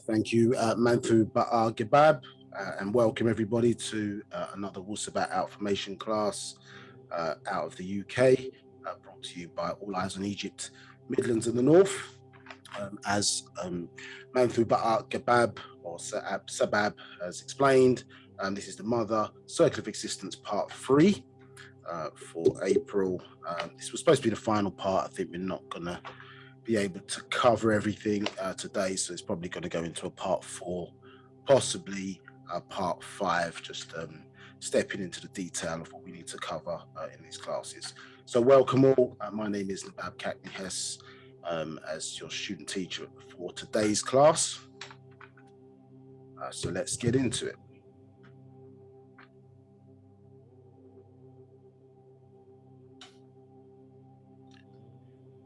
Thank you, Manthu Ba'h B'ah and welcome everybody to another Wu-Sabat Outformation class out of the UK, brought to you by All Eyes on Egypt, Midlands in the North. As Manthu Ba'h B'ah or Sabab has explained, this is the Mother Circle of Existence Part 3 for April. This was supposed to be the final part. I think we're not going to be able to cover everything today, so it's probably going to go into a part 4, possibly part 5, just stepping into the detail of what we need to cover in these classes. So welcome all. My name is Nabab Kakni-Hess, as your student teacher for today's class. So let's get into it.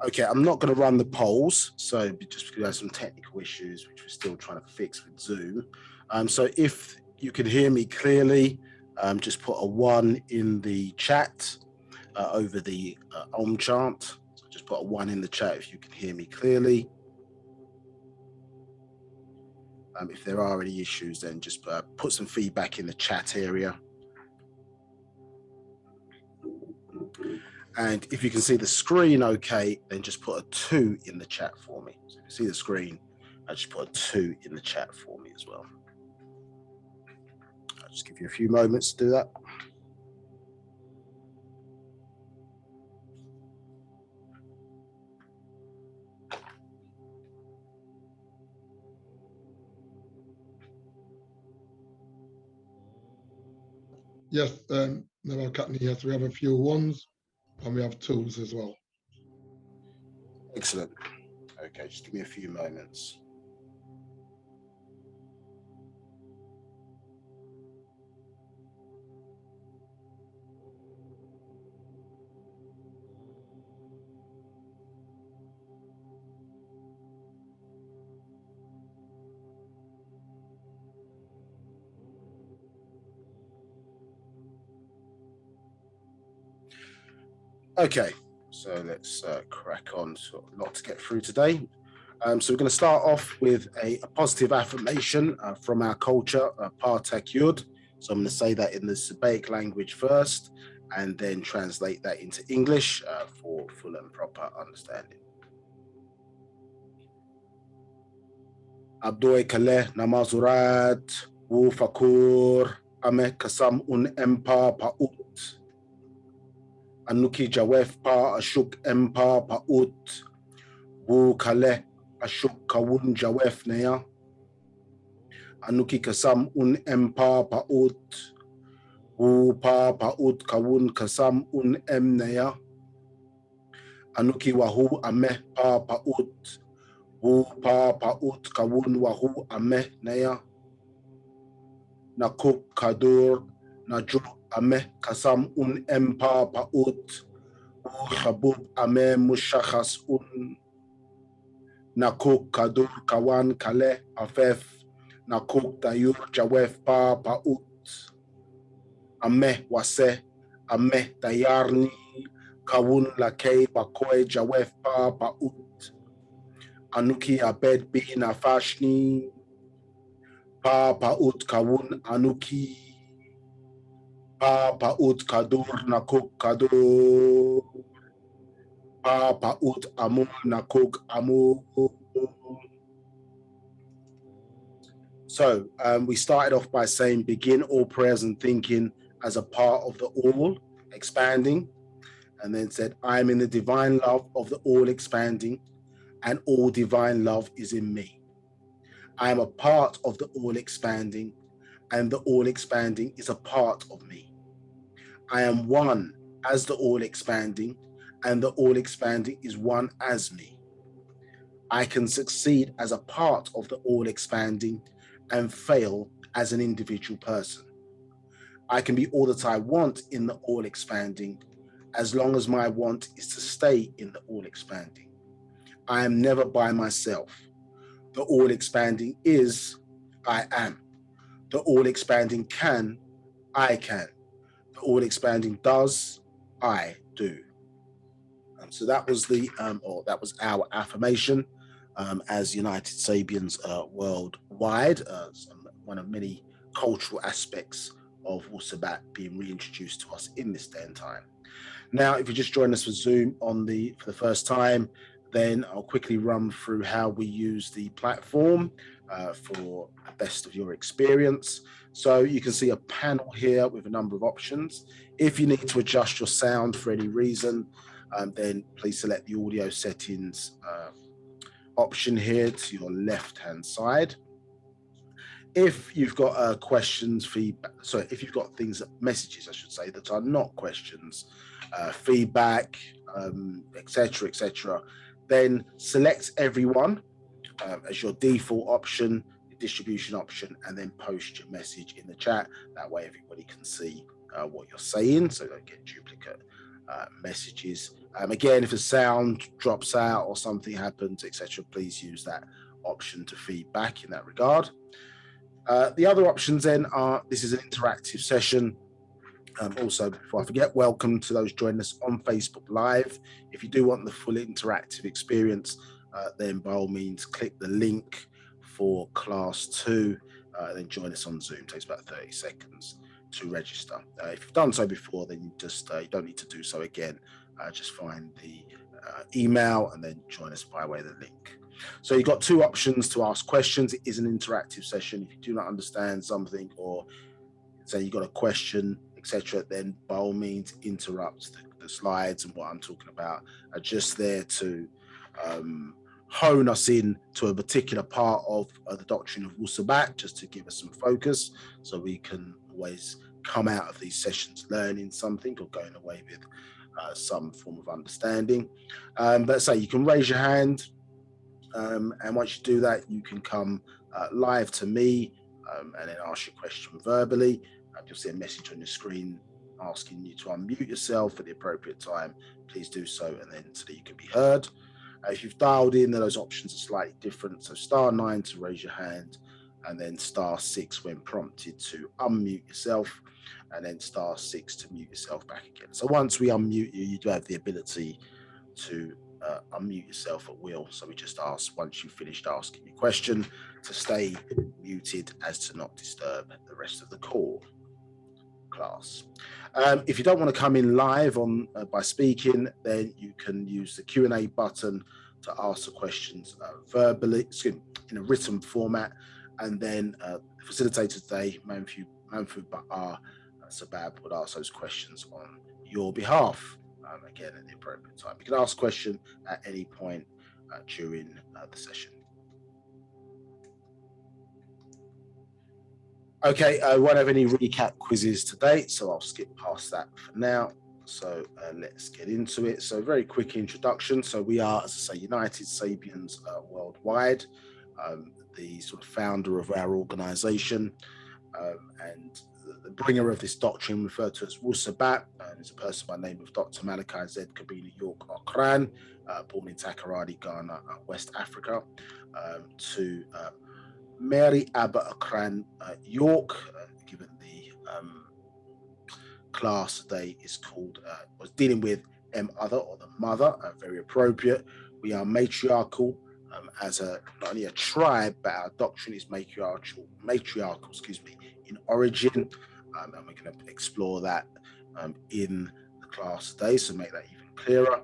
Okay, I'm not going to run the polls, so just because we have some technical issues, which we're still trying to fix with Zoom. So if you can hear me clearly, just put a 1 in the chat over the Om chant. So just put a 1 in the chat if you can hear me clearly. If there are any issues, then just put some feedback in the chat area. And if you can see the screen okay, then just put a 2 in the chat for me. So if you see the screen, I just put a 2 in the chat for me as well. I'll just give you a few moments to do that. Yes, Nabab Kakni, yes, we have a few 1s and we have 2s as well. Excellent. Okay, just give me a few moments. Okay, so let's crack on. So a lot to get through today. So we're going to start off with a positive affirmation from our culture, Partek Yud. So I'm going to say that in the Sabaic language first, and then translate that into English for full and proper understanding. Abdoi Kaleh Namazurat Wu Fakur Ame Kasam Un Empa Paut Anuki Jawef Pa Ashuk Empa Paut Wu Kaleh Ashuk Kawun Jawef Neya Anuki Kasam Un Empa Paut Wu Pa Paut Kawun Kasam Un Em Neya Anuki Wahu Ameh Pa Paut Wu Pa Paut Kawun Wahu Ameh Neya Nakuk Kadur Najur Ameh Kasam Un Empa Paut Wu Habub Ameh Mushachas Un Nakuk Kadur Kawan Kale Afef Nakuk Dayur Jawef Pa Paut Ameh Wase Ameh Dayarni Kawun Lakei Bakoy Jawef Pa Paut Anuki Abed Bin Afashni Pa Paut Kawun Anuki Pa Paut Kadur Nakuk Kadur Pa Paut Amu Nakuk Amu. So we started off by saying begin all prayers and thinking as a part of the all expanding, and then said I am in the divine love of the all expanding, and all divine love is in me. I am a part of the all expanding, and the all expanding is a part of me. I am one as the all expanding, and the all expanding is one as me. I can succeed as a part of the all expanding and fail as an individual person. I can be all that I want in the all expanding, as long as my want is to stay in the all expanding. I am never by myself. The all expanding is, I am. The all expanding can, I can. The all expanding does, I do. So that was the, or that was our affirmation. as United Sabians worldwide, one of many cultural aspects of Wu-Sabat being reintroduced to us in this day and time. Now, if you just join us for Zoom for the first time, then I'll quickly run through how we use the platform for the best of your experience. So you can see a panel here with a number of options. If you need to adjust your sound for any reason, then please select the audio settings option here to your left-hand side. If you've got questions, feedback, sorry, if you've got messages, I should say, that are not questions, feedback, etc., then select everyone as your default option, the distribution option, and then post your message in the chat. That way everybody can see what you're saying, so don't get duplicate messages. Again, if a sound drops out or something happens, etc., please use that option to feedback in that regard. The other options then are, this is an interactive session. Also, before I forget, welcome to those joining us on Facebook Live. If you do want the full interactive experience, then by all means, click the link for class 2, then join us on Zoom. It takes about 30 seconds to register. If you've done so before, then you just you don't need to do so again. Just find the email and then join us by way of the link. So you've got two options to ask questions. It is an interactive session. If you do not understand something, or say you've got a question, etc., then by all means interrupt. The slides and what I'm talking about are just there to hone us in to a particular part of the doctrine of Wu-Sabat, just to give us some focus, so we can always come out of these sessions learning something or going away with some form of understanding. But say you can raise your hand, and once you do that, you can come live to me and then ask your question verbally. You'll see a message on your screen asking you to unmute yourself at the appropriate time. Please do so, and then so that you can be heard. If you've dialed in, then those options are slightly different. So *9 to raise your hand, and then *6 when prompted to unmute yourself, and then *6 to mute yourself back again. So once we unmute you, you do have the ability to unmute yourself at will. So we just ask, once you've finished asking your question, to stay muted as to not disturb the rest of the call class. If you don't want to come in live on by speaking, then you can use the Q&A button to ask the questions verbally, in a written format, and then the facilitator today, Manfu Ba'h Sabab, would ask those questions on your behalf. Again, at the appropriate time. You can ask a question at any point during the session. Okay, I won't have any recap quizzes today, so I'll skip past that for now. So let's get into it. So very quick introduction. So we are, as I say, United Sabians worldwide, the sort of founder of our organization, and the bringer of this doctrine, referred to as Wu-Sabat, is a person by the name of Dr. Malachi Z, York, Okran, born in Takoradi, Ghana, West Africa, to Mary Abba Okran York, given the class today is called, was dealing with other, or the mother, very appropriate. We are matriarchal as not only a tribe, but our doctrine is matriarchal, in origin, and we're going to explore that in the class today, so make that even clearer.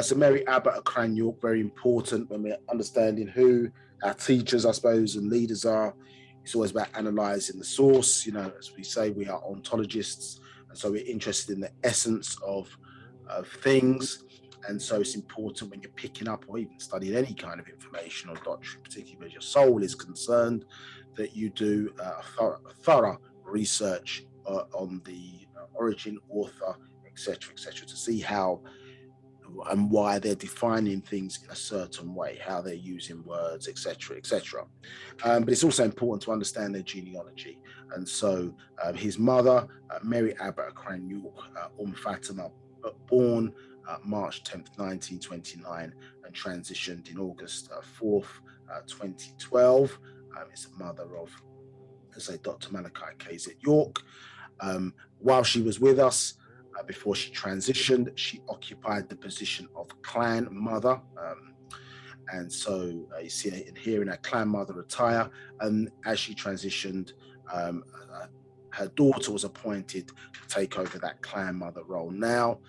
So Mary Abba Okran York, very important when we're understanding who our teachers, I suppose, and leaders are. It's always about analysing the source. You know, as we say, we are ontologists, and so we're interested in the essence of things. And so it's important when you're picking up or even studying any kind of information or doctrine, particularly where your soul is concerned, that you do thorough research on the origin, author, etc., to see how and why they're defining things in a certain way, how they're using words, etc., but it's also important to understand their genealogy. And so his mother, Mary Abba Okran York, Fatima, born March 10th, 1929, and transitioned in August 4th, 2012, is the mother of, let's say, Dr. Malachi Z York. While she was with us, before she transitioned, she occupied the position of clan mother, And so you see it here in her clan mother attire. And as she transitioned, her daughter was appointed to take over that clan mother role now.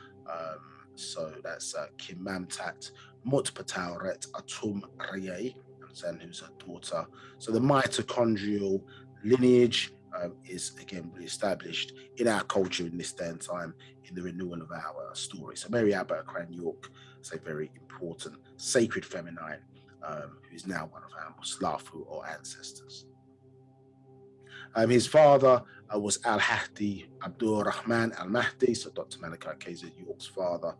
So that's Kimamtat Mutpatauret Atum Reye, who's her daughter. So the mitochondrial lineage is again re-established in our culture in this day and time in the renewal of our story. So Mary Albert York is a very important Sacred Femi-nine, who is now one of our Muslafu or ancestors. His father was Al-Hadi Abdul Rahman Al-Mahdi, so Dr. Malachi Z York's father.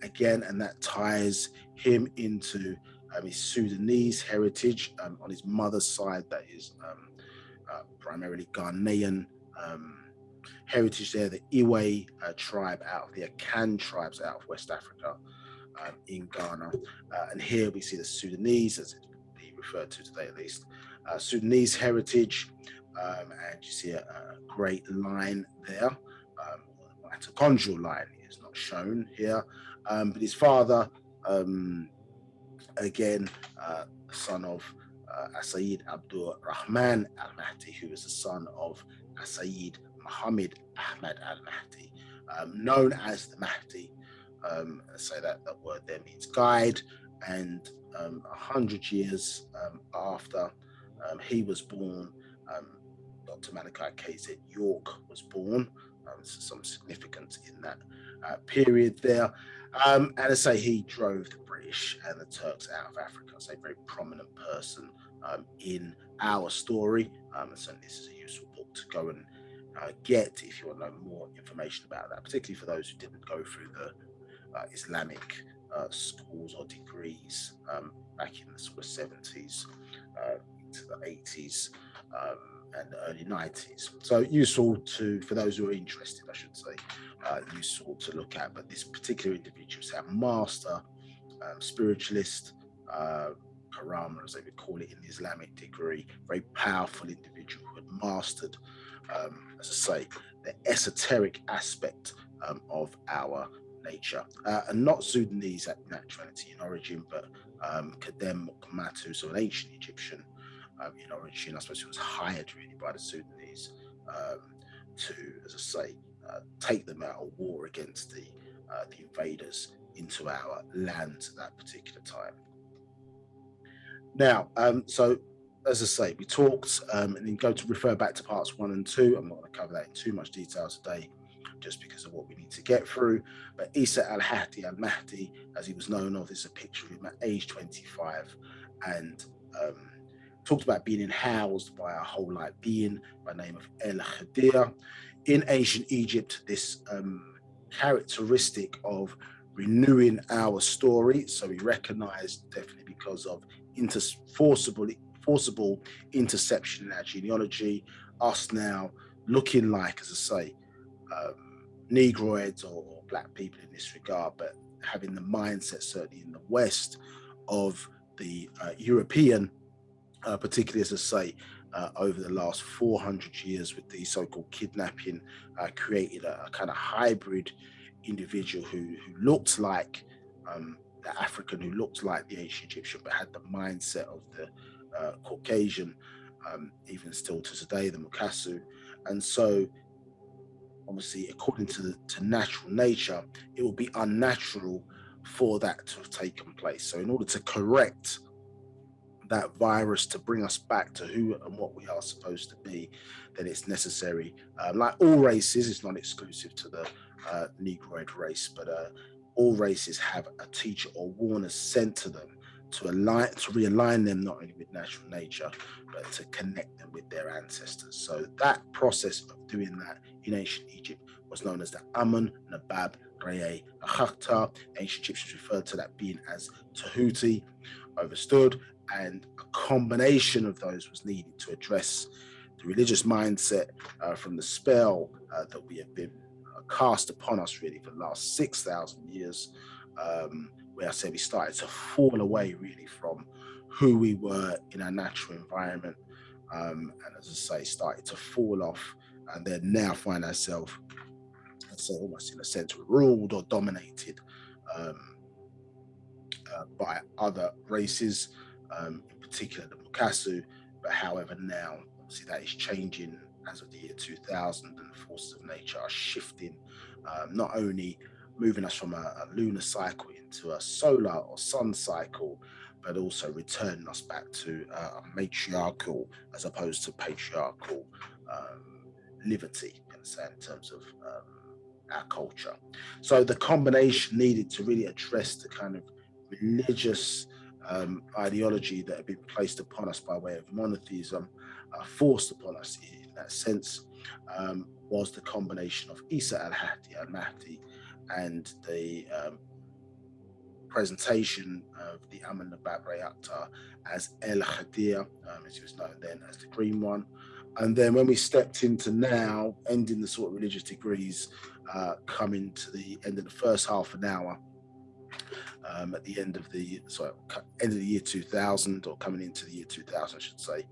Again, and that ties him into his Sudanese heritage. On his mother's side, that is primarily Ghanaian heritage there, the Iwe tribe out of the Akan tribes out of West Africa in Ghana. And here we see the Sudanese, as it would be referred to today at least, Sudanese heritage. And you see a great line there. Mitochondrial line is not shown here, but his father, again, son of Sayyid Abdul Rahman Al-Mahdi, who is the son of Sayyid Muhammad Ahmad Al-Mahdi, known as the Mahdi. So that word there means guide. And 100 years after he was born, Dr. Malachi Z York was born. So some significance in that period there. And I say he drove the British and the Turks out of Africa. So a very prominent person in our story. And so this is a useful book to go and get if you want to know more information about that, particularly for those who didn't go through the Islamic schools or degrees back in the sort of 70s into the 80s. And the early 90s. So useful for those who are interested, I should say, useful to look at. But this particular individual is a master spiritualist, Karama, as they would call it in the Islamic degree, very powerful individual who had mastered, as I say, the esoteric aspect of our nature. And not Sudanese at naturality in origin, but Kadem Mukmatu, so an ancient Egyptian in origin. I suppose he was hired really by the Sudanese to, as I say, take them out of war against the invaders into our land at that particular time. Now, so as I say, we talked and then go to refer back to parts 1 and 2. I'm not going to cover that in too much detail today, just because of what we need to get through. But Isa al-Hadi al-Mahdi, as he was known of, is a picture of him at age 25, and talked about being housed by a whole light being by the name of El Khadir. In ancient Egypt, this characteristic of renewing our story, so we recognize definitely because of forcible interception in our genealogy, us now looking like, as I say, Negroids or black people in this regard, but having the mindset, certainly in the West, of the European, particularly, as I say, over the last 400 years with the so-called kidnapping, created a kind of hybrid individual who looked like the African, who looked like the ancient Egyptian, but had the mindset of the Caucasian, even still to today, the Mukasu. And so, obviously, according to natural nature, it will be unnatural for that to have taken place. So in order to correct that virus, to bring us back to who and what we are supposed to be, then it's necessary, like all races, it's not exclusive to the Negroid race, but all races have a teacher or warner sent to them to realign them not only with natural nature, but to connect them with their ancestors. So that process of doing that in ancient Egypt was known as the Amun Nabab Reye Akhta. Ancient Egyptians referred to that being as Tahuti, overstood, and a combination of those was needed to address the religious mindset from the spell that we have been cast upon us really for the last 6,000 years, where I say we started to fall away really from who we were in our natural environment, and as I say, started to fall off, and then now find ourselves, I'd say, almost in a sense ruled or dominated by other races, in particular the Mukasu. But however, now obviously that is changing as of the year 2000, and the forces of nature are shifting, not only moving us from a lunar cycle into a solar or sun cycle, but also returning us back to a matriarchal as opposed to patriarchal liberty, in terms of our culture. So the combination needed to really address the kind of religious ideology that had been placed upon us by way of monotheism, forced upon us in that sense, was the combination of Isa al-Mahdi and the presentation of the Ba'h B'ah Yaanuwn as El Khadir, as he was known then as the Green One. And then when we stepped into now, ending the sort of religious degrees, coming to the end of the first half an hour, at the end of the year 2000, or coming into the year 2000, I should say,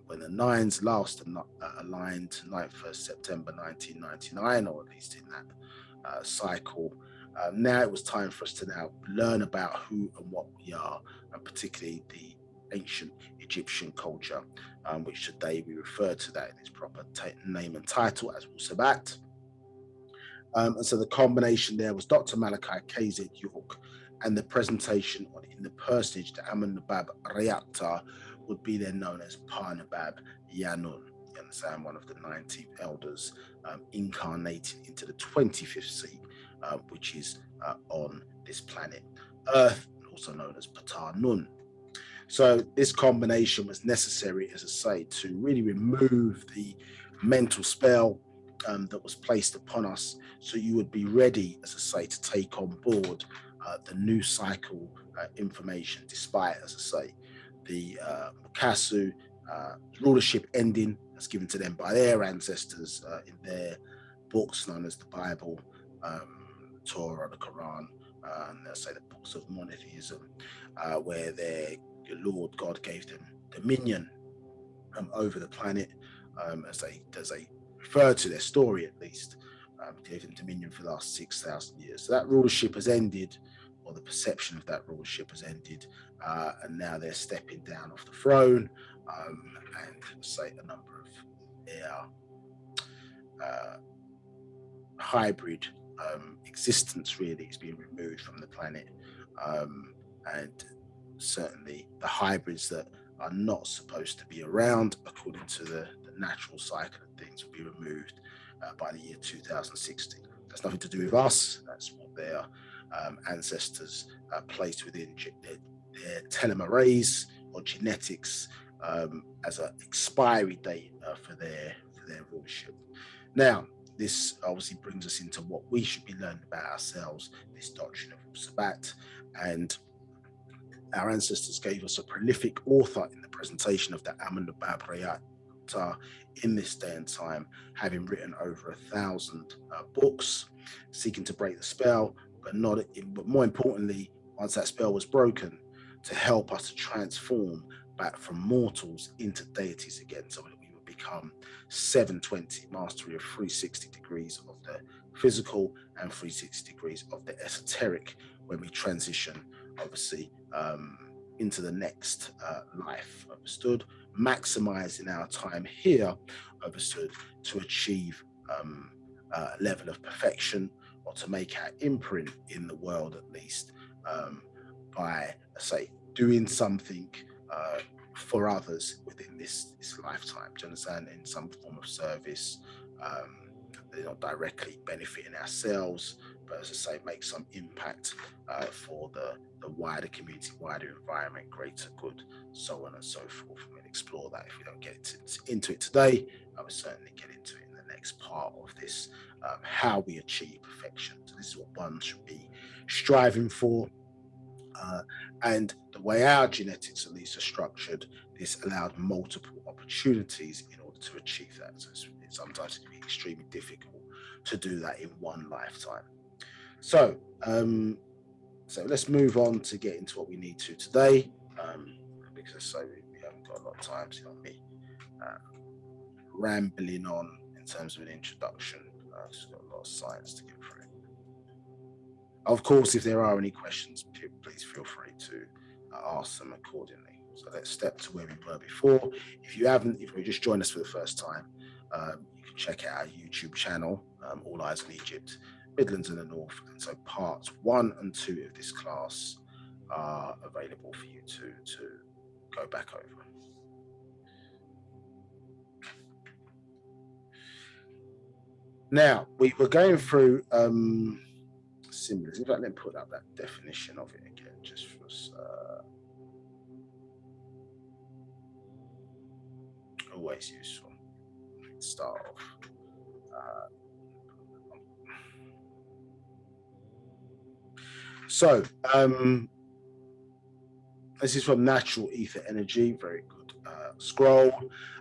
when the nines last aligned 9th September 1999, or at least in that cycle. Now it was time for us to now learn about who and what we are, and particularly the ancient Egyptian culture, which today we refer to that in its proper name and title as Wu-Sabat. And so the combination there was Dr. Malachi Z and the presentation in the personage, the Ba'h B'ah Yaanuwn, would be then known as Ba'h B'ah Yaanuwn. You understand, one of the 19 elders incarnated into the 25th seat, which is on this planet Earth, also known as Ptah Nun. So this combination was necessary, as I say, to really remove the mental spell that was placed upon us, so you would be ready, as I say, to take on board the new cycle information, despite, as I say, the Mukasu rulership ending as given to them by their ancestors in their books known as the Bible, Torah, the Quran, and they'll say the books of monotheism, where their Lord God gave them dominion over the planet, as they refer to their story, at least, gave them dominion for the last 6,000 years. So that rulership has ended, or the perception of that rulership has ended, and now they're stepping down off the throne, and say a number of their hybrid existence really is being removed from the planet, and certainly the hybrids that are not supposed to be around according to the natural cycle of things will be removed by the year 2060. That's nothing to do with us. That's what their ancestors placed within their telomerase or genetics as an expiry date for their rulership. Now, this obviously brings us into what we should be learning about ourselves, this doctrine of Wu-Sabat. And our ancestors gave us a prolific author in the presentation of the Ba'h B'ah Yaanuwn in this day and time, having written over 1,000 books, seeking to break the spell, but more importantly, once that spell was broken, to help us to transform back from mortals into deities again, so that we would become 720, mastery of 360 degrees of the physical and 360 degrees of the esoteric, when we transition, obviously, into the next life, understood, maximizing our time here, understood, to achieve a level of perfection, or to make our imprint in the world, at least, by, say, doing something for others within this lifetime. Do you understand? In some form of service, they're not directly benefiting ourselves, but as I say, make some impact for the wider community, wider environment, greater good, so on and so forth. We'll explore that if we don't get into it today. I will certainly get into it in the next part of this, how we achieve perfection. So this is what one should be striving for. And the way our genetics, at least, are structured, this allowed multiple opportunities in order to achieve that. So sometimes it can be extremely difficult to do that in one lifetime. So let's move on to get into what we need to today, because we haven't got a lot of time. So not me rambling on in terms of an introduction. I've just got a lot of science to get through. Of course, if there are any questions, please feel free to ask them accordingly. So let's step to where we were before. If you just joined us for the first time, you can check out our YouTube channel, All Eyes on Egypt, Midlands in the North. And so parts 1 and 2 of this class are available for you to go back over. Now, we were going through symbolism. In fact, let me put up that definition of it again, just for always useful. Let's start off. So, this is from Natural Ether Energy, very good scroll.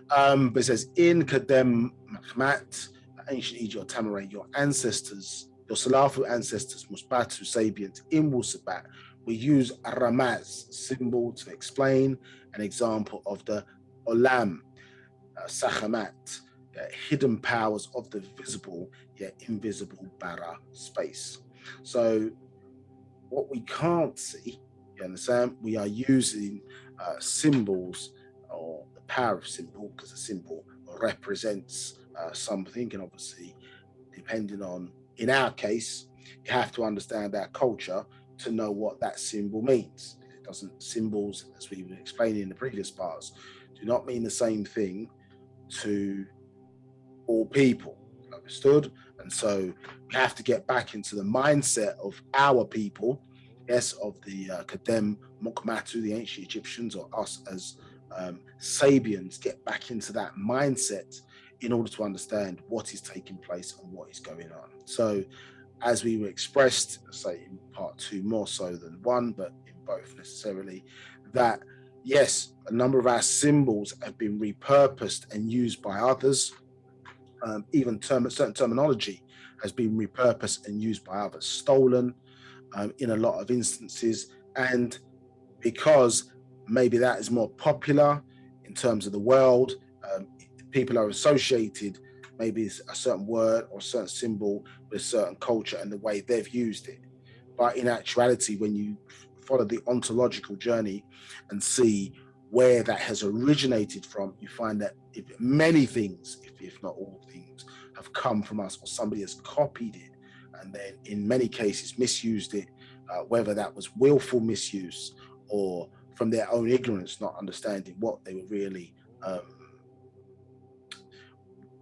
But it says, in Kadem Makmat, ancient Egypt, Tamaray, your ancestors, your Salafu ancestors, Musbatu, Sabians, in Wu-Sabat, we use a Ramaz symbol to explain an example of the Olam, Sakhamat, hidden powers of the visible yet invisible bara space. So what we can't see, you understand, we are using symbols, or the power of symbol, because a symbol represents something, and obviously depending on, in our case, you have to understand our culture to know what that symbol means. It doesn't, symbols, as we were explaining in the previous parts, do not mean the same thing to all people, understood? And so we have to get back into the mindset of our people, yes, of the Kadem Mokmatu, the ancient Egyptians, or us as Sabians, get back into that mindset in order to understand what is taking place and what is going on. So as we were expressed, say in part 2 more so than 1, but in both necessarily, that yes, a number of our symbols have been repurposed and used by others. Even certain terminology has been repurposed and used by others, stolen in a lot of instances. And because maybe that is more popular in terms of the world, people are associated, maybe it's a certain word or a certain symbol with a certain culture and the way they've used it. But in actuality, when you follow the ontological journey and see where that has originated from, you find that many things, if not all things, have come from us, or somebody has copied it and then in many cases misused it, whether that was willful misuse or from their own ignorance, not understanding what they were really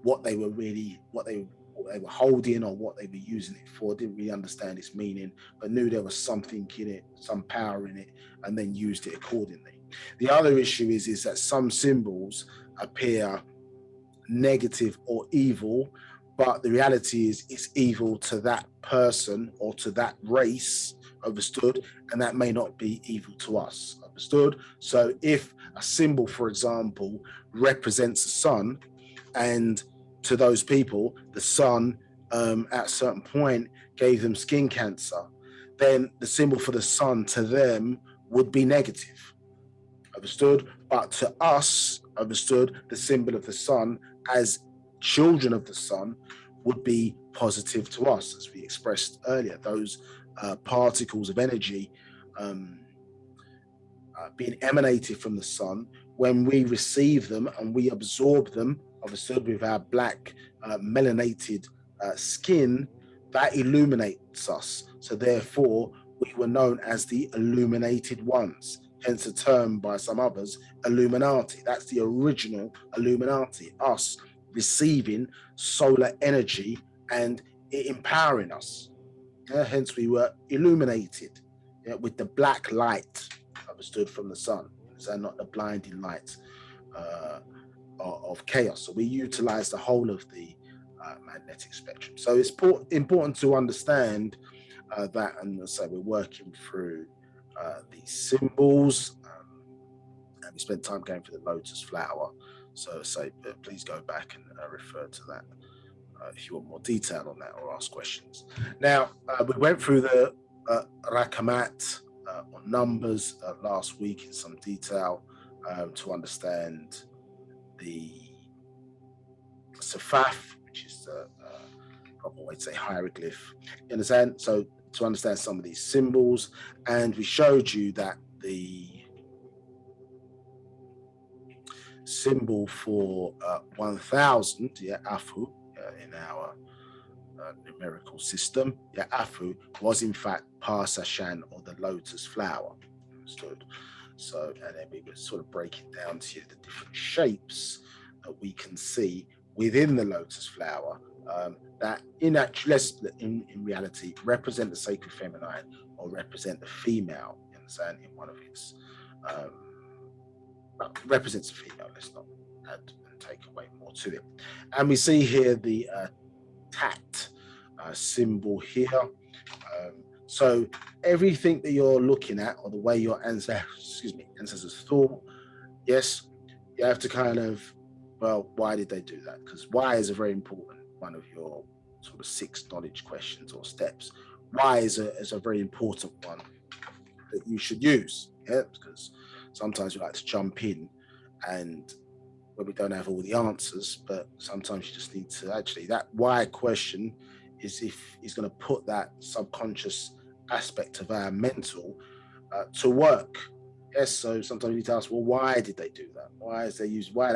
what they were holding or what they were using it for, didn't really understand its meaning, but knew there was something in it, some power in it, and then used it accordingly. The other issue is that some symbols appear negative or evil, but the reality is it's evil to that person or to that race, understood, and that may not be evil to us, understood. So if a symbol, for example, represents the sun, and to those people the sun at a certain point gave them skin cancer, then the symbol for the sun to them would be negative, understood. But to us, understood, the symbol of the sun as children of the sun would be positive to us, as we expressed earlier. Those particles of energy being emanated from the sun, when we receive them and we absorb them, understood, with our black melanated skin, that illuminates us. So therefore we were known as the illuminated ones, hence a term by some others, Illuminati. That's the original Illuminati, us receiving solar energy and it empowering us. Hence we were illuminated, with the black light, understood, from the sun, so not the blinding light of chaos. So we utilize the whole of the magnetic spectrum. So it's important to understand that, and so we're working through these symbols, and we spent time going through the lotus flower. So please go back and refer to that if you want more detail on that or ask questions. Now, we went through the rakamat on numbers last week in some detail to understand the safaf, which is the proper way to say hieroglyph. You understand? So to understand some of these symbols. And we showed you that the symbol for 1000, yeah, Afu, in our numerical system, yeah, Afu was in fact Parsashan, or the lotus flower. Understood? So, and then we would sort of break it down to the different shapes that we can see within the lotus flower, that in reality represent the sacred feminine, or represent the female, you understand, in one of its represents a female. Let's not add and take away more to it. And we see here the tat symbol here. So everything that you're looking at, or the way your ancestors thought, yes, you have to kind of, well, why did they do that? Because why is a very important one of your sort of 6 knowledge questions or steps. Why is a very important one that you should use. Yeah, because sometimes we like to jump in and when we don't have all the answers, but sometimes you just need to actually, that why question is if he's going to put that subconscious aspect of our mental to work. Yes, so sometimes you need to ask, well, why did they do that? Why are they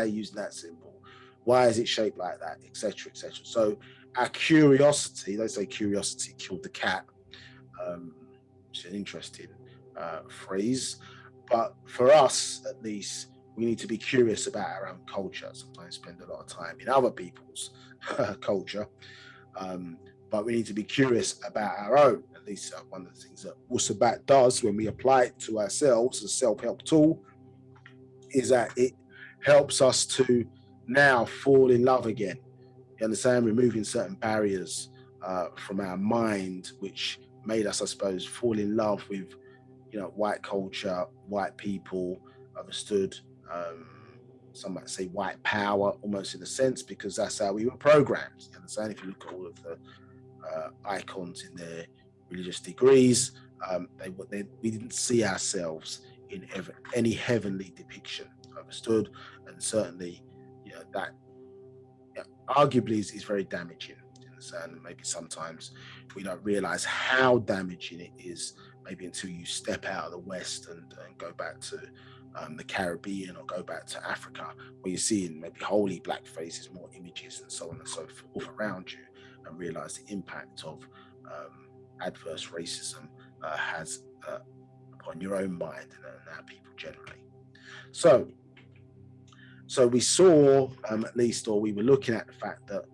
using that symbol? Why is it shaped like that, etc., etc. So our curiosity, they say curiosity killed the cat, which is an interesting phrase, but for us at least, we need to be curious about our own culture. Sometimes spend a lot of time in other people's culture, but we need to be curious about our own. At least one of the things that Wu-Sabat does when we apply it to ourselves as a self-help tool is that it helps us to now fall in love again. You understand? Removing certain barriers from our mind, which made us, I suppose, fall in love with, you know, white culture, white people, understood. Some might say white power, almost in a sense, because that's how we were programmed. You understand? If you look at all of the icons in their religious degrees, we didn't see ourselves in any heavenly depiction. Understood? And certainly, you know, that arguably is very damaging. You understand? Maybe sometimes we don't realize how damaging it is, maybe until you step out of the West and go back to the Caribbean or go back to Africa, where you're seeing maybe holy black faces, more images and so on and so forth around you, and realize the impact of adverse racism has upon your own mind and our people generally. So we saw, at least, or we were looking at the fact that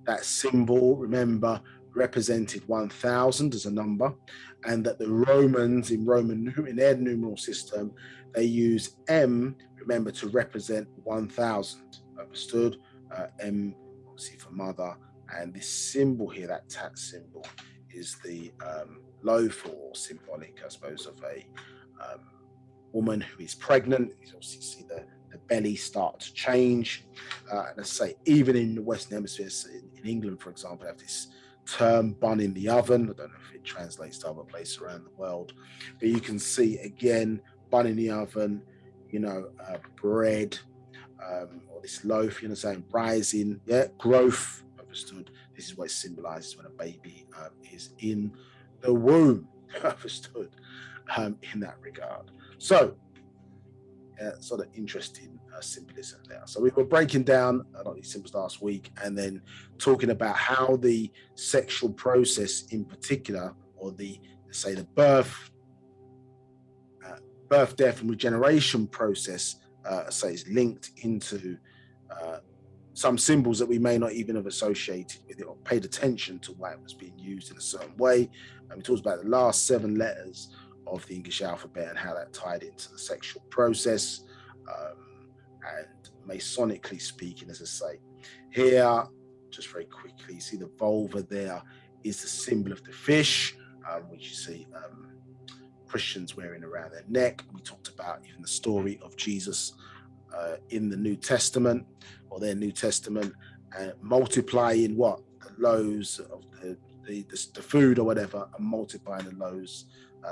that symbol, remember, represented 1000 as a number, and that the Romans in their numeral system, they use M, remember, to represent 1000. Understood? M obviously for mother, and this symbol here, that tat symbol, is the loaf or symbolic, I suppose, of a woman who is pregnant. You obviously see the belly start to change. And I say, even in the Western Hemisphere, in England, for example, they have this term bun in the oven. I don't know if it translates to other places around the world, but you can see again, bun in the oven, you know, bread, or this loaf, you know, saying rising, yeah, growth, understood. This is what it symbolizes when a baby is in the womb, understood, in that regard. So, sort of interesting symbolism there. So we were breaking down a lot of these symbols last week, and then talking about how the sexual process in particular, or the, say, the birth, death, and regeneration process, say, is linked into some symbols that we may not even have associated with it or paid attention to why it was being used in a certain way. And we talked about the last 7 letters of the English alphabet and how that tied into the sexual process. And Masonically speaking, as I say, here, just very quickly, you see the vulva there is the symbol of the fish, which you see Christians wearing around their neck. We talked about even the story of Jesus in the New Testament, or their New Testament, multiplying what? The loaves of the food or whatever, and multiplying the loaves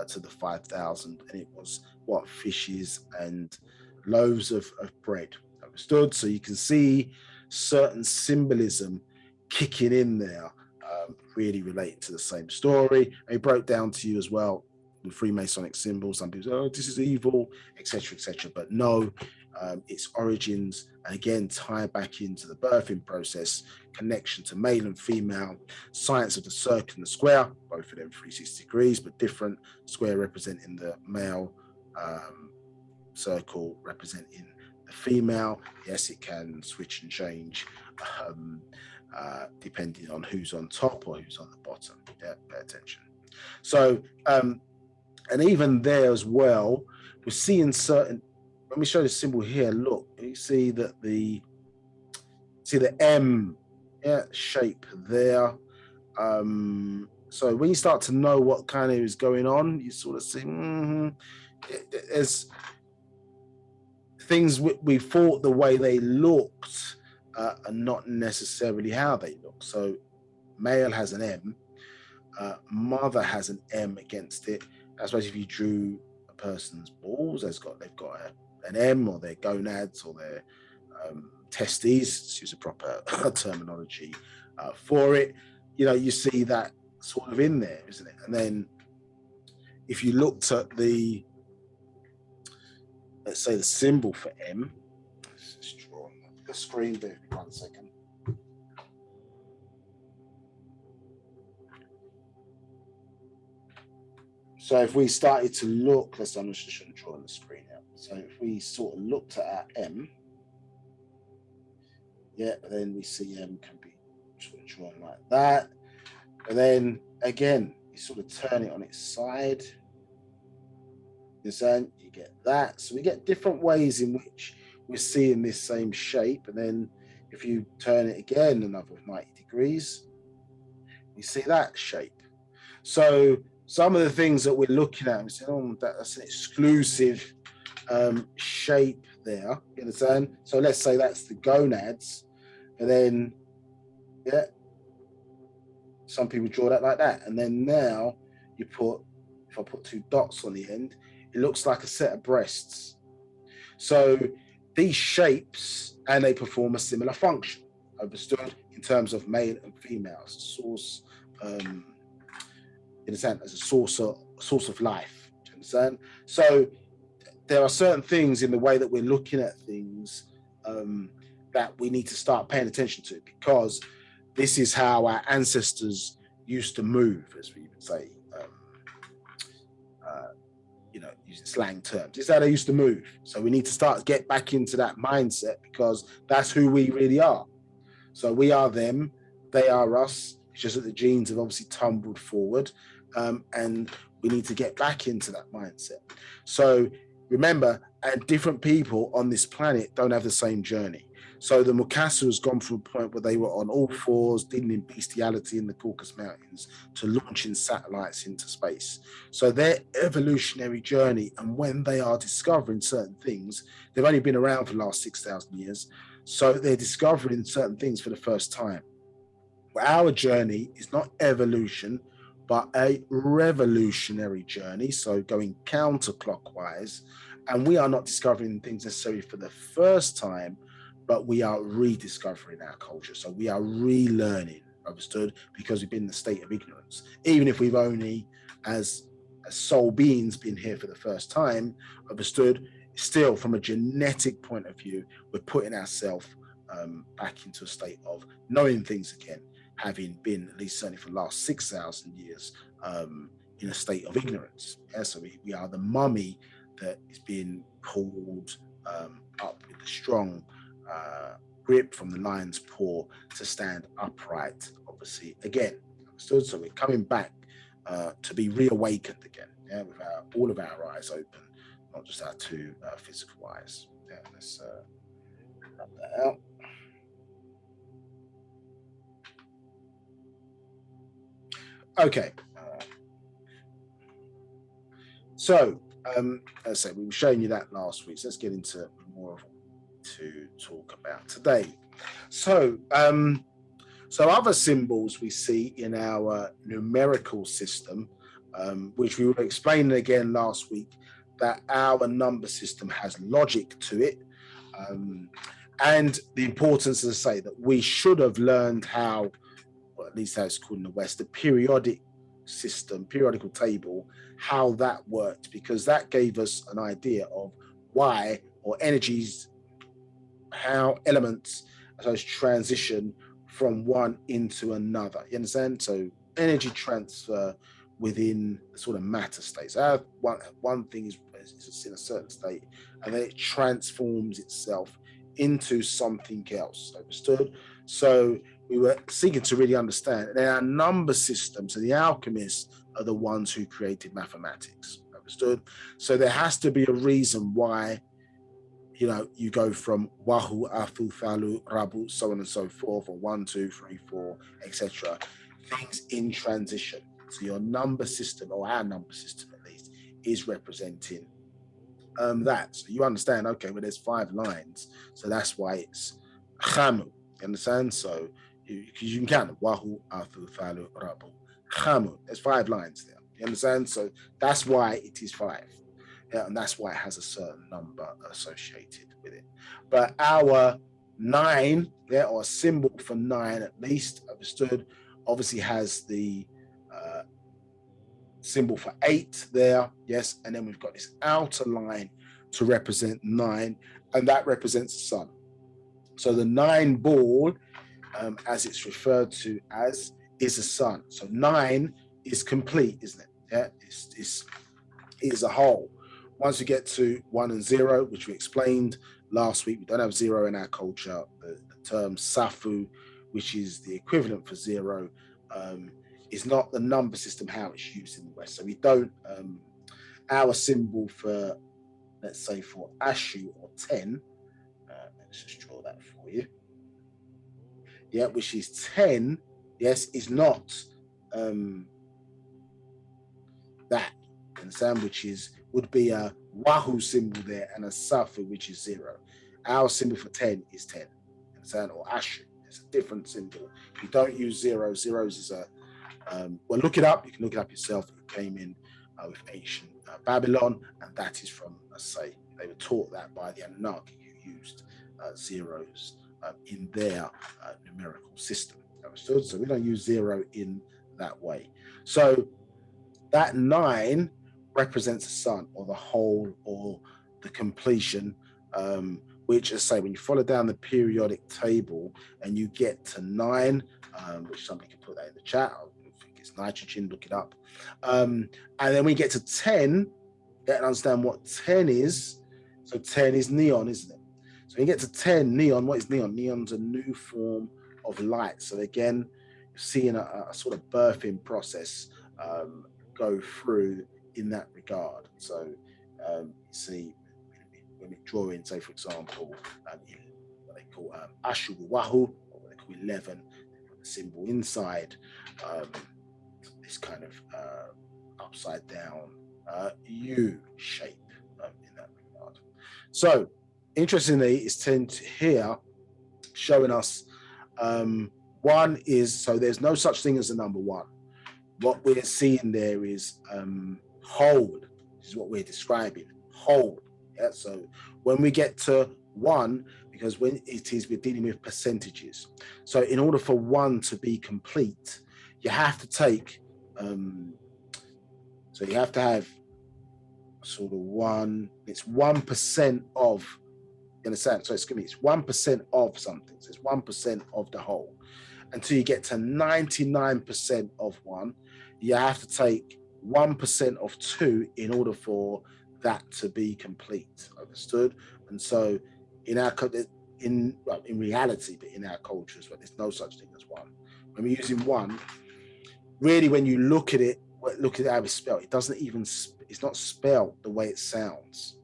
to the 5,000, and it was what? Fishes and loaves of bread. Understood? So you can see certain symbolism kicking in there really relating to the same story. And he broke down to you as well the Freemasonic symbols. Some people say, oh, this is evil, etc., etc. But no, its origins, and again, tie back into the birthing process, connection to male and female, science of the circle and the square, both of them 360 degrees, but different. Square representing the male, circle representing the female. Yes, it can switch and change depending on who's on top or who's on the bottom. Yeah, pay attention. So, and even there as well, we're seeing certain. Let me show the symbol here. Look, you see that the M, shape there. So when you start to know what kind of is going on, you sort of see there's things we thought the way they looked are not necessarily how they look. So male has an M, mother has an M against it. I suppose if you drew a person's balls, they've got an M, or their gonads, or their testes, to use a proper terminology for it. You know, you see that sort of in there, isn't it? And then if you looked at the, let's say, the symbol for M, let's just draw on the screen, there, 1 second. So if we started to look, I'm just going to draw on the screen now. So if we sort of looked at our M, then we see M can be sort of drawn like that. And then again, you sort of turn it on its side. You get that. So we get different ways in which we're seeing this same shape. And then if you turn it again another 90 degrees, you see that shape. So some of the things that we're looking at, we say, oh, that's an exclusive shape there. You understand? So let's say that's the gonads, and then some people draw that like that, and then now you put, if I put 2 dots on the end, it looks like a set of breasts. So these shapes, and they perform a similar function, understood, in terms of male and female, as a source, as a source of life. Do you understand? So there are certain things in the way that we're looking at things that we need to start paying attention to, because this is how our ancestors used to move, as we would say, using slang terms. This is how they used to move. So we need to get back into that mindset, because that's who we really are. So we are them, they are us. It's just that the genes have obviously tumbled forward, and we need to get back into that mindset. So remember, and different people on this planet don't have the same journey. So the Mukasa has gone from a point where they were on all fours, dealing in bestiality in the Caucasus Mountains, to launching satellites into space. So their evolutionary journey, and when they are discovering certain things, they've only been around for the last 6,000 years. So they're discovering certain things for the first time. Well, our journey is not evolution, but a revolutionary journey. So going counterclockwise, and we are not discovering things necessarily for the first time, but we are rediscovering our culture. So we are relearning, understood, because we've been in the state of ignorance. Even if we've only, as soul beings, been here for the first time, understood, still from a genetic point of view, we're putting ourselves back into a state of knowing things again, having been, at least certainly for the last 6,000 years, in a state of ignorance. Yeah? So we are the mummy that is being pulled up with the strong grip from the lion's paw to stand upright, obviously, again. Understood? So we're coming back to be reawakened again, with all of our eyes open, not just our 2 physical eyes. Let's wrap that out. Okay. So, as I said, we were showing you that last week. So let's get into more of to talk about today. So other symbols we see in our numerical system, which we were explaining again last week, that our number system has logic to it, and the importance, as I say, that we should have learned how, well, at least how it's called in the West, the periodic system, periodical table, how that worked, because that gave us an idea of why, or energies, how elements, I suppose, transition from one into another. You understand? So energy transfer within the sort of matter state. So one thing is in a certain state, and then it transforms itself into something else. Understood? So we were seeking to really understand. And our number system, so the alchemists are the ones who created mathematics. Understood? So there has to be a reason why, you know, you go from Wahu, Afu, Falu, Rabu, so on and so forth, or 1, 2, 3, 4, etc. Things in transition. So your number system, or our number system at least, is representing that. So you understand, okay, well, there's 5 lines, so that's why it's Khamu. You understand? So because you can count it, Wahu, Afu, Falu, Rabu, Khamu. There's 5 lines there. You understand? So that's why it is 5. Yeah, and that's why it has a certain number associated with it. But our 9, yeah, or a symbol for 9 at least, understood, obviously has the symbol for 8 there, yes, and then we've got this outer line to represent 9, and that represents the sun. So the 9 ball, as it's referred to as, is the sun. So 9 is complete, isn't it? Yeah, it's a whole. Once we get to 1 and 0, which we explained last week, we don't have 0 in our culture. The term Safu, which is the equivalent for 0, is not the number system how it's used in the West. So we don't, our symbol for, let's say, for Ashu or 10, let's just draw that for you. Yeah, which is 10, yes, is not that, understand, which would be a Wahoo symbol there and a Safu, which is 0. Our symbol for 10 is 10, understand, or Ashu. It's a different symbol. You don't use 0. Zeros is a, well, look it up. You can look it up yourself. It came in with ancient Babylon, and that is from, let's say, they were taught that by the Anunnaki, who used zeros in their numerical system. Understood? So we don't use 0 in that way. So that 9 represents the sun, or the whole, or the completion, which, as I say, when you follow down the periodic table and you get to 9, which somebody can put that in the chat, I think it's nitrogen, look it up. And then we get to 10, get to understand what 10 is. So 10 is neon, isn't it? So when you get to 10, neon, what is neon? Neon's a new form of light. So again, you're seeing a sort of birthing process go through in that regard. So you see, when we draw in, say, for example, what they call Ashu Wahu, or what they call 11, they put the symbol inside this kind of upside down U shape in that regard. So interestingly, it's 10 here showing us 1 is, so there's no such thing as a number 1. What we're seeing there is whole. This is what we're describing, whole. Yeah. So when we get to 1, because when it is, we're dealing with percentages. So in order for 1 to be complete, you have to take, so you have to have sort of 1. It's 1% of, you understand? So it's going to be, it's 1% of something. So it's 1% of the whole. Until you get to 99% of 1, you have to take 1% of 2 in order for that to be complete. Understood? And so in our in reality, but in our cultures, but there's no such thing as 1. When we're using 1, really, when you look at it, look at how it's spelled, it doesn't even, it's not spelled the way it sounds.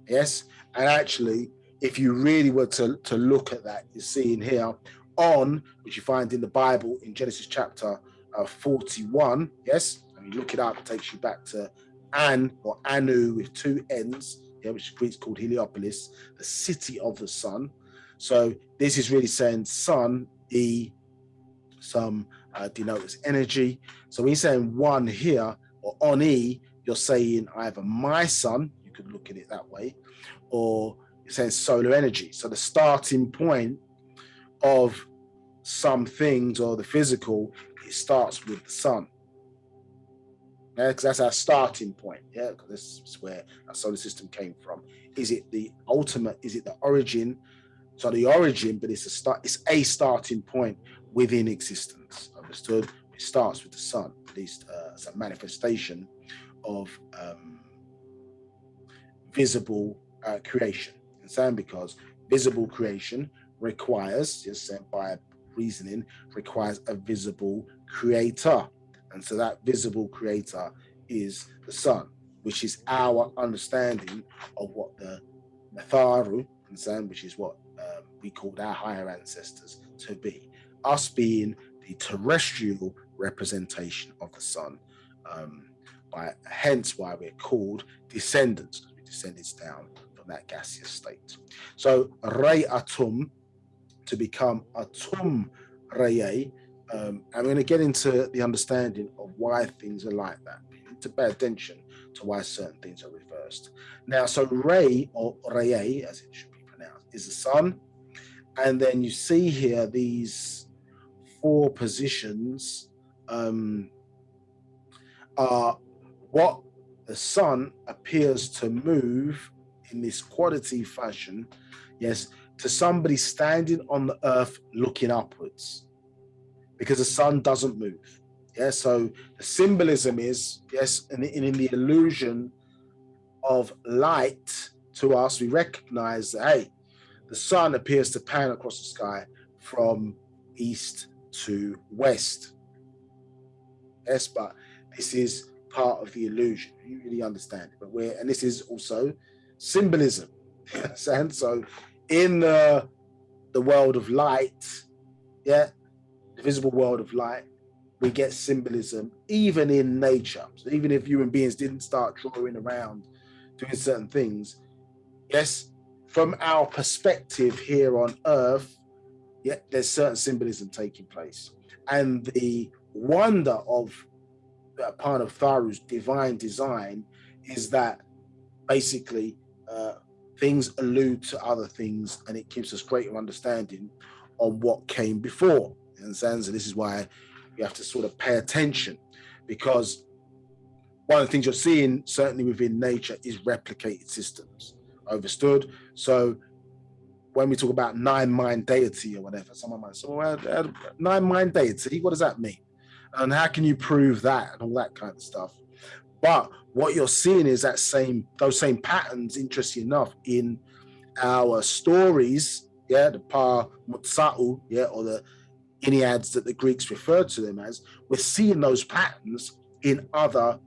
Yes, and actually, if you really were to look at that, you see in here, on, which you find in the Bible in Genesis chapter 41, yes, and you look it up, it takes you back to An, or Anu with 2 N's, yeah, which Greek's called Heliopolis, the city of the sun. So this is really saying sun, E, some denotes energy. So when you're saying 1 here, or on E, you're saying either my sun, you could look at it that way, or you're saying solar energy. So the starting point of some things or the physical, it starts with the sun. Yeah, because that's our starting point. Yeah, because this is where our solar system came from. Is it the ultimate? Is it the origin? So the origin, but it's a start. It's a starting point within existence. Understood? It starts with the sun. At least as a manifestation of visible creation. Understand? Because visible creation requires, just said by reasoning, requires a visible creator. And so that visible creator is the sun, which is our understanding of what the Natharu, understand, which is what we called our higher ancestors to be. Us being the terrestrial representation of the sun. Hence why we're called descendants, because we descended down from that gaseous state. So Ray Atum, to become Atum Raye, I'm going to get into the understanding of why things are like that. You need to pay attention to why certain things are reversed. Now, so Ray, or Raye, as it should be pronounced, is the sun. And then you see here these 4 positions are what the sun appears to move in this quality fashion, yes, to somebody standing on the earth looking upwards, because the sun doesn't move. Yeah, so the symbolism is, yes, and in the illusion of light to us, we recognize that, hey, the sun appears to pan across the sky from east to west. Yes, but this is part of the illusion. You really understand it. But and this is also symbolism. And so in the world of light, yeah, the visible world of light, we get symbolism even in nature. So even if human beings didn't start drawing around doing certain things, yes, from our perspective here on earth, yeah, there's certain symbolism taking place. And the wonder of part of Tharu's divine design is that basically things allude to other things, and it gives us greater understanding on what came before. And so this is why we have to sort of pay attention, because one of the things you're seeing certainly within nature is replicated systems. Understood? So when we talk about 9-mind deity or whatever, someone might say, well, 9-mind deity, what does that mean? And how can you prove that and all that kind of stuff? But what you're seeing is those same patterns, interesting enough, in our stories, yeah, the Pa Mutsa'u, yeah, or the Enneads that the Greeks referred to them as. We're seeing those patterns in other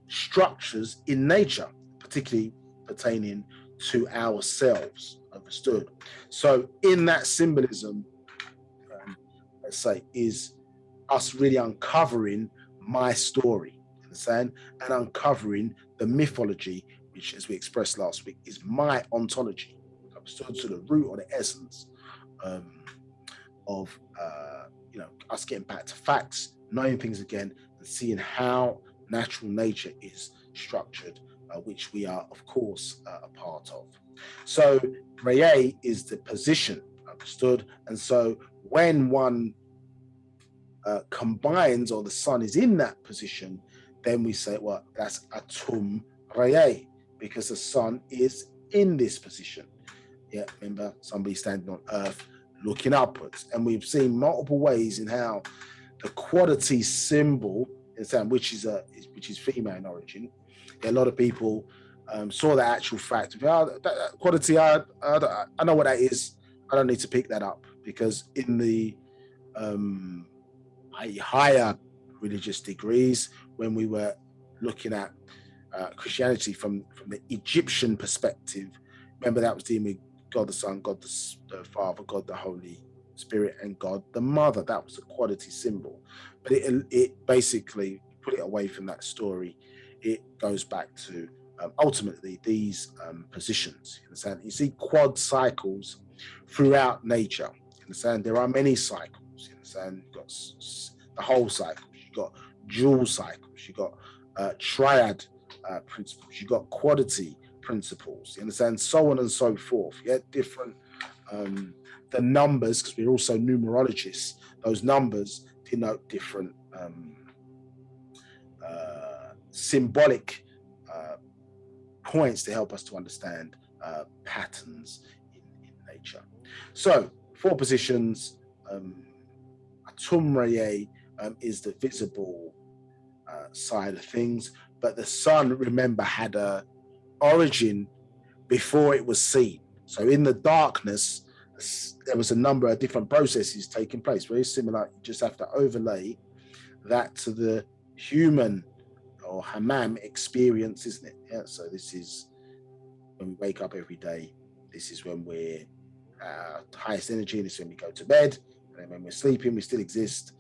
structures in nature, particularly pertaining to ourselves. Understood? So in that symbolism, let's say, is us really uncovering my story, understand, and uncovering the mythology, which, as we expressed last week, is my ontology. Understood? So the root or the essence of us getting back to facts, knowing things again, and seeing how natural nature is structured, which we are, of course, a part of. So Raye is the position, understood? And so when one combines, or the sun is in that position, then we say, well, that's Atum Raye, because the sun is in this position. Yeah, remember, somebody standing on earth looking upwards. And we've seen multiple ways in how the quality symbol, which is female in origin. Yeah, a lot of people saw the actual fact. That quality, I know what that is. I don't need to pick that up, because in the higher religious degrees, when we were looking at Christianity from the Egyptian perspective, remember that was dealing with God the Son, God the Father, God the Holy Spirit, and God the Mother. That was a quality symbol. But it basically, put it away from that story, it goes back to ultimately these positions. You understand? You see quad cycles throughout nature. You understand? There are many cycles. You understand? You've got the whole cycles. You've got dual cycles. You've got triad principles. You've got quality principles. You understand? So on and so forth. Yeah, different The numbers, because we're also numerologists, those numbers denote different symbolic points to help us to understand patterns in nature. So 4 positions. Atumraye is the visible side of things, but the sun, remember, had a origin before it was seen. So in the darkness, there was a number of different processes taking place, very similar. You just have to overlay that to the human or hammam experience, isn't it? Yeah. So this is when we wake up every day. This is when we're highest energy, and this is when we go to bed. And then when we're sleeping, we still exist,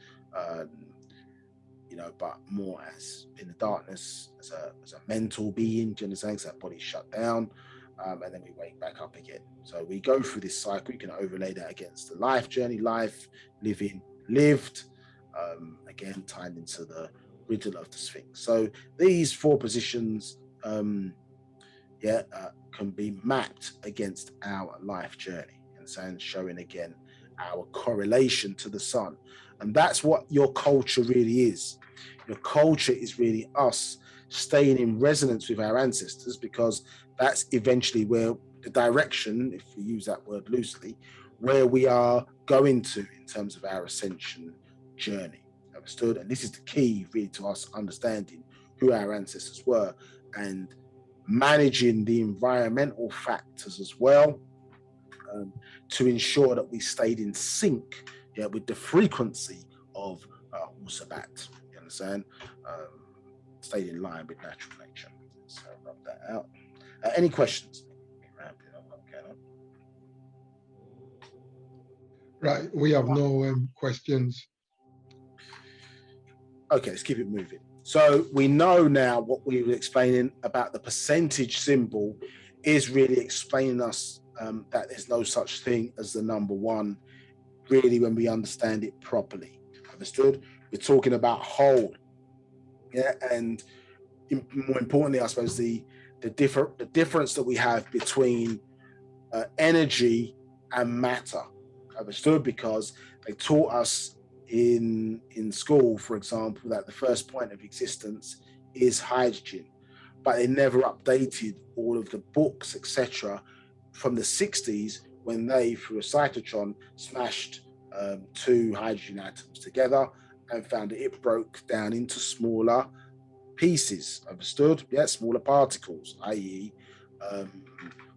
you know, but more as in the darkness, as a mental being. Do you understand? So that body's shut down, and then we wake back up again. So we go through this cycle. You can overlay that against the life journey, life, living, lived, again, tied into the riddle of the Sphinx. So these 4 positions, can be mapped against our life journey, and showing again our correlation to the sun. And that's what your culture really is. Your culture is really us staying in resonance with our ancestors, because that's eventually where the direction, if we use that word loosely, where we are going to in terms of our ascension journey. Understood? And this is the key really to us understanding who our ancestors were and managing the environmental factors as well, to ensure that we stayed in sync, with the frequency of Wu-Sabat. You understand? Stayed in line with natural nature. So rub that out. Any questions? Right, we have no questions. Okay, let's keep it moving. So we know now what we were explaining about the percentage symbol is really explaining us that there's no such thing as the number 1, really, when we understand it properly. Understood? We're talking about whole. Yeah, and more importantly, I suppose the difference that we have between energy and matter. Understood? Because they taught us in school, for example, that the first point of existence is hydrogen, but they never updated all of the books, etc., from the 60s, when they, through a cyclotron, smashed 2 hydrogen atoms together and found that it broke down into smaller pieces. Understood? Yeah, smaller particles, i.e.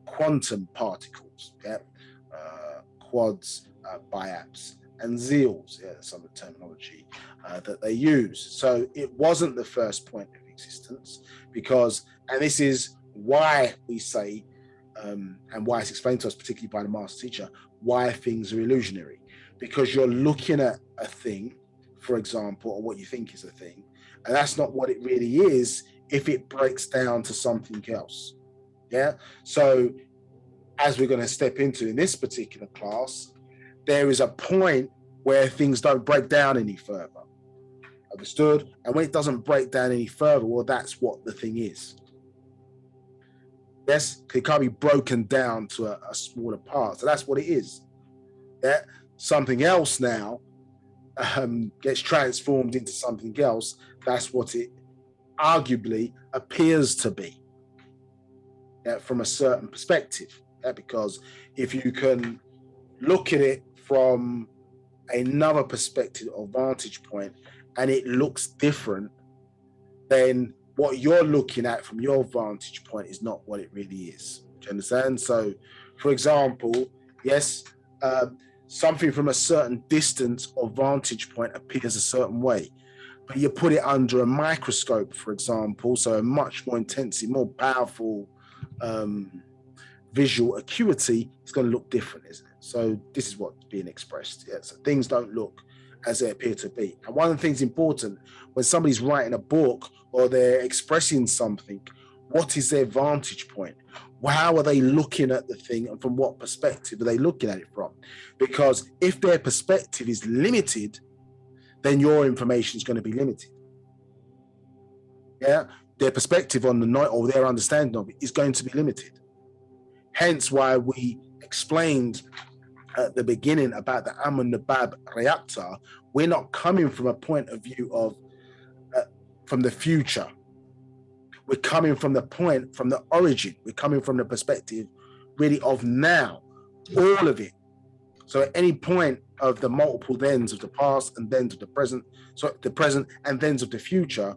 Quantum particles. Yeah, quads, biaps, and zeals. Yeah, some of the terminology that they use. So it wasn't the first point of existence, because, and this is why we say, and why it's explained to us, particularly by the master teacher, why things are illusionary. Because you're looking at a thing, for example, or what you think is a thing, and that's not what it really is if it breaks down to something else. Yeah. So as we're going to step into in this particular class, there is a point where things don't break down any further. Understood? And when it doesn't break down any further, well, that's what the thing is. Yes, it can't be broken down to a smaller part. So that's what it is. Yeah, something else now gets transformed into something else. That's what it arguably appears to be, from a certain perspective. Because if you can look at it from another perspective or vantage point and it looks different, then what you're looking at from your vantage point is not what it really is. Do you understand? So, for example, yes, something from a certain distance or vantage point appears a certain way, but you put it under a microscope, for example, so a much more intensity, more powerful visual acuity, it's going to look different, isn't it? So this is what's being expressed. Yeah? So things don't look as they appear to be. And one of the things important when somebody's writing a book or they're expressing something, what is their vantage point? How are they looking at the thing, and from what perspective are they looking at it from? Because if their perspective is limited, then your information is going to be limited. Yeah, their perspective on the night, or their understanding of it, is going to be limited. Hence why we explained at the beginning about the Amun-Nabab reactor, we're not coming from a point of view of from the future. We're coming from the point, from the origin. We're coming from the perspective really of now, all of it. So at any point of the multiple thens of the past and thens of the present, so the present and thens of the future,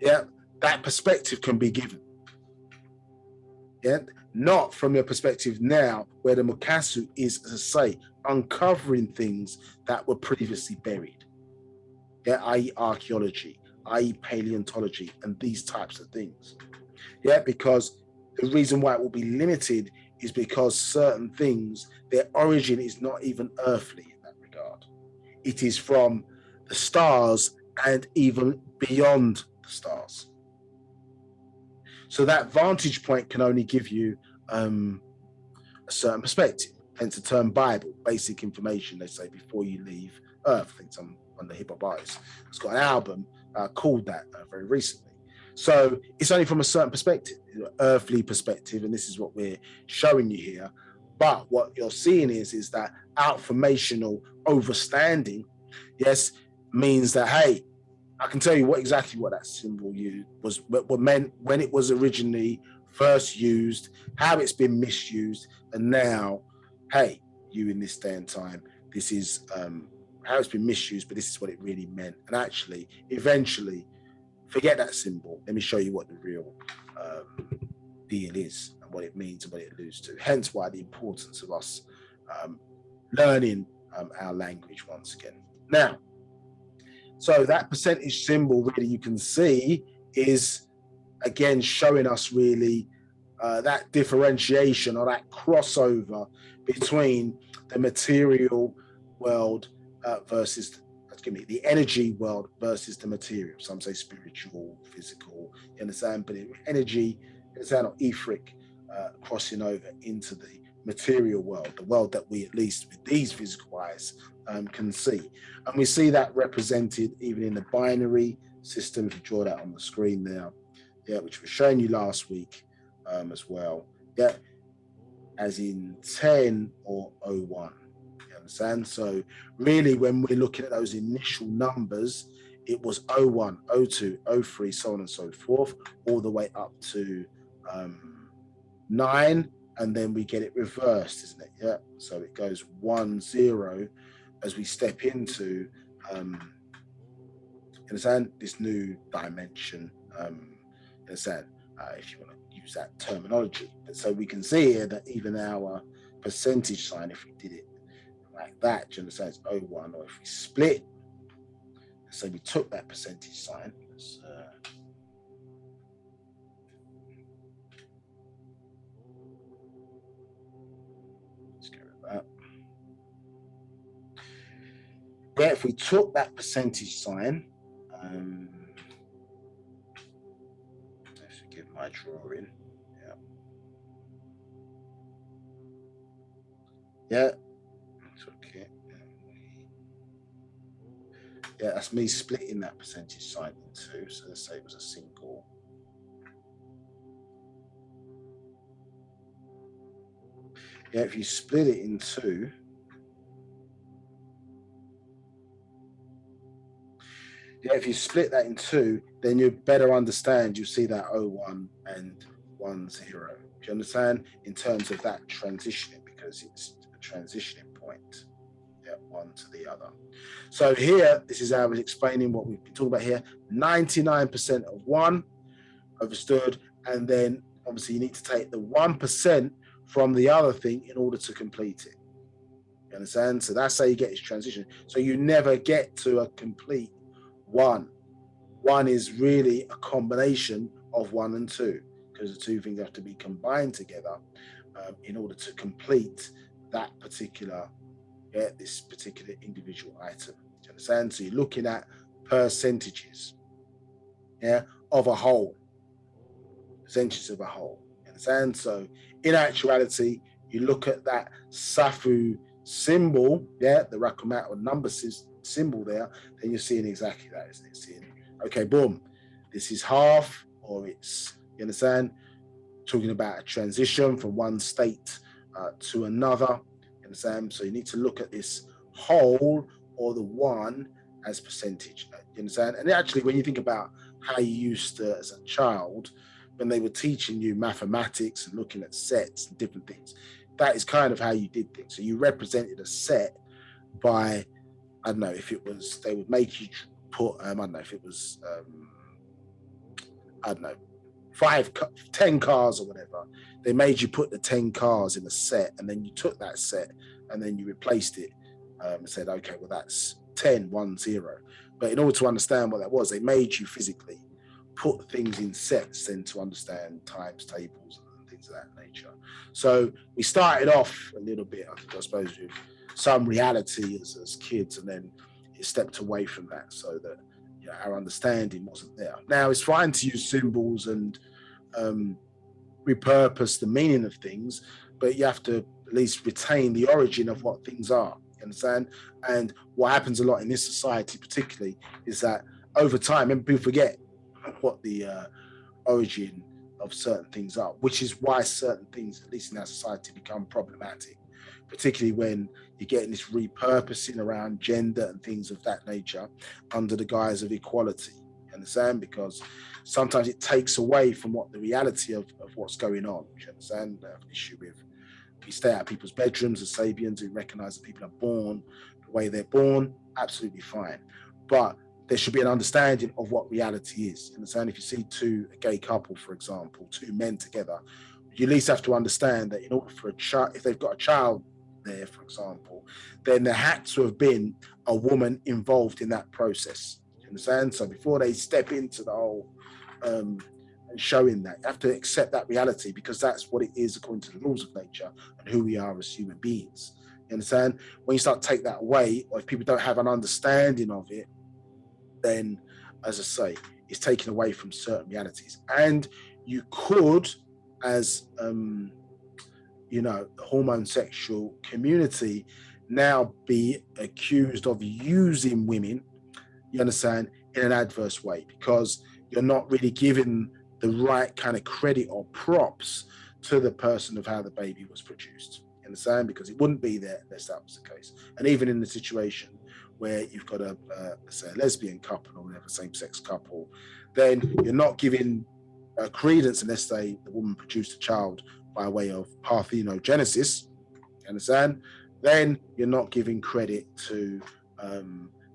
yeah, that perspective can be given. Yeah, not from your perspective now, where the Mukasu is, as I say, uncovering things that were previously buried. Yeah, i.e. archaeology, i.e. paleontology, and these types of things. Yeah, because the reason why it will be limited is because certain things, their origin is not even earthly in that regard. It is from the stars and even beyond the stars. So that vantage point can only give you a certain perspective. Hence the term Bible, basic information, they say, before you leave Earth. I think some one of the hip hop artists has got an album called that very recently. So it's only from a certain perspective, earthly perspective, and this is what we're showing you here. But what you're seeing is that outformational overstanding, yes, means that, hey, I can tell you exactly what that symbol was meant when it was originally first used, how it's been misused, and now, hey, you in this day and time, this is how it's been misused, but this is what it really meant. And actually, eventually, forget that symbol. Let me show you what the real deal is and what it means and what it alludes to. Hence why the importance of us learning our language once again. Now, so that percentage symbol, really, you can see is, again, showing us really that differentiation or that crossover between the material world versus, the energy world versus the material. Some say spiritual, physical, you understand? But energy, it's not etheric, crossing over into the material world, the world that we, at least with these physical eyes, can see. And we see that represented even in the binary system. If you draw that on the screen there, yeah, which was showing you last week as well, yeah, as in 10 or 01. You understand? So really, when we're looking at those initial numbers, it was 01, 02, 03, so on and so forth, all the way up to 9, and then we get it reversed, isn't it? Yeah. So it goes 1, 0 as we step into understand, this new dimension. Understand, if you want to use that terminology. But so we can see here that even our percentage sign, if we did it like that, do you understand, it's 01, or if we split, so we took that percentage sign, let's go with that. Yeah, if we took that percentage sign, forgive my drawing, yeah, it's okay. Yeah, that's me splitting that percentage sign in two. So let's say it was a single. Yeah, if you split it in two, yeah, if you split that in two, then you better understand, you see that 01 and 10. Do you understand? In terms of that transitioning, because it's a transitioning point. Yeah, one to the other. So here, this is how I was explaining what we've been talking about here. 99% of one, understood, and then obviously you need to take the 1% from the other thing in order to complete it. You understand? So that's how you get this transition. So you never get to a complete one. One is really a combination of 1 and 2, because the two things have to be combined together in order to complete that particular, this particular individual item. Do you understand? So you're looking at percentages, of a whole, percentages of a whole. You understand? So in actuality, you look at that Safu symbol, the Rakumat or number symbol there, then you're seeing exactly that, isn't it? Seeing, okay, boom, this is half, or it's, you understand, talking about a transition from one state to another. You understand? So you need to look at this whole or the one as percentage. You understand? And actually, when you think about how you used to, as a child, when they were teaching you mathematics and looking at sets and different things, that is kind of how you did things. So you represented a set by, I don't know, if it was, they would make you put, I don't know if it was, I don't know, 10 cars or whatever. They made you put the 10 cars in a set, and then you took that set and then you replaced it and said, okay, well, that's 10, 1, 0. But in order to understand what that was, they made you physically put things in sets then to understand times tables and things of that nature. So we started off a little bit, I suppose, with some reality as kids, and then it stepped away from that so that, you know, our understanding wasn't there. Now, it's fine to use symbols and repurpose the meaning of things, but you have to at least retain the origin of what things are. You understand? And what happens a lot in this society, particularly, is that over time, and people forget what the origin of certain things are, which is why certain things, at least in our society, become problematic, particularly when you're getting this repurposing around gender and things of that nature under the guise of equality. You understand? Because sometimes it takes away from what the reality of what's going on. You understand? I have an issue with, we stay out of people's bedrooms as Sabians who recognize that people are born the way they're born, absolutely fine. But there should be an understanding of what reality is. You understand? If you see a gay couple, for example, two men together, you at least have to understand that in order for a child, if they've got a child there, for example, then there had to have been a woman involved in that process. You understand? So before they step into the whole and showing that, you have to accept that reality, because that's what it is according to the laws of nature and who we are as human beings. You understand? When you start to take that away, or if people don't have an understanding of it, then, as I say, it's taken away from certain realities. And you could, as you know, the hormone sexual community, now be accused of using women, you understand, in an adverse way, because you're not really giving the right kind of credit or props to the person of how the baby was produced. You understand? Because it wouldn't be there unless that was the case. And even in the situation where you've got say a lesbian couple or whatever, same-sex couple, then you're not giving credence unless the woman produced a child by way of parthenogenesis. You understand? Then you're not giving credit to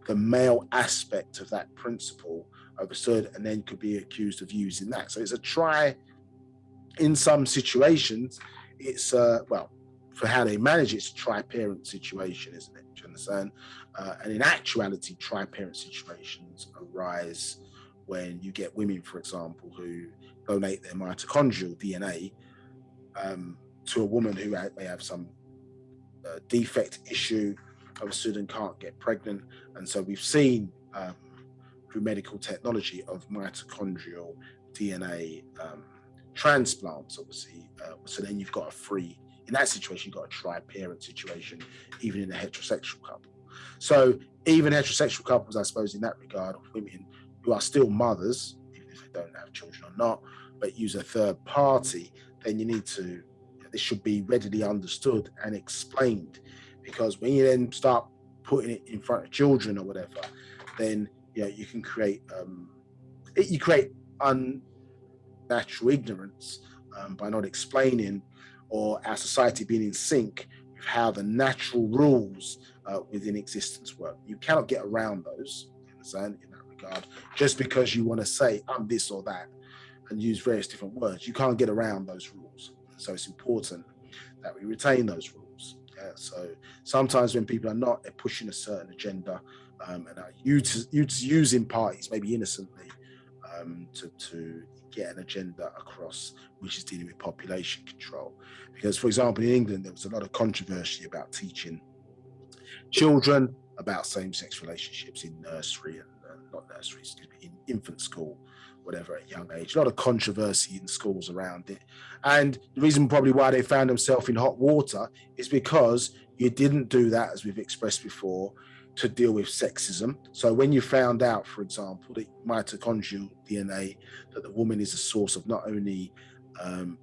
the male aspect of that principle understood, and then could be accused of using that. So it's a try. In some situations, it's well, for how they manage it, it's a tri-parent situation, isn't it? Do you understand? And in actuality, tri-parent situations arise when you get women, for example, who donate their mitochondrial DNA to a woman who may have some defect issue, understood, and can't get pregnant. And so we've seen through medical technology of mitochondrial DNA transplants, obviously. So then you've got in that situation, you've got a tri-parent situation, even in a heterosexual couple. So even heterosexual couples, I suppose, in that regard, of women who are still mothers, even if they don't have children or not, but use a third party, then you need to, this should be readily understood and explained. Because when you then start putting it in front of children or whatever, then you can create unnatural ignorance by not explaining, or our society being in sync with how the natural rules within existence work. You cannot get around those, you understand, in that regard, just because you want to say I'm this or that and use various different words. You can't get around those rules. So it's important that we retain those rules. So sometimes when people are not, they're pushing a certain agenda and are using parties, maybe innocently, to get an agenda across, which is dealing with population control. Because, for example, in England, there was a lot of controversy about teaching children about same-sex relationships in nursery and not nursery, in infant school, whatever, at a young age. A lot of controversy in schools around it. And the reason probably why they found themselves in hot water is because you didn't do that, as we've expressed before, to deal with sexism. So when you found out, for example, that mitochondrial DNA, that the woman is a source of not only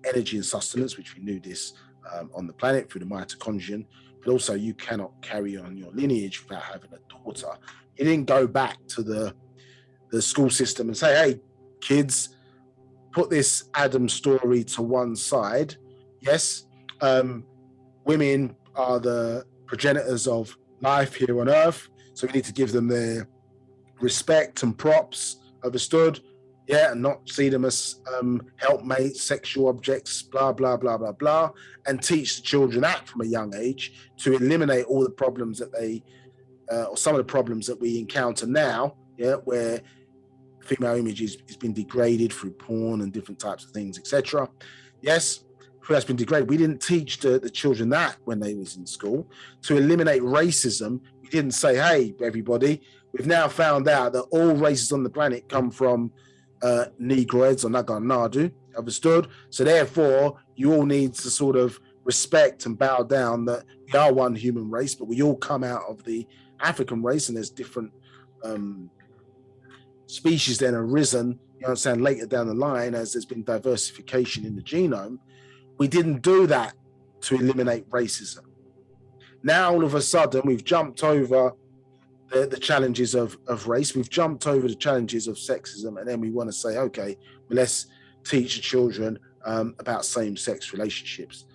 energy and sustenance, which we knew this on the planet through the mitochondrion, but also you cannot carry on your lineage without having a daughter. You didn't go back to the school system and say, hey, kids, put this Adam story to one side. Yes, women are the progenitors of life here on earth, so we need to give them their respect and props, understood? Yeah, and not see them as helpmates, sexual objects, blah, blah, blah, blah, blah, and teach the children that from a young age to eliminate all the problems that they, or some of the problems that we encounter now, yeah, where female image is been degraded through porn and different types of things, etc. Yes, that's been degraded. We didn't teach the children that when they was in school. To eliminate racism, we didn't say, hey, everybody, we've now found out that all races on the planet come from Negroids or Naganadu, understood? So therefore, you all need to sort of respect and bow down that we are one human race, but we all come out of the African race, and there's different species then arisen, you understand, later down the line as there's been diversification in the genome. We didn't do that to eliminate racism. Now, all of a sudden, we've jumped over the challenges of race. We've jumped over the challenges of sexism, and then we want to say, okay, well, let's teach the children about same-sex relationships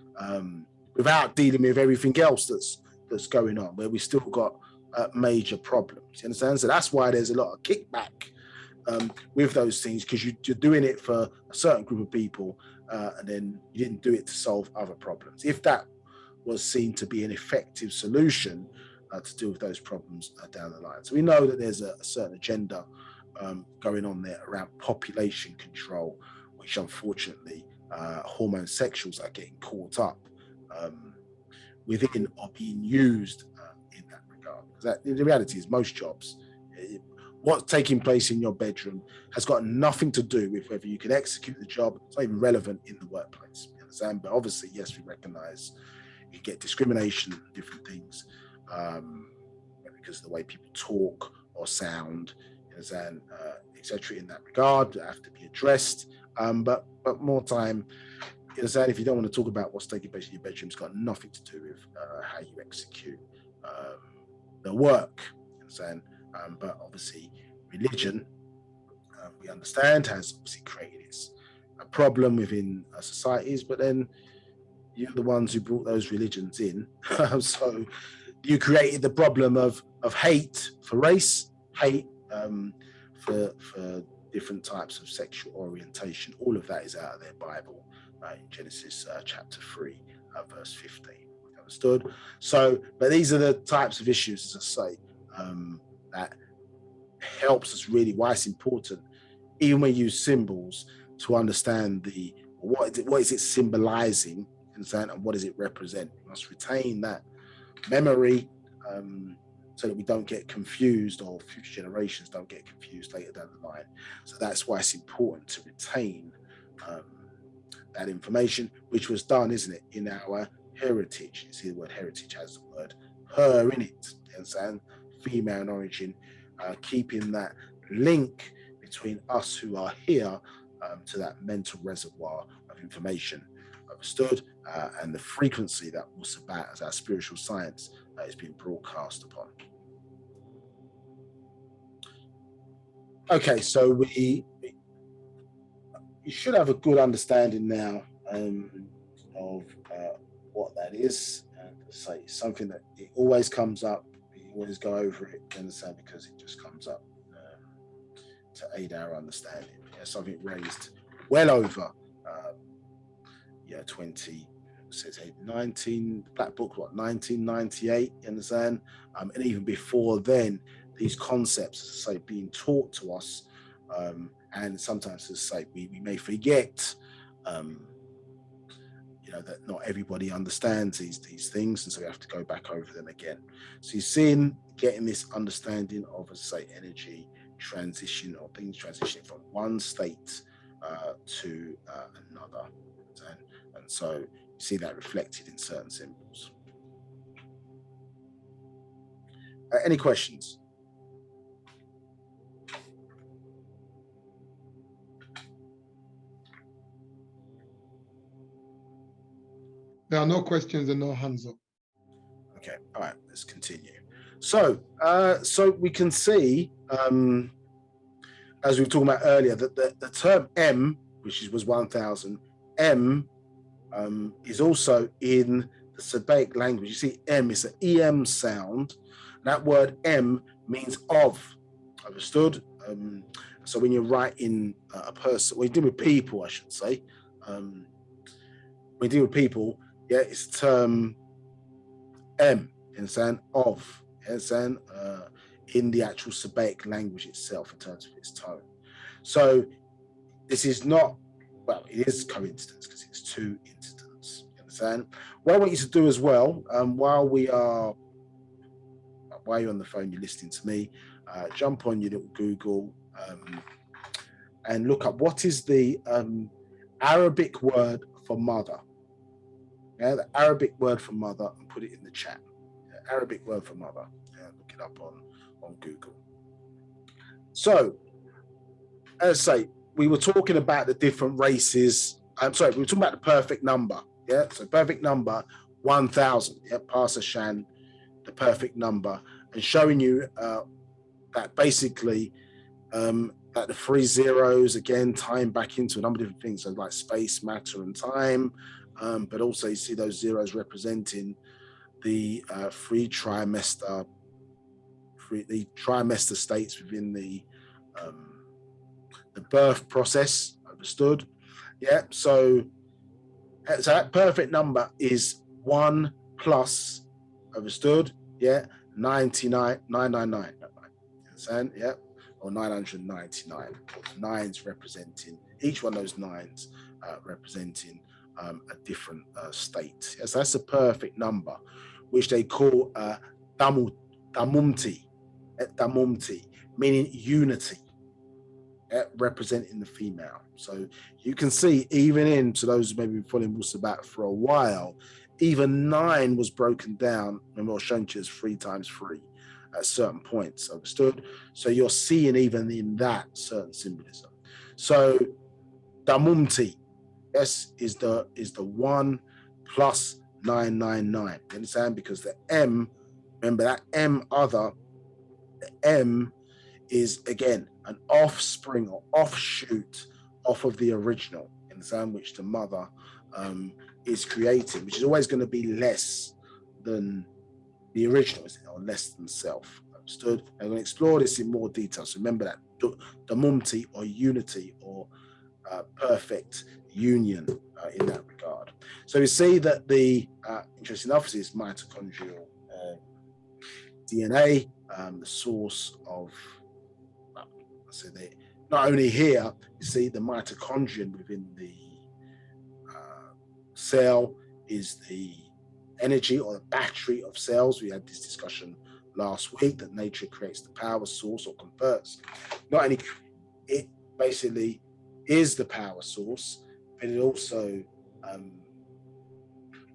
without dealing with everything else that's going on, where we still got major problems. You understand? So that's why there's a lot of kickback with those things, because you're doing it for a certain group of people, and then you didn't do it to solve other problems. If that was seen to be an effective solution to deal with those problems down the line. So we know that there's a certain agenda going on there around population control, which unfortunately homosexuals are getting caught up within or being used in that regard. Because the reality is most jobs, what's taking place in your bedroom has got nothing to do with whether you can execute the job. It's not even relevant in the workplace. You understand? But obviously, yes, we recognize you get discrimination and different things because of the way people talk or sound, you understand, etc. in that regard that have to be addressed. But more time, you understand, if you don't want to talk about what's taking place in your bedroom, it's got nothing to do with how you execute the work. You understand? But obviously, religion, we understand, has obviously created a problem within societies, but then you're the ones who brought those religions in. So you created the problem of hate for race, hate for different types of sexual orientation. All of that is out of their Bible in Genesis chapter 3, verse 15. Understood? So, but these are the types of issues, as I say, that helps us really, why it's important, even when you use symbols, to understand what is it symbolizing, and what does it represent. We must retain that memory so that we don't get confused, or future generations don't get confused later down the line. So that's why it's important to retain that information, which was done, isn't it, in our heritage. You see the word heritage has the word her in it, and female in origin, keeping that link between us who are here to that mental reservoir of information, understood, and the frequency that Wu-Sabat as our spiritual science is being broadcast upon. Okay, so you should have a good understanding now of what that is, and say something that it always comes up. We always go over it, understand, because it just comes up to aid our understanding. Yeah, something raised well over 20 says 19 Black Book, 1998, you understand, and even before then, these concepts, as I say, being taught to us, and sometimes, as I say, we may forget that not everybody understands these things, and so we have to go back over them again. So you're seeing, getting this understanding of, as I say, energy transition, or things transitioning from one state to another, and so you see that reflected in certain symbols. Any questions? There are no questions and no hands up. Okay. right, let's continue. So, so we can see, as we were talking about earlier, that the term M, which was 1000, M is also in the Sabaic language. You see, M is an EM sound. That word M means of. Understood? So when you're writing a person, when you deal with people, I should say, when you deal with people, yeah, it's the term M, you understand, of, you understand, in the actual Sabaic language itself in terms of its tone. So this is not, well, it is coincidence because it's two incidents, you understand? What I want you to do as well, while you're on the phone, you're listening to me, jump on your little Google and look up what is the Arabic word for mother. Yeah, the Arabic word for mother, and put it in the chat. The Arabic word for mother. Yeah, look it up on Google. So, as I say, we were talking about the different races. I'm sorry, we were talking about the perfect number. Yeah, so perfect number 1000. Yeah, Pasashan, the perfect number, and showing you that basically that the 3 zeros again tying back into a number of different things, so like space, matter, and time. But also you see those zeros representing the three trimester states within the birth process. Understood? Yeah. So that perfect number is 1 plus. Understood? Yeah. 999. Understand? Yeah. Or 999. Nines representing each one of those nines representing a different state. Yes, that's a perfect number, which they call damumti, meaning unity, representing the female. So you can see, even into those who maybe been following Wu-Sabat for a while, even 9 was broken down, and we'll show you as 3 times 3 at certain points. Understood? So you're seeing even in that certain symbolism. So damumti, yes, is the 1 plus 999. You understand? Because the M, remember that M other, the M is again an offspring or offshoot off of the original, you understand, which the mother is creating, which is always going to be less than the original, or less than self. Understood? I'm going to explore this in more detail. So remember that the mumti, or unity, or perfect union in that regard. So we see that the interesting enough is mitochondrial DNA, the source of, so not only here, you see the mitochondrion within the cell is the energy or the battery of cells. We had this discussion last week that nature creates the power source or converts. Not only it basically is the power source, but it also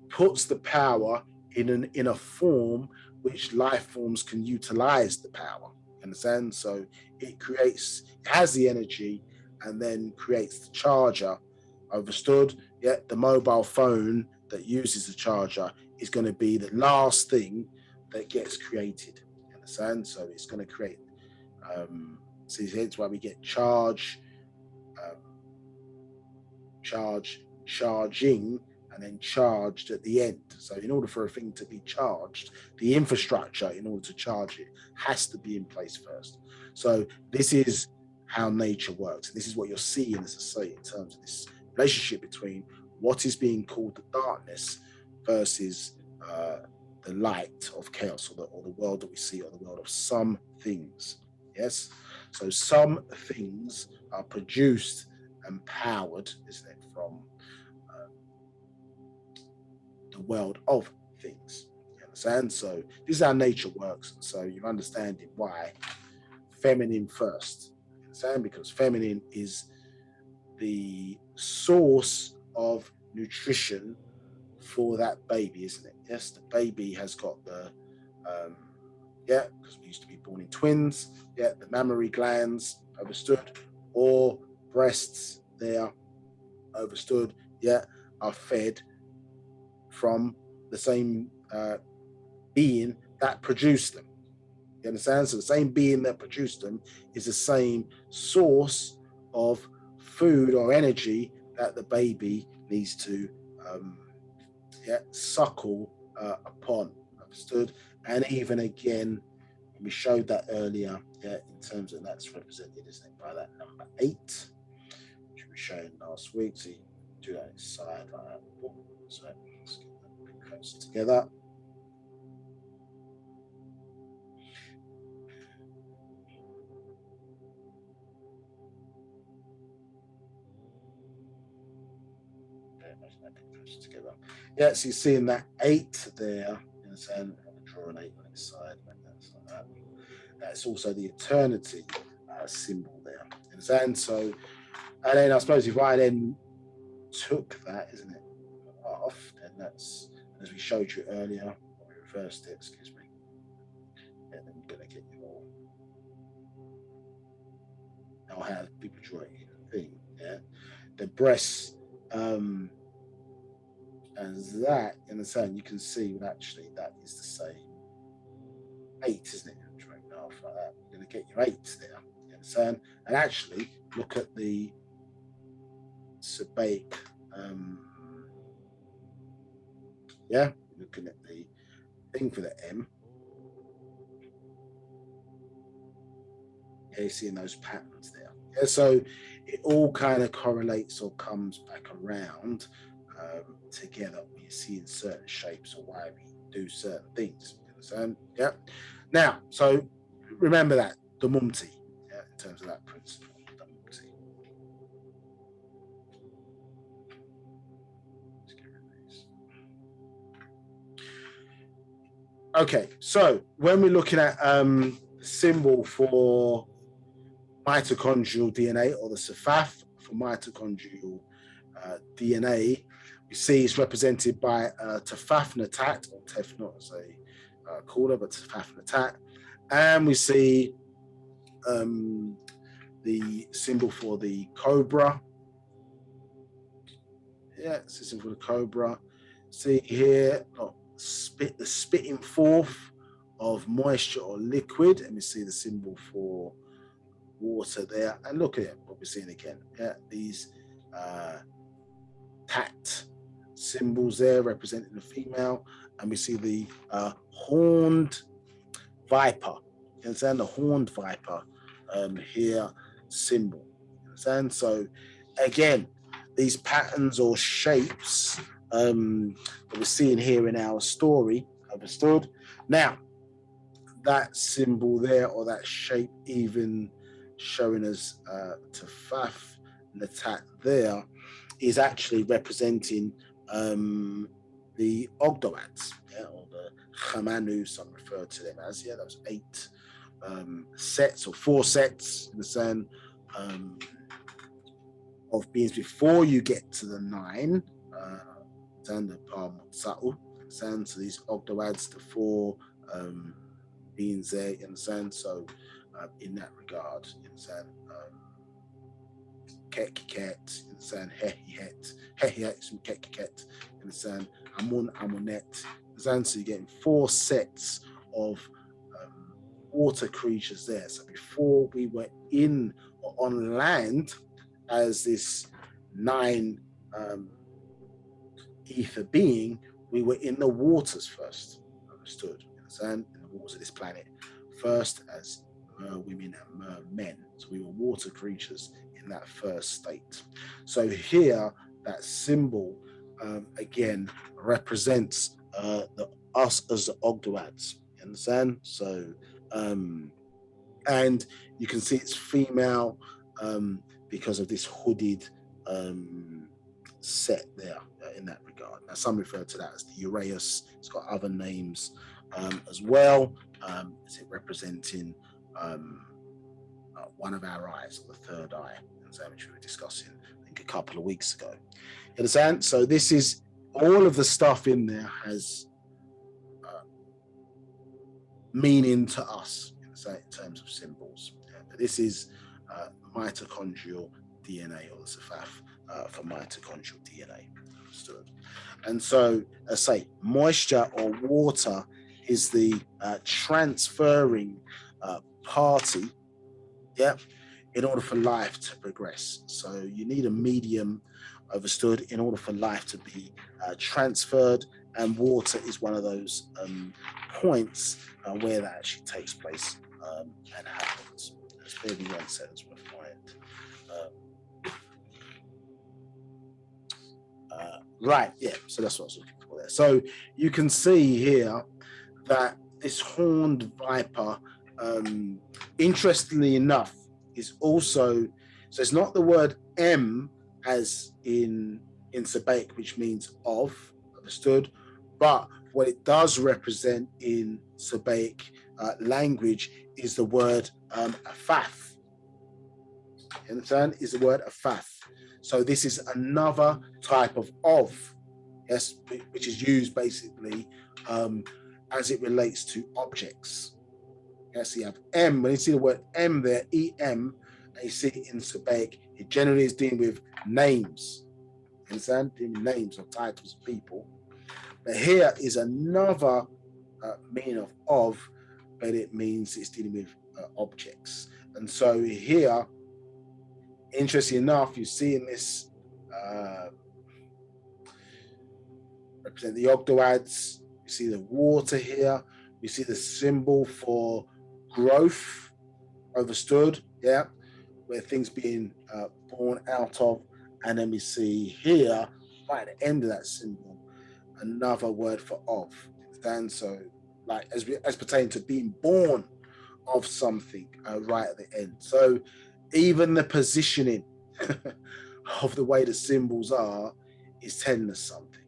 puts the power in a form which life forms can utilize the power. Understand? So it has the energy and then creates the charger. Understood? Yeah, the mobile phone that uses the charger is going to be the last thing that gets created. Understand? So it's going to create. So that's why we get charging, and then charged at the end. So in order for a thing to be charged, the infrastructure in order to charge it has to be in place first. So this is how nature works. This is what you're seeing, as I say, in terms of this relationship between what is being called the darkness versus the light of chaos, or the world that we see, or the world of some things. Yes. So some things are produced and powered, isn't it, from the world of things. You understand? So this is how nature works. So you're understanding why feminine first. You understand? Because feminine is the source of nutrition for that baby, isn't it? Yes, the baby has got the because we used to be born in twins. Yeah, the mammary glands, understood, or breasts there, understood, yeah, are fed from the same being that produced them. You understand? So the same being that produced them is the same source of food or energy that the baby needs to suckle upon. Understood? And even again, we showed that earlier, in terms of that's represented, isn't it, by that number 8, which we showed last week. So you do that inside like that. So let's get that a bit closer together. Together. Yeah, so you're seeing that 8 there, and draw an 8 on its side, like that. That's also the eternity symbol there. And so, and then I suppose if I then took that, isn't it, off, then that's, as we showed you earlier, or we reversed it, excuse me, and then you're going to get your, I'll have people draw it in a thing, the breasts, as that, in the same, you can see that actually that is the same 8, isn't it? Like that. You're going to get your 8 there. You understand? And actually, look at the Sabaic. Looking at the thing for the M. Yeah, you're seeing those patterns there. Yeah, so it all kind of correlates or comes back around together when you see in certain shapes or why we do certain things. You understand? Yeah. Now, so remember that the mumti, in terms of that principle. The mumti. Let's get rid of these. Okay, so when we're looking at symbol for mitochondrial DNA, or the Safaf for mitochondrial DNA, we see it's represented by Tafafnatat, or Tefnot as they call it, but Tafafnatat. And we see the symbol for the cobra. Yeah, it's the symbol for the cobra. See here, the spitting forth of moisture or liquid, and we see the symbol for water there. And look at it, what we're seeing again. Yeah, these tat symbols there representing the female, and we see the horned viper. You understand? The horned viper here symbol. You understand? So again, these patterns or shapes that we're seeing here in our story, understood? Now, that symbol there, or that shape even showing us Tafaf Natat there, is actually representing the Ogdoads, or the Chamanu, some refer to them as, those 8 sets or 4 sets in the sense of beings before you get to the 9, and the Palm so these Ogdoads, the 4 beings there, you understand? So in that regard, you understand, Kekiket, you understand, Hehihet, Kekiket, you understand, Amun, Amunet, you understand? So you're getting 4 sets of water creatures there. So before we were in or on land as this 9 ether being, we were in the waters first, understood? You understand? In the waters of this planet first as women and men. So we were water creatures in that first state. So here, that symbol again represents us as the Ogdoads. You understand? So and you can see it's female because of this hooded set there in that regard. Now, some refer to that as the Uraeus. It's got other names as well. Is it representing one of our eyes, or the third eye, which we were discussing, I think, a couple of weeks ago. You understand? So this is all of the stuff in there has meaning to us, in terms of symbols. But this is mitochondrial DNA, or the Safaf for mitochondrial DNA. Understood? And so, as I say, moisture or water is the transferring party, yeah, in order for life to progress. So you need a medium, understood, in order for life to be transferred, and water is one of those points where that actually takes place and happens. Let's maybe one sentence we'll find. Right, yeah, so that's what I was looking for there. So you can see here that this horned viper, interestingly enough, is also, so it's not the word M as in Sabaik, which means of, understood, but what it does represent in Sabaik language is the word afaf. You understand? Is the word afaf. So this is another type of, yes, which is used basically as it relates to objects. Yes, you have M. When you see the word M there, E-M, and you see it in Sabaik, it generally is dealing with names. You understand? Dealing with names or titles of people. But here is another meaning of, but it means it's dealing with objects. And so here, interesting enough, you see in this represent the Ogdoads. You see the water here. You see the symbol for growth, understood, yeah, where things being born out of. And then we see here, right at the end of that symbol, another word for of. Understand? So, like as pertaining to being born of something, right at the end. So, even the positioning of the way the symbols are is telling us something.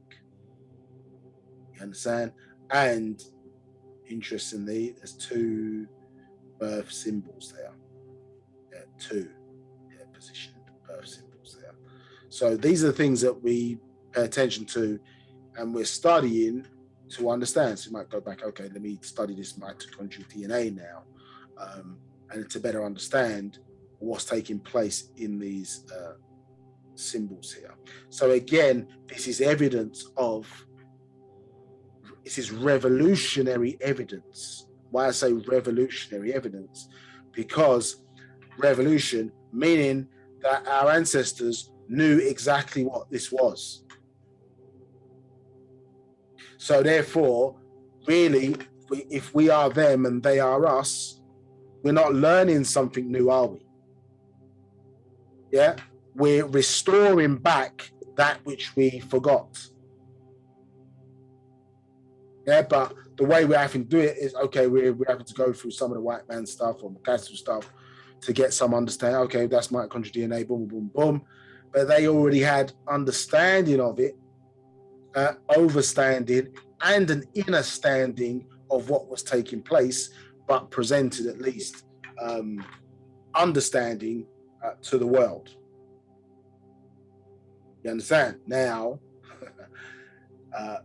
You understand? And interestingly, there's two birth symbols there. Yeah, two positioned birth symbols there. So these are the things that we pay attention to, and we're studying to understand. So you might go back, okay, let me study this mitochondrial DNA now, and to better understand what's taking place in these symbols here. So again, this is evidence of, this is revolutionary evidence. Why I say revolutionary evidence? Because revolution, meaning that our ancestors knew exactly what this was. So therefore, really, if we are them and they are us, we're not learning something new, are we? Yeah, we're restoring back that which we forgot. Yeah, but the way we're having to do it is, okay, we're having to go through some of the white man stuff or mechanical stuff to get some understanding. Okay, that's mitochondrial DNA, boom, boom, boom. But they already had understanding of it, overstanding, and an inner standing of what was taking place, but presented at least understanding to the world. You understand? Now,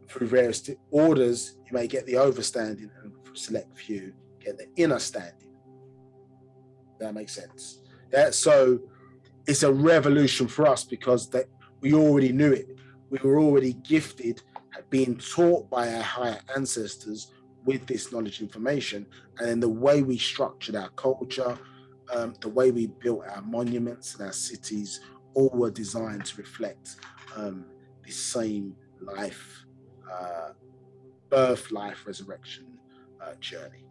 through various orders, you may get the overstanding, and for select few, get the inner standing. That makes sense. Yeah, so it's a revolution for us because that we already knew it. We were already gifted at being taught by our higher ancestors with this knowledge information, and then the way we structured our culture, the way we built our monuments and our cities, all were designed to reflect this same life, birth, life, resurrection journey.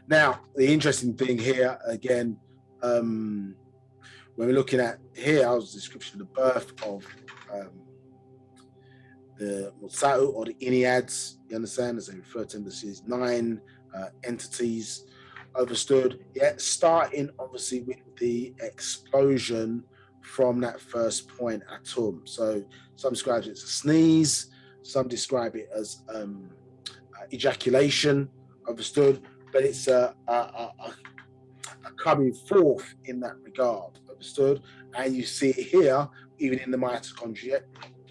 Now, the interesting thing here, again, when we're looking at here, I was a description of the birth of the Wu-Sabat or the Enneads, you understand, as they refer to them as these 9 entities, understood, yeah, starting obviously with the explosion from that first point atom. So some describe it as a sneeze, some describe it as ejaculation, understood, but it's a coming forth in that regard, understood, and you see it here, even in the mitochondrial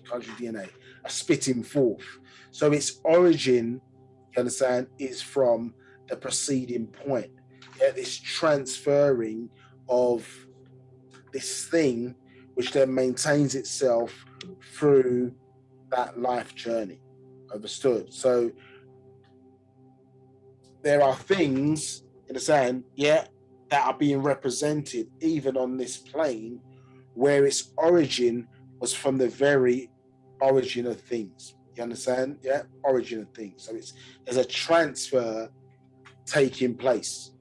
DNA, a spitting forth. So its origin, you understand, is from the preceding point. Yeah, this transferring of this thing, which then maintains itself through that life journey, understood. So there are things, in a sense, yeah, that are being represented even on this plane, where its origin was from the very origin of things. You understand? Yeah, origin of things. So there's a transfer taking place.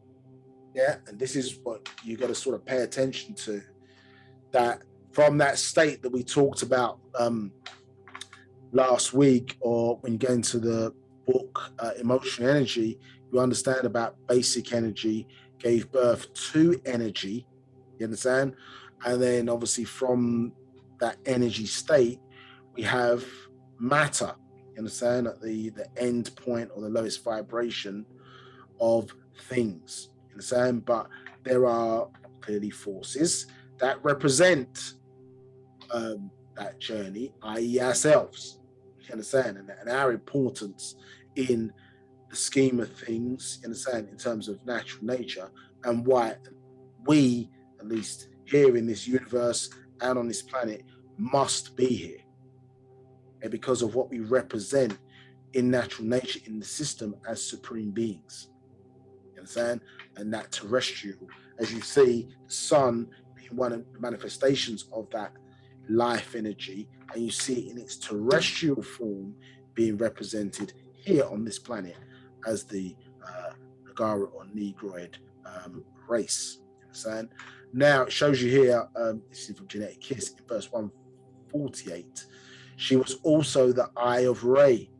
Yeah, and this is what you got to sort of pay attention to. That from that state that we talked about last week, or when you go into the book Emotional Energy, you understand about basic energy gave birth to energy. You understand? And then obviously from that energy state, we have matter. You understand? At the end point or the lowest vibration of things. You understand? But there are clearly forces that represent that journey, i.e., ourselves. You understand? And our importance in the scheme of things, you understand, in terms of natural nature, and why we, at least here in this universe and on this planet, must be here. And because of what we represent in natural nature, in the system, as supreme beings. You understand? And that terrestrial, as you see, the sun being one of the manifestations of that life energy, and you see it in its terrestrial form being represented here on this planet as the Nagara or Negroid race. You understand? Now it shows you here, this is from Genetic Kiss in verse 148. She was also the Eye of Re.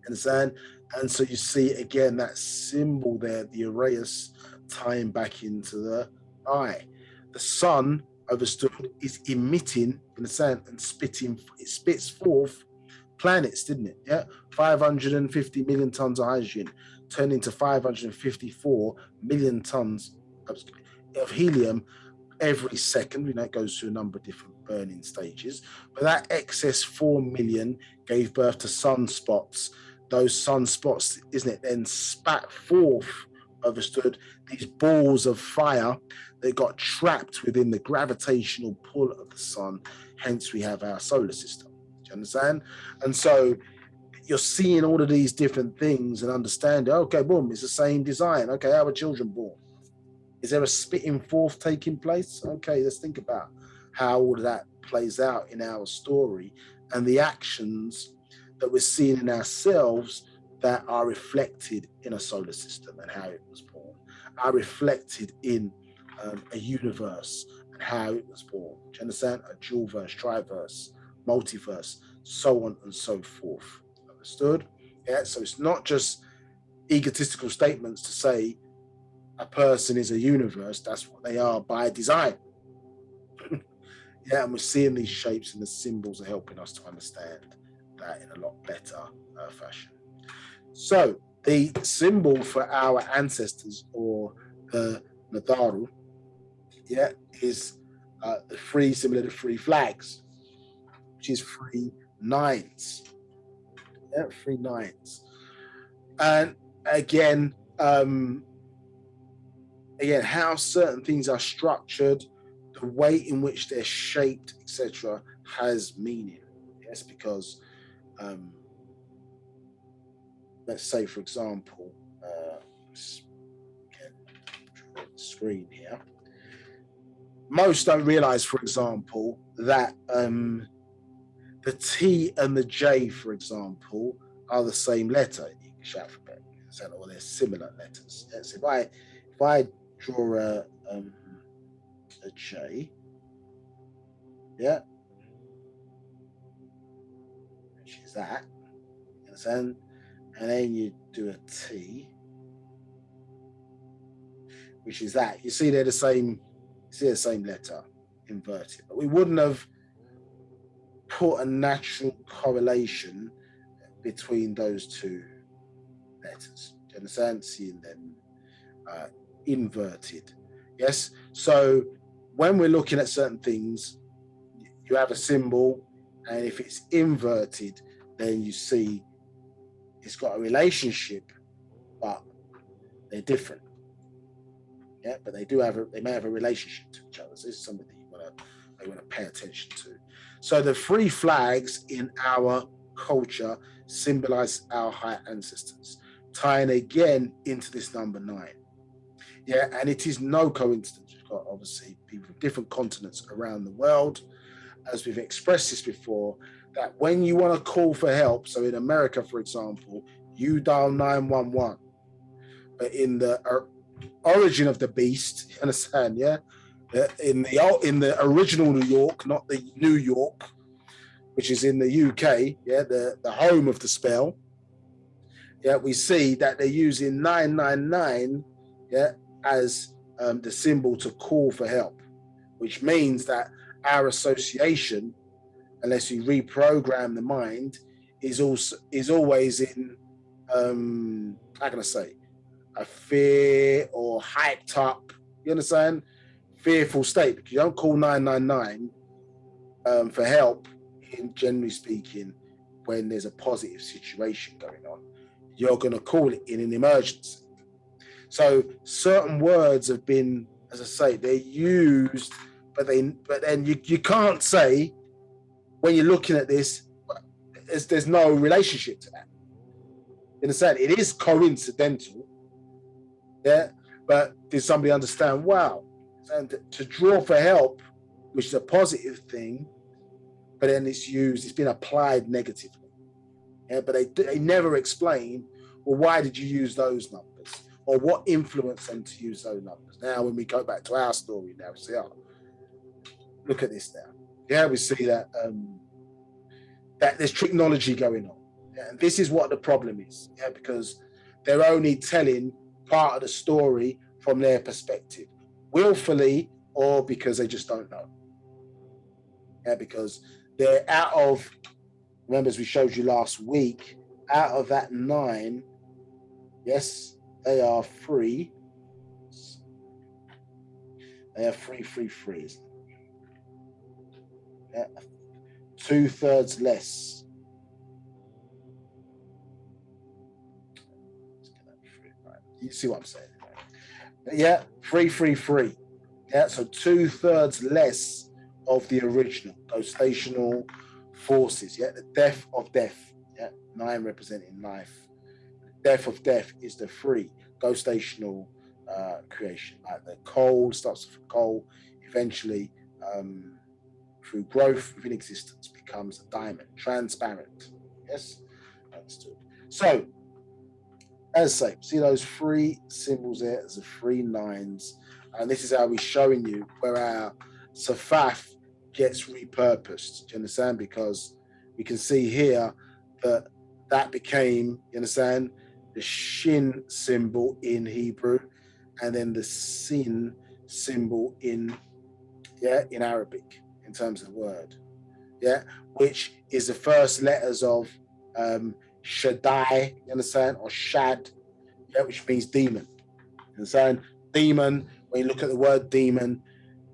Understand? And so you see again that symbol there, the Uraeus, tying back into the eye. The sun, understood, is emitting, understand, and spitting. It spits forth planets, didn't it? Yeah, 550 million tons of hydrogen turned into 554 million tons of helium every second. We know it goes through a number of different burning stages, but that excess 4 million gave birth to sunspots. Those sunspots, isn't it, then spat forth, understood, these balls of fire that got trapped within the gravitational pull of the sun. Hence, we have our solar system. Do you understand? And so you're seeing all of these different things and understand, okay, boom, it's the same design. Okay, how were children born? Is there a spitting forth taking place? Okay, let's think about how all of that plays out in our story and the actions that we're seeing in ourselves that are reflected in a solar system and how it was born, are reflected in a universe and how it was born. Do you understand? A dual verse, triverse, multiverse, so on and so forth. Understood? Yeah, so it's not just egotistical statements to say a person is a universe. That's what they are by design. Yeah, and we're seeing these shapes and the symbols are helping us to understand that in a lot better fashion. So the symbol for our ancestors, or the Nadaru, yeah, is the three, similar to three flags, which is 3 nines. Yeah, 3 nines. And again, how certain things are structured, the way in which they're shaped, etc., has meaning. Yes, because let's say, for example, screen here. Most don't realize, for example, that the T and the J, for example, are the same letter in the English alphabet, or they're similar letters. Yes, if I draw a J, yeah, which is that, you understand? And then you do a T, which is that. You see they're the same, letter inverted. But we wouldn't have put a natural correlation between those two letters. Do you understand? Seeing them inverted. Yes. So when we're looking at certain things, you have a symbol, and if it's inverted, then you see it's got a relationship, but they're different. Yeah, but they may have a relationship to each other. So this is something that you want to pay attention to. So the 3 flags in our culture symbolize our high ancestors. tying again into this number 9. Yeah, and it is no coincidence. We've got obviously people from different continents around the world, as we've expressed this before, that when you want to call for help, so in America, for example, you dial 911, but in the origin of the beast, you understand, yeah? In the original New York, not the New York, which is in the UK, yeah, the home of the spell, yeah, we see that they're using 999, yeah, as the symbol to call for help, which means that our association, unless we reprogram the mind, is always in how can I say, a fear or hyped up, you understand, fearful state, because you don't call 999 for help, in generally speaking, when there's a positive situation going on. You're going to call it in an emergency. So certain words have been, as I say, they're used, but then you can't say, when you're looking at this, there's no relationship to that. You understand? It is coincidental, yeah, but did somebody understand? Wow, and to draw for help, which is a positive thing, but then it's been applied negatively. Yeah, but they never explain, well, why did you use those numbers, or what influenced them to use those numbers? Now, when we go back to our story, now we see, oh, look at this now. Yeah, we see that that there's technology going on, yeah, and this is what the problem is. Yeah, because they're only telling part of the story from their perspective, willfully or because they just don't know. Yeah, because they're out of, remember, as we showed you last week, out of that 9, yes, they are free. They are free. Yeah, 2/3 less. You see what I'm saying? Yeah, free. Yeah, so 2/3 less of the original ghostational forces. Yeah, the death of death. Yeah, 9 representing life. Death of death is the free ghostational creation. Like the coal starts with coal, eventually through growth within existence becomes a diamond, transparent. Yes, understood. So, as I say, see those 3 symbols there as the 3 9s, and this is how we're showing you where our Safaf gets repurposed. Do you understand? Because we can see here that became, you understand, the Shin symbol in Hebrew, and then the Sin symbol in Arabic, in terms of the word, yeah, which is the first letters of Shaddai, you understand, or Shad, yeah, which means demon. You understand? Demon, when you look at the word demon,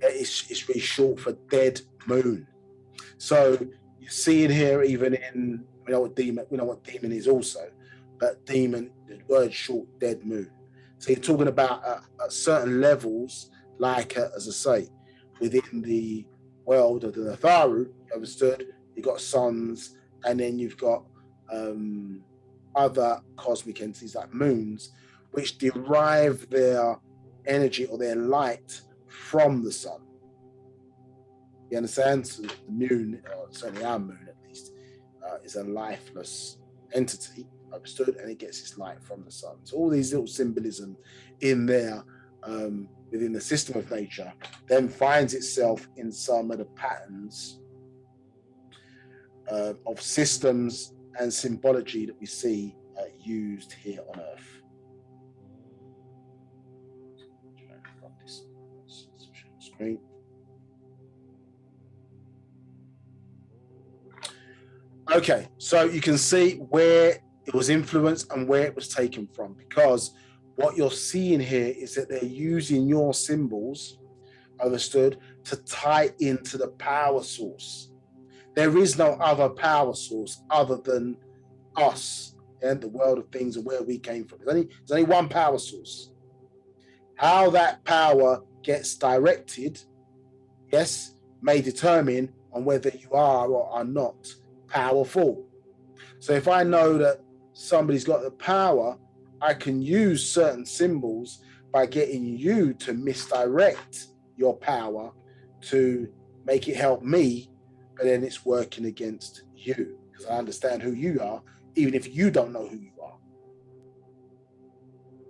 it's really short for dead moon. So you see it here, even in, we know what demon is also, but demon, the word short, dead moon. So you're talking about at certain levels, like as I say, within the world of the Natharu, understood, you've got suns, and then you've got other cosmic entities like moons, which derive their energy or their light from the sun. You understand? So the moon, or certainly our moon at least, is a lifeless entity, understood, and it gets its light from the sun. So all these little symbolism in there within the system of nature then finds itself in some of the patterns of systems and symbology that we see used here on Earth. Screen. Okay, so you can see where it was influenced and where it was taken from, because what you're seeing here is that they're using your symbols, understood, to tie into the power source. There is no other power source other than us and the world of things and where we came from. There's only one power source. How that power gets directed, yes, may determine on whether you are or are not powerful. So if I know that somebody's got the power, I can use certain symbols by getting you to misdirect your power to make it help me, but then it's working against you because I understand who you are, even if you don't know who you are.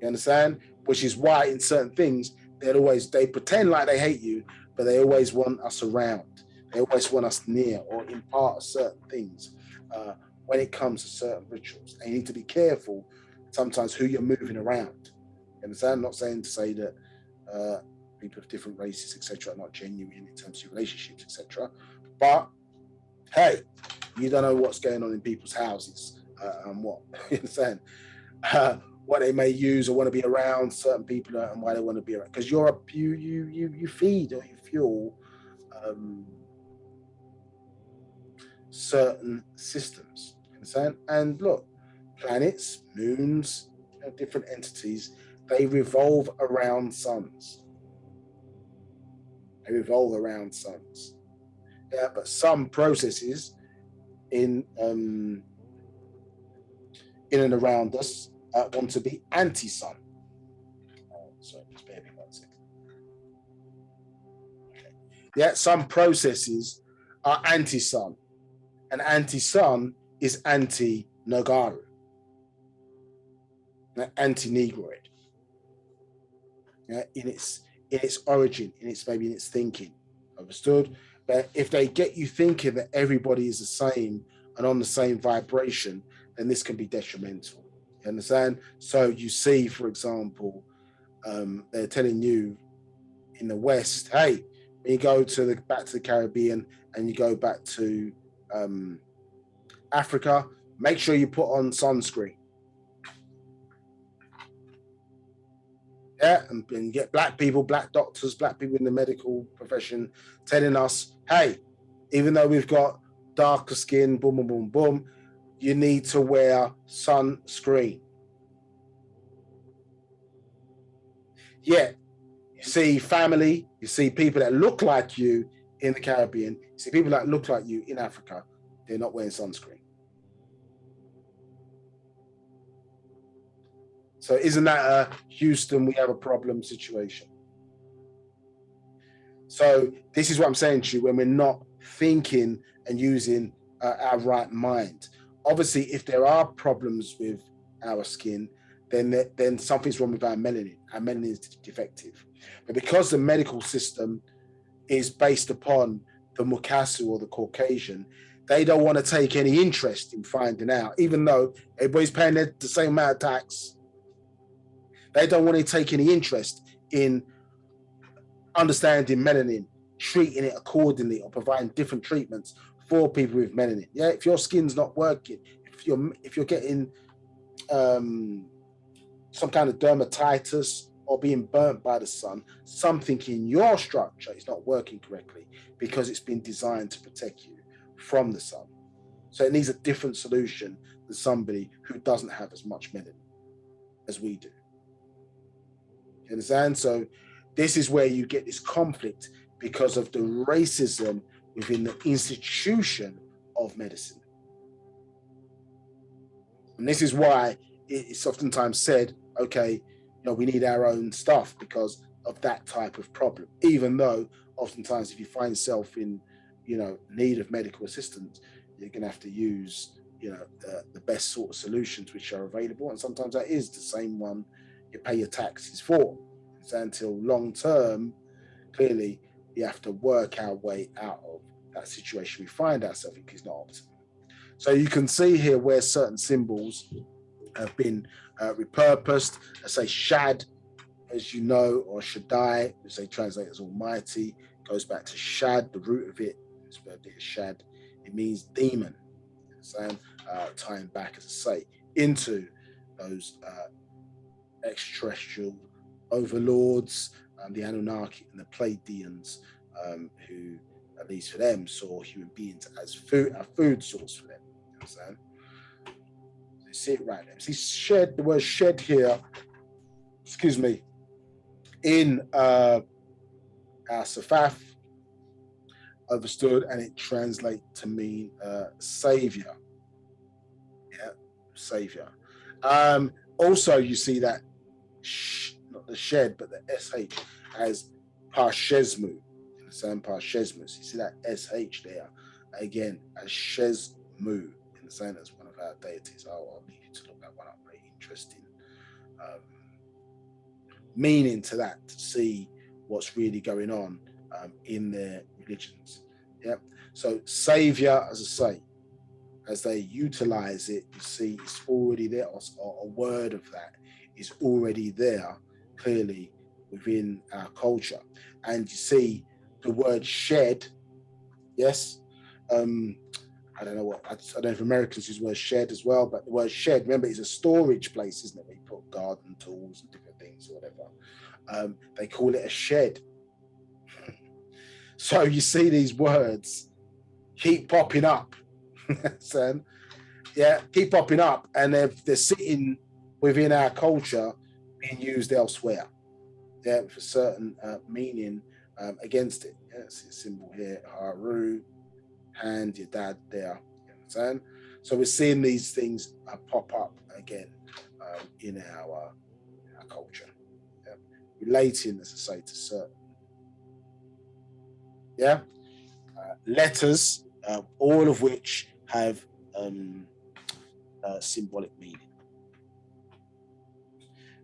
You understand? Which is why in certain things, they pretend like they hate you, but they always want us around. They always want us near or impart certain things when it comes to certain rituals. And you need to be careful sometimes who you're moving around. You understand? I'm not saying to say that people of different races, etc., are not genuine in terms of relationships, etc. But hey, you don't know what's going on in people's houses and what you understand. What they may use or want to be around certain people and why they want to be around, because you feed or you fuel certain systems. Understand? And look, planets, moons, different entities, they revolve around suns. They revolve around suns. Yeah, but some processes in and around us want to be anti-sun. Sorry, just bear with me 1 second. Okay. Yeah, some processes are anti-sun, and anti-sun is anti-Nagaru, anti-Negroid. Yeah, in its origin, maybe in its thinking. Understood? But if they get you thinking that everybody is the same and on the same vibration, then this can be detrimental. You understand? So you see, for example, they're telling you in the West, hey, when you go to back to the Caribbean and you go back to Africa, make sure you put on sunscreen. Yeah, and you get black people, black doctors, black people in the medical profession telling us, hey, even though we've got darker skin, boom, boom, boom, boom, you need to wear sunscreen. Yeah, you see family, you see people that look like you in the Caribbean, you see people that look like you in Africa, they're not wearing sunscreen. So isn't that a Houston, we have a problem situation? So this is what I'm saying to you, when we're not thinking and using our right mind. Obviously, if there are problems with our skin, then something's wrong with our melanin. Our melanin is defective. But because the medical system is based upon the Mukasu or the Caucasian, they don't want to take any interest in finding out, even though everybody's paying the same amount of tax. They don't want to take any interest in understanding melanin, treating it accordingly, or providing different treatments for people with melanin. Yeah, if your skin's not working, if you're getting some kind of dermatitis or being burnt by the sun, something in your structure is not working correctly because it's been designed to protect you from the sun. So it needs a different solution than somebody who doesn't have as much melanin as we do. You understand? So this is where you get this conflict because of the racism within the institution of medicine. And this is why it's oftentimes said, okay, we need our own stuff because of that type of problem. Even though oftentimes if you find yourself in, need of medical assistance, you're going to have to use, the best sort of solutions which are available. And sometimes that is the same one you pay your taxes for. So until long term, clearly we have to work our way out of that situation we find ourselves in, because it's not optimal. So you can see here where certain symbols have been repurposed. I say Shad, as you know, or Shaddai, which they translate as Almighty, goes back to Shad. The root of it is Shad. It means demon. And tying back, as I say, into those extraterrestrial overlords, the Anunnaki and the Pleiadians, who, at least for them, saw human beings as a food source for them. You understand? So you see it right there. See shed, the word shed here, excuse me, in our Safaf, understood, and it translates to mean savior. Yeah, savior. Also, you see that, not the shed, but the SH as Parshesmu. Understand? Parshesmu. So you see that SH there again as Shesmu. Understand? That's one of our deities. I'll leave you to look that one up. Very interesting meaning to that, to see what's really going on in their religions. Yeah. So savior, as I say, as they utilize it, you see it's already there, or a word of that is already there clearly within our culture. And you see the word shed, yes. I don't know what, I don't know if Americans use the word shed as well, but the word shed, remember, is a storage place, isn't it? Where you put garden tools and different things or whatever. They call it a shed. So you see these words keep popping up. So, yeah, keep popping up, and they're sitting within our culture, being used elsewhere. Yeah, for certain meaning against it. Yeah, see a symbol here, Haru, hand, your dad there. You understand? So we're seeing these things pop up again in our culture, yeah? Relating, as I say, to certain letters, all of which have symbolic meaning.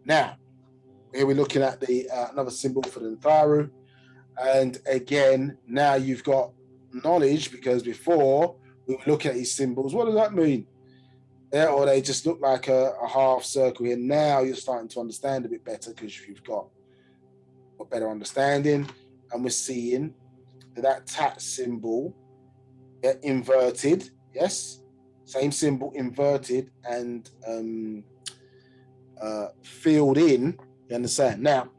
Now, here we're looking at the another symbol for the Ntharu, and again, now you've got knowledge, because before we were looking at these symbols. What does that mean? Yeah, or they just look like a half circle here. Now you're starting to understand a bit better because you've got a better understanding, and we're seeing that tat symbol inverted. Yes, same symbol inverted and filled in. You understand? Now,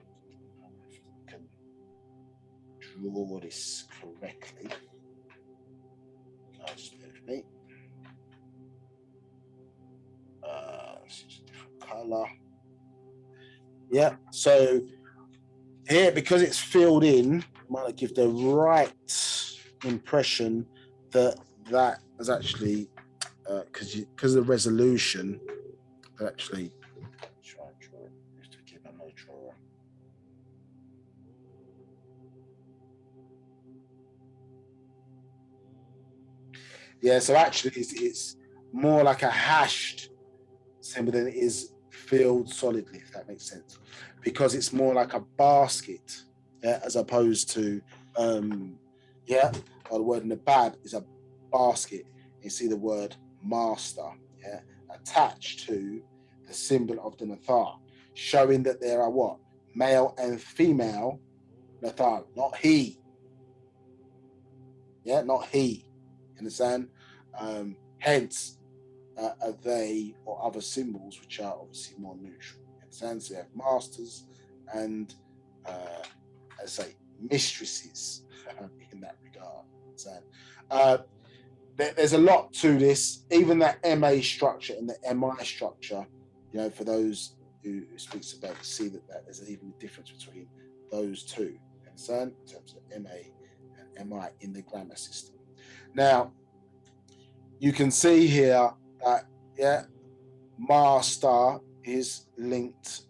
if I can draw this correctly. Just bear with me. This is a different color. Yeah, so here, because it's filled in, might give the right impression that that is actually because of the resolution. Actually, try and draw it. Just to keep my drawer. Yeah, so actually, it's more like a hashed symbol than it is filled solidly, if that makes sense, because it's more like a basket, yeah, as opposed to or the word in the Bab is a basket. You see the word master, yeah, attached to the symbol of the Nathar, showing that there are what? Male and female Nathar, not he. Yeah, not he. Understand? Hence, are they or other symbols which are obviously more neutral. Understand? So you have masters and, as I say, mistresses in that regard. Understand? There's a lot to this. Even that MA structure and the MI structure, you know, for those who speaks about, see that there's even a difference between those two. Understand? In terms of MA and MI in the grammar system. Now, you can see here that master is linked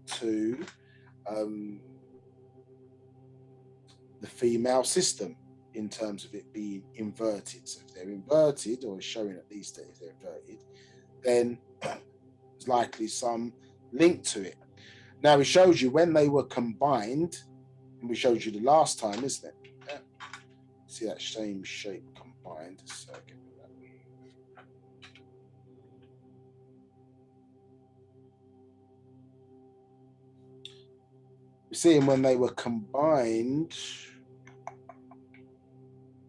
to the female system in terms of it being inverted. So if they're inverted, or showing at least that if they're inverted, then there's likely some link to it. Now, we showed you when they were combined, and we showed you the last time, isn't it? Yeah. See that same shape combined. So we're seeing when they were combined,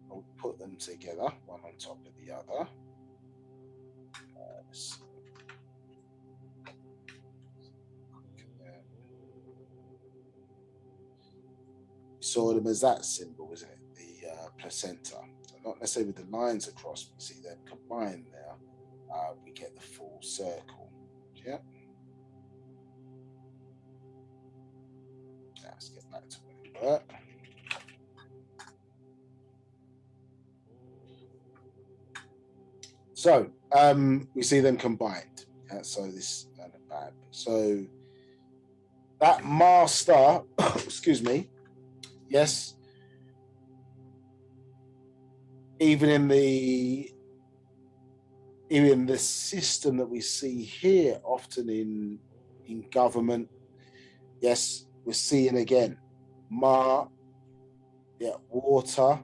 I'll put them together, one on top of the other. Saw them as that symbol, isn't it? The placenta. So not necessarily with the lines across, but see them combined there. We get the full circle. Yeah. Now let's get back to where we were. So we see them combined. So this So that master, excuse me, yes, even in the system that we see here, often in government, yes, we're seeing again Ma, yeah, water,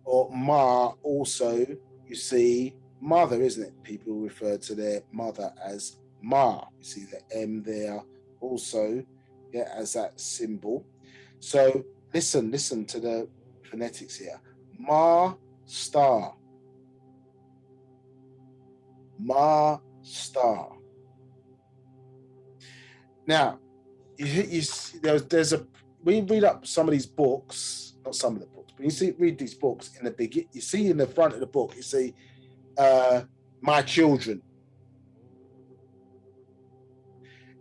or Ma also, you see mother, isn't it? People refer to their mother as Ma. You see the M there also, yeah, as that symbol. So listen to the phonetics here. Ma star. Ma star. Now, you see, there's a, when you read up some of these books, not some of the books, but read these books in the beginning, you see in the front of the book, you see, my children.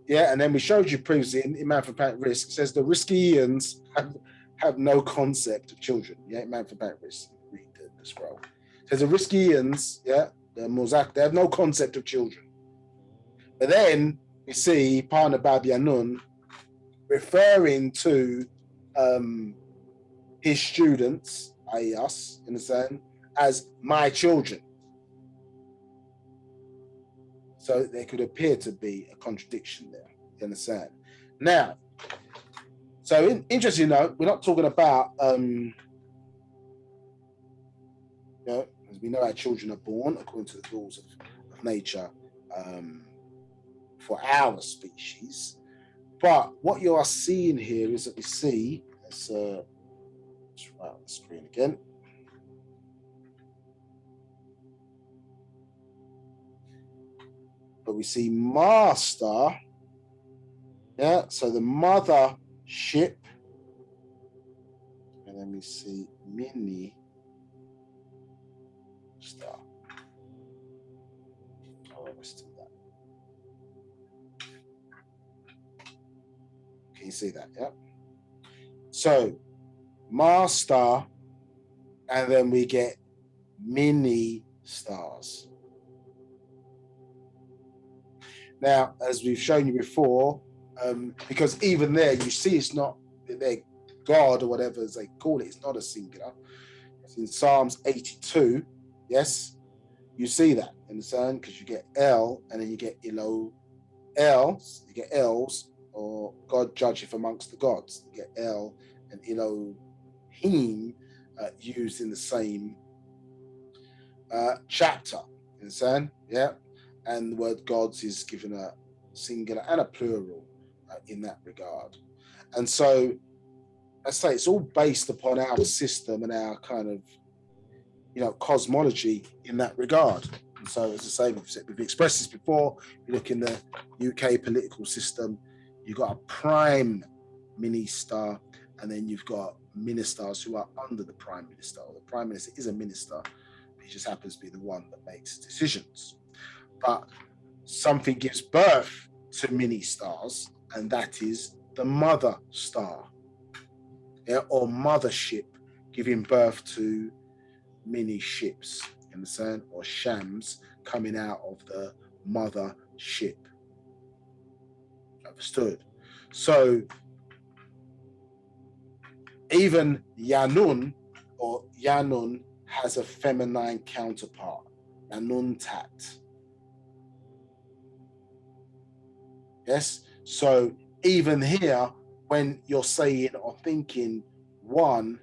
Yeah, and then we showed you previously in Man for Planet Risk, it says the Riskians have no concept of children. Yeah, Man for Planet Risk, read the scroll. It says the Riskians, yeah, the Mozak, they have no concept of children. But then we see Ba'h B'ah Yaanuwn referring to his students, i.e. us, in the sense, as my children. So there could appear to be a contradiction there, you understand? Now, so interesting note, we're not talking about, you know, as we know, our children are born according to the laws of nature for our species. But what you are seeing here is that we see, let's write on the screen again. But we see master, yeah, so the mother ship, and then we see mini star. Oh, let's do that. Can you see that? Yeah. So master, and then we get mini stars. Now, as we've shown you before, because even there, you see it's not their God or whatever as they call it, it's not a singular. It's in Psalms 82, yes, you see that, understand? Because you get El, and then you get Elo, El, you get Els, or God judgeth amongst the gods. You get El and Elohim used in the same chapter, understand? Yeah. And the word gods is given a singular and a plural in that regard. And so, I say it's all based upon our system and our kind of, you know, cosmology in that regard. And so, as I say, we've expressed this before. You look in the UK political system, you've got a prime minister, and then you've got ministers who are under the prime minister. Or the prime minister is a minister, he just happens to be the one that makes decisions. But something gives birth to mini stars, and that is the mother star, yeah, or mothership giving birth to mini ships, you understand, or shams coming out of the mother ship. Understood? So even Yaanuwn or Yaanuwn has a feminine counterpart, Yaanunntat. Yes, so even here, when you're saying or thinking one,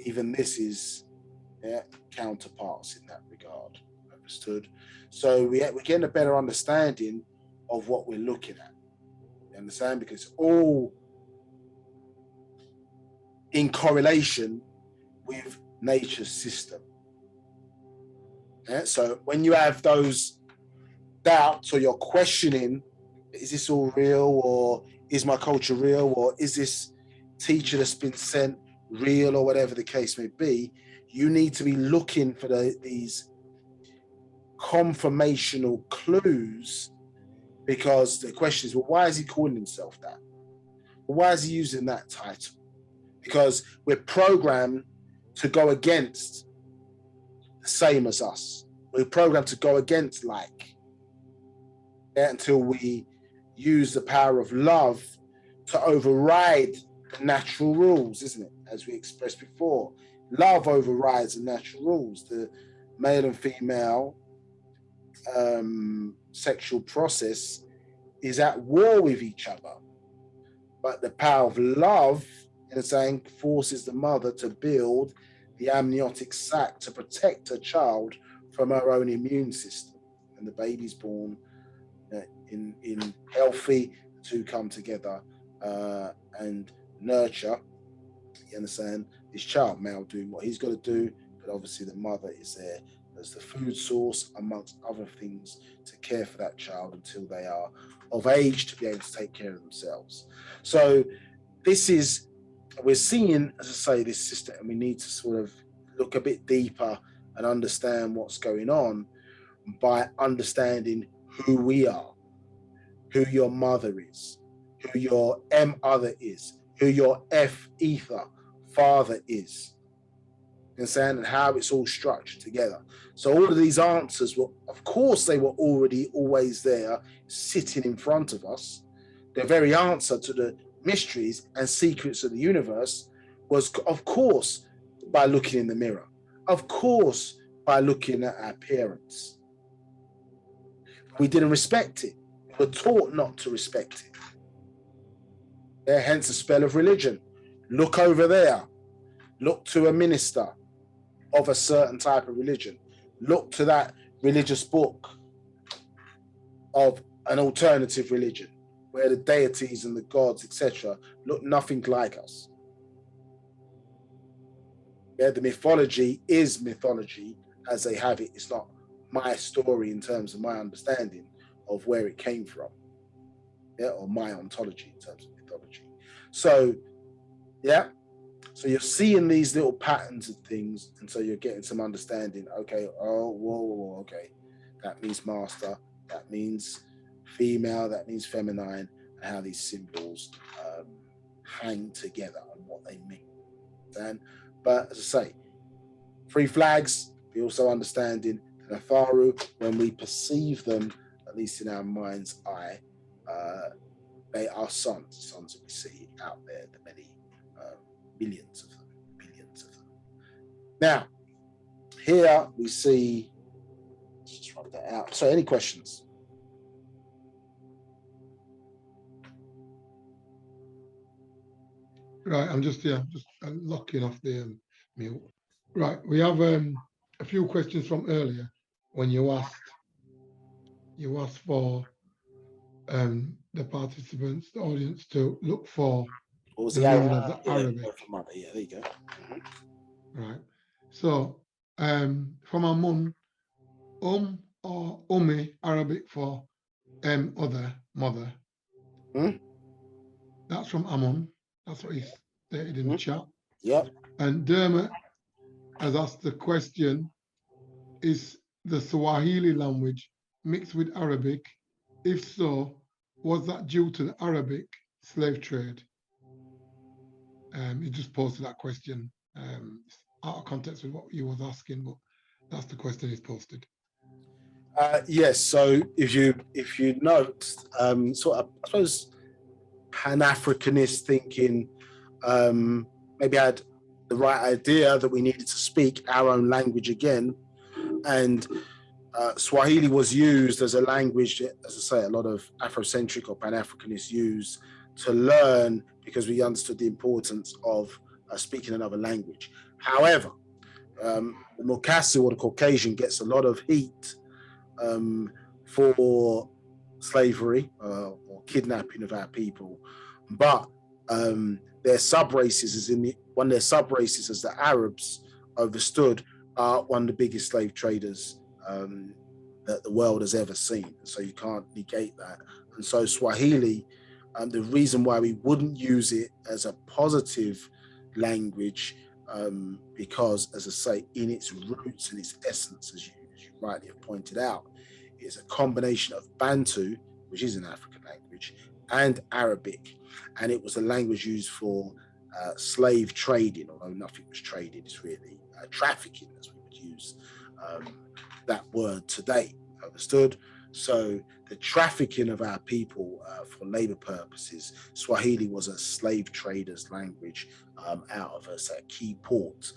even this is counterparts in that regard. Understood? So we're getting a better understanding of what we're looking at. You understand? Because it's all in correlation with nature's system. Yeah? So when you have those doubts or you're questioning, is this all real, or is my culture real, or is this teacher that's been sent real, or whatever the case may be, you need to be looking for these confirmational clues, because the question is, well, why is he calling himself that? Well, why is he using that title? Because we're programmed to go against the same as us. We're programmed to go against like. until we use the power of love to override the natural rules, isn't it? As we expressed before, love overrides the natural rules. The male and female sexual process is at war with each other, but the power of love, in saying, forces the mother to build the amniotic sac to protect her child from her own immune system, and the baby's born in healthy. The two come together and nurture, you understand, this child, male doing what he's got to do, but obviously the mother is there as the food source, amongst other things, to care for that child until they are of age to be able to take care of themselves. So this is, we're seeing, as I say, this system, and we need to sort of look a bit deeper and understand what's going on by understanding who we are, who your mother is, who your M other is, who your F ether father is, and how it's all structured together. So all of these answers were, of course, they were already always there, sitting in front of us. The very answer to the mysteries and secrets of the universe was, of course, by looking in the mirror, of course, by looking at our parents. We didn't respect it. We were taught not to respect it. Yeah, hence the spell of religion. Look over there. Look to a minister of a certain type of religion. Look to that religious book of an alternative religion where the deities and the gods, etc., look nothing like us. Yeah, the mythology is mythology as they have it. It's not my story in terms of my understanding of where it came from. Yeah, or my ontology in terms of mythology. So, yeah, so you're seeing these little patterns of things, and so you're getting some understanding. Okay, oh, whoa, okay, that means master, that means female, that means feminine, and how these symbols hang together and what they mean. And, but as I say, 3 flags, we also understanding the Natharu, when we perceive them, at least in our mind's eye, they are sons that we see out there, the many millions of them, billions of them. Now, here we see, let's just write that out. So, any questions? Right, I'm just locking off the mute. Right, we have a few questions from earlier when you asked for the participants, the audience, to look for the meaning of the Arabic. Yeah, there you go. Right. So from Amun, or Umi, Arabic for other, mother. That's from Amun. That's what he stated in the chat. Yep. And Dermot has asked the question, is the Swahili language mixed with Arabic? If so, was that due to the Arabic slave trade? He just posted that question. Out of context with what you was asking, but that's the question he's posted. Yes. So if you note, sort of, I suppose, Pan-Africanist thinking maybe had the right idea that we needed to speak our own language again, and Swahili was used as a language, as I say, a lot of Afrocentric or Pan-Africanists use to learn, because we understood the importance of speaking another language. However, the Mukasu, or the Caucasian, gets a lot of heat for slavery or kidnapping of our people, but their sub-races is one of their sub-races, as the Arabs understood, are one of the biggest slave traders that the world has ever seen. So you can't negate that. And so Swahili, the reason why we wouldn't use it as a positive language, because, as I say, in its roots and its essence, as you rightly have pointed out, is a combination of Bantu, which is an African language, and Arabic. And it was a language used for slave trading, although nothing was traded. It's really trafficking, as we would use that word today. Understood? So the trafficking of our people for labor purposes, Swahili was a slave trader's language out of a key port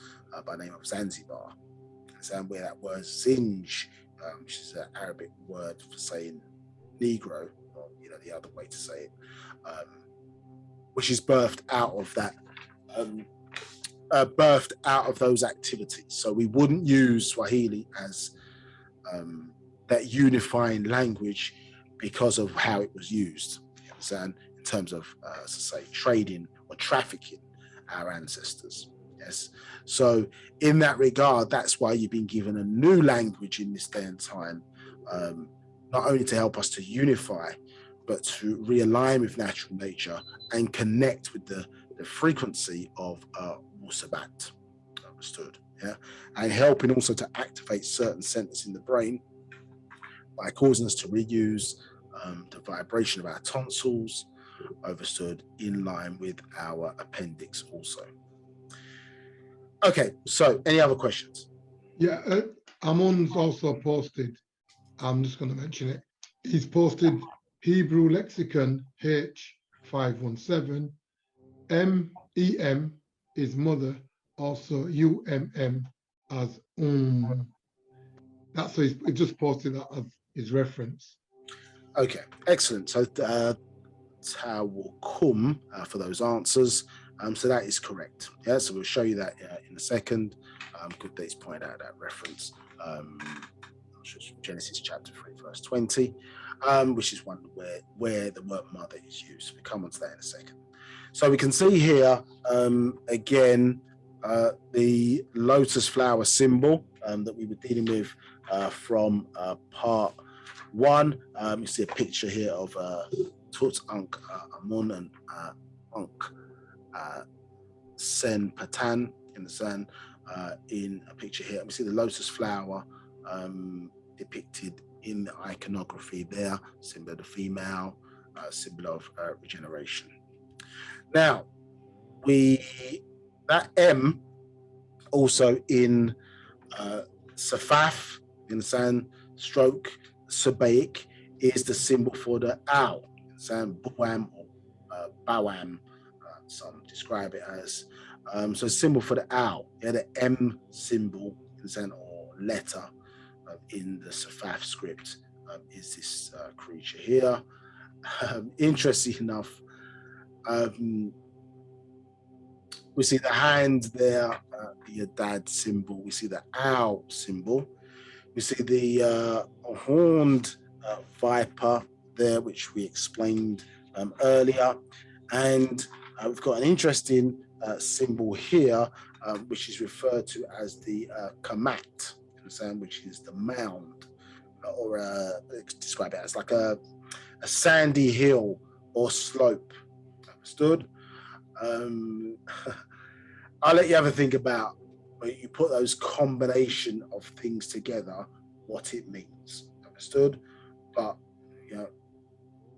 by the name of Zanzibar. And where that word zinj, which is an Arabic word for saying Negro, or the other way to say it, which is birthed out of that, birthed out of those activities. So we wouldn't use Swahili as that unifying language because of how it was used. You understand? In terms of, as I say, trading or trafficking our ancestors. Yes. So in that regard, that's why you've been given a new language in this day and time, not only to help us to unify, but to realign with natural nature and connect with the frequency of Wu-Sabat. Understood? Yeah. And helping also to activate certain centers in the brain by causing us to reuse the vibration of our tonsils, understood, in line with our appendix also. Okay, so any other questions? Yeah, Amon's also posted, I'm just going to mention it, he's posted Hebrew Lexicon H517, MEM is mother, also UMM as That's so he just posted that as his reference. Okay, excellent. So Tao will come for those answers. So that is correct. Yeah, so we'll show you that in a second. Good that he's pointed out that reference. Genesis chapter 3, verse 20, which is one where the word mother is used. We'll come on to that in a second. So we can see here again the lotus flower symbol that we were dealing with from part 1. You see a picture here of Tut Ankh Amun and Ankh Sen Patan in the sun. In a picture here, we see the lotus flower depicted in the iconography there, symbol of the female, symbol of regeneration. Now, that M also in Safaf, in the sand stroke, Sabaic, is the symbol for the owl, sand Buam or Bawam, some describe it as. So symbol for the owl, yeah, the M symbol in sand or letter in the Safaf script is this creature here. Interesting enough, we see the hand there, the dad symbol. We see the owl symbol. We see the horned viper there, which we explained earlier. And we've got an interesting symbol here, which is referred to as the kamat, which is the mound, or describe it as like a sandy hill or slope. Understood? I'll let you have a think about when you put those combination of things together, what it means. Understood? But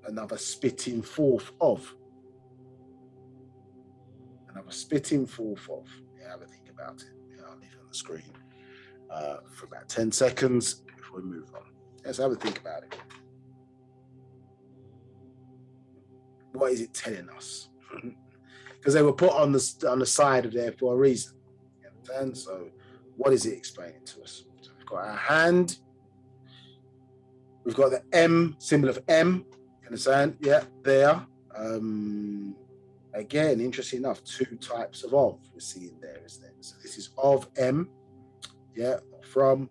another spitting forth of. Yeah, have a think about it. Yeah, I'll leave it on the screen for about 10 seconds before we move on. Let's have a think about it. What is it telling us? Because they were put on the side of there for a reason. You understand? So what is it explaining to us? So we've got our hand. We've got the M, symbol of M. You understand? Yeah, there. Again, interesting enough, 2 types of we're seeing there, isn't it? So this is of M, yeah, from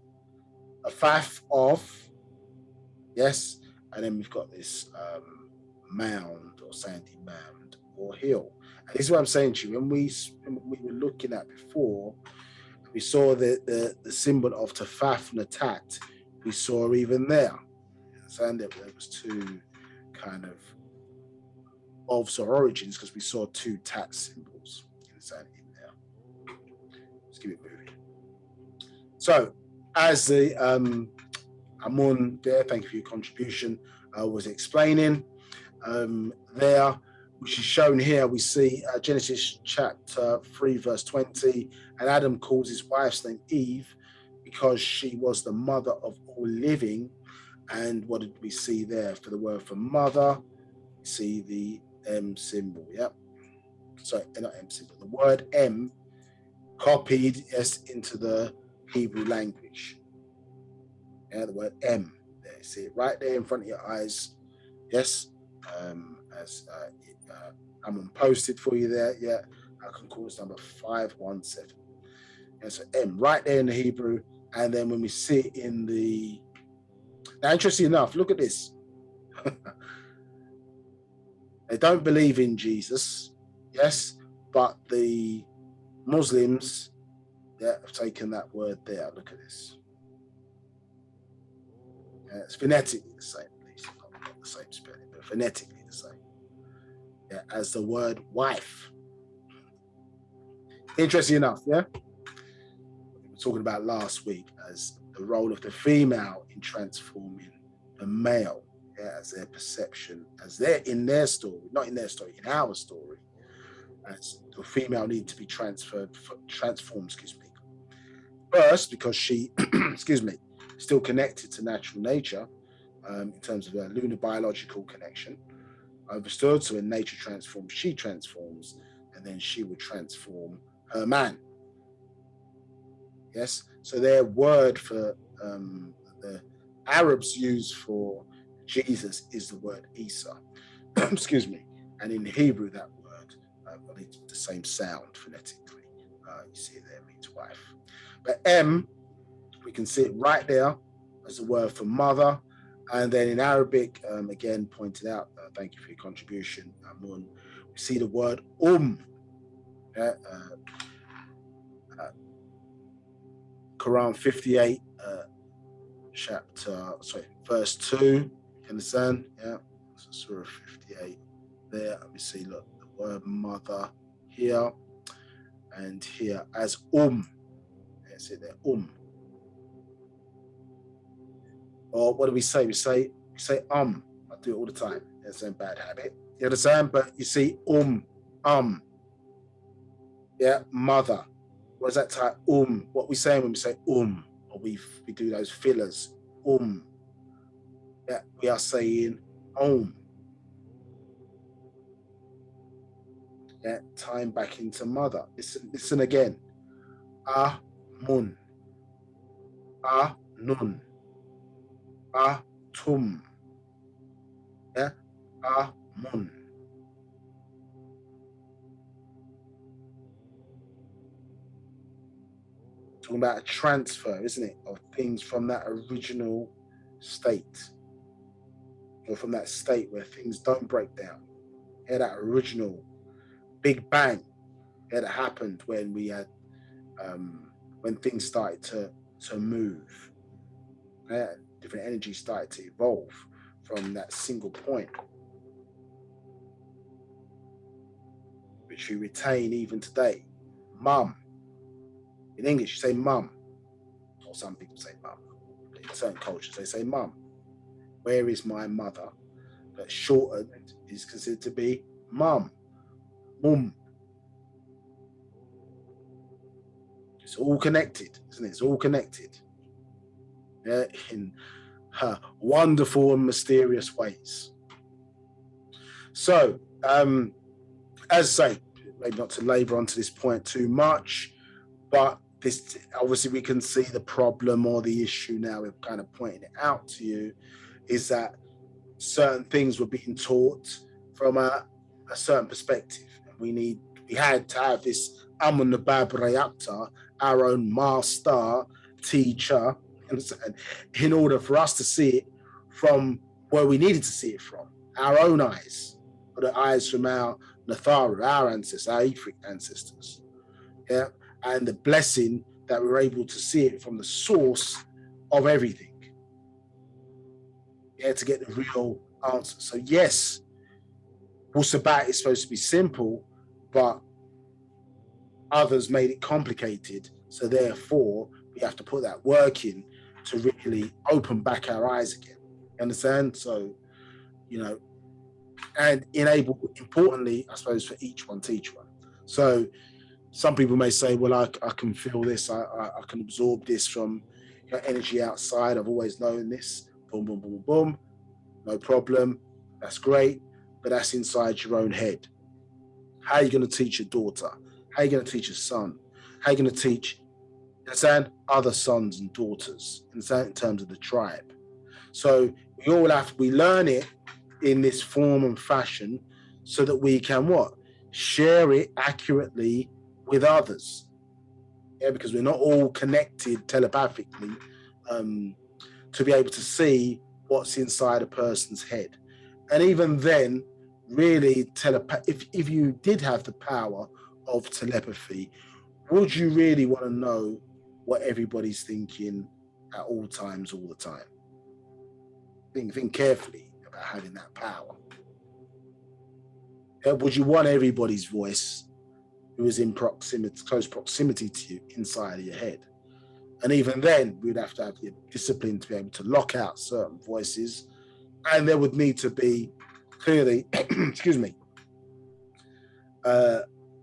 a faf of, yes, and then we've got this mound or sandy mound or hill. And this is what I'm saying to you. When we were looking at before, we saw the symbol of Tafaf Natat. We saw even there. You understand that there was 2 kind of or origins, because we saw 2 tat symbols inside in there. Let's keep it moving. So, as the Amun there, thank you for your contribution, was explaining there, which is shown here, we see Genesis chapter 3, verse 20, and Adam calls his wife's name Eve because she was the mother of all living, And what did we see there for the word for mother? We see the M symbol. Yep. Sorry, not M symbol. The word M copied, yes, into the Hebrew language. Yeah, the word M. There, see it right there in front of your eyes. Yes. As I'm posted for you there. Yeah, I can call this number 517. Yeah, so M right there in the Hebrew, and then when we see it in the, now interesting enough, look at this. They don't believe in Jesus, yes, but the Muslims, yeah, have taken that word there. Look at this. Yeah, it's phonetically the same, at least not the same spelling, but phonetically the same. Yeah, as the word wife. Interesting enough, yeah. We were talking about last week as the role of the female in transforming the male, yeah, as their perception, as they're in their story, not in their story, in our story, as the female need to be transformed, excuse me. First, because she, excuse me, still connected to natural nature in terms of a lunar biological connection. Understood. So when nature transforms, she transforms, and then she will transform her man. Yes. So their word for the Arabs use for Jesus is the word Isa. Excuse me. And in Hebrew, that word, it's the same sound phonetically. You see it there, means wife. But M, we can see it right there as the word for mother. And then in Arabic, again, pointed out, thank you for your contribution, Amun, we see the word Quran 58, verse 2, you understand? Yeah, so Surah 58 there. We see, look, the word mother here and here as That's it there, Or what do we say? We say I do it all the time. It's a bad habit. You understand? But you see yeah, mother. What does that type? What we say when we say or we do those fillers. Yeah, we are saying Yeah, time back into mother. Listen again. Mun. Nun. Tum. Yeah, mun. Talking about a transfer, isn't it, of things from that original state, or from that state where things don't break down. Yeah, that original Big Bang, yeah, that happened when we had, when things started to move. Yeah, different energies started to evolve from that single point, which we retain even today. Mum. In English, you say mum, or some people say mum. In certain cultures, they say mum. Where is my mother? But shortened is considered to be mum. It's all connected, isn't it? It's all connected. Yeah, in wonderful and mysterious ways. So, as I say, maybe not to labor onto this point too much, but this, obviously we can see the problem or the issue now. We're kind of pointing it out to you, is that certain things were being taught from a certain perspective. And we had to have this Amun Nabab Rayakta, our own master, teacher, in order for us to see it from where we needed to see it from, our own eyes, or the eyes from our Natharu, our ancestors, our Ifrit ancestors. Yeah, and the blessing that we're able to see it from the source of everything. Yeah, to get the real answer. So yes, Wu-Sabat is supposed to be simple, but others made it complicated. So therefore, we have to put that work in to really open back our eyes again. You understand? So, and enable, importantly, I suppose, for each one, teach one. So some people may say, well, I can feel this, I can absorb this from energy outside. I've always known this. boom, boom, boom, boom, no problem, that's great, but that's inside your own head. How are you going to teach your daughter? How are you going to teach your son? How are you going to teach, understand, other sons and daughters, understand, in terms of the tribe? So we learn it in this form and fashion so that we can what? Share it accurately with others. Yeah, because we're not all connected telepathically to be able to see what's inside a person's head. And even then, really, if you did have the power of telepathy, would you really want to know what everybody's thinking at all times, all the time? Think carefully about having that power. Would you want everybody's voice who is in close proximity to you inside of your head? And even then, we'd have to have the discipline to be able to lock out certain voices, and there would need to be clearly, excuse me,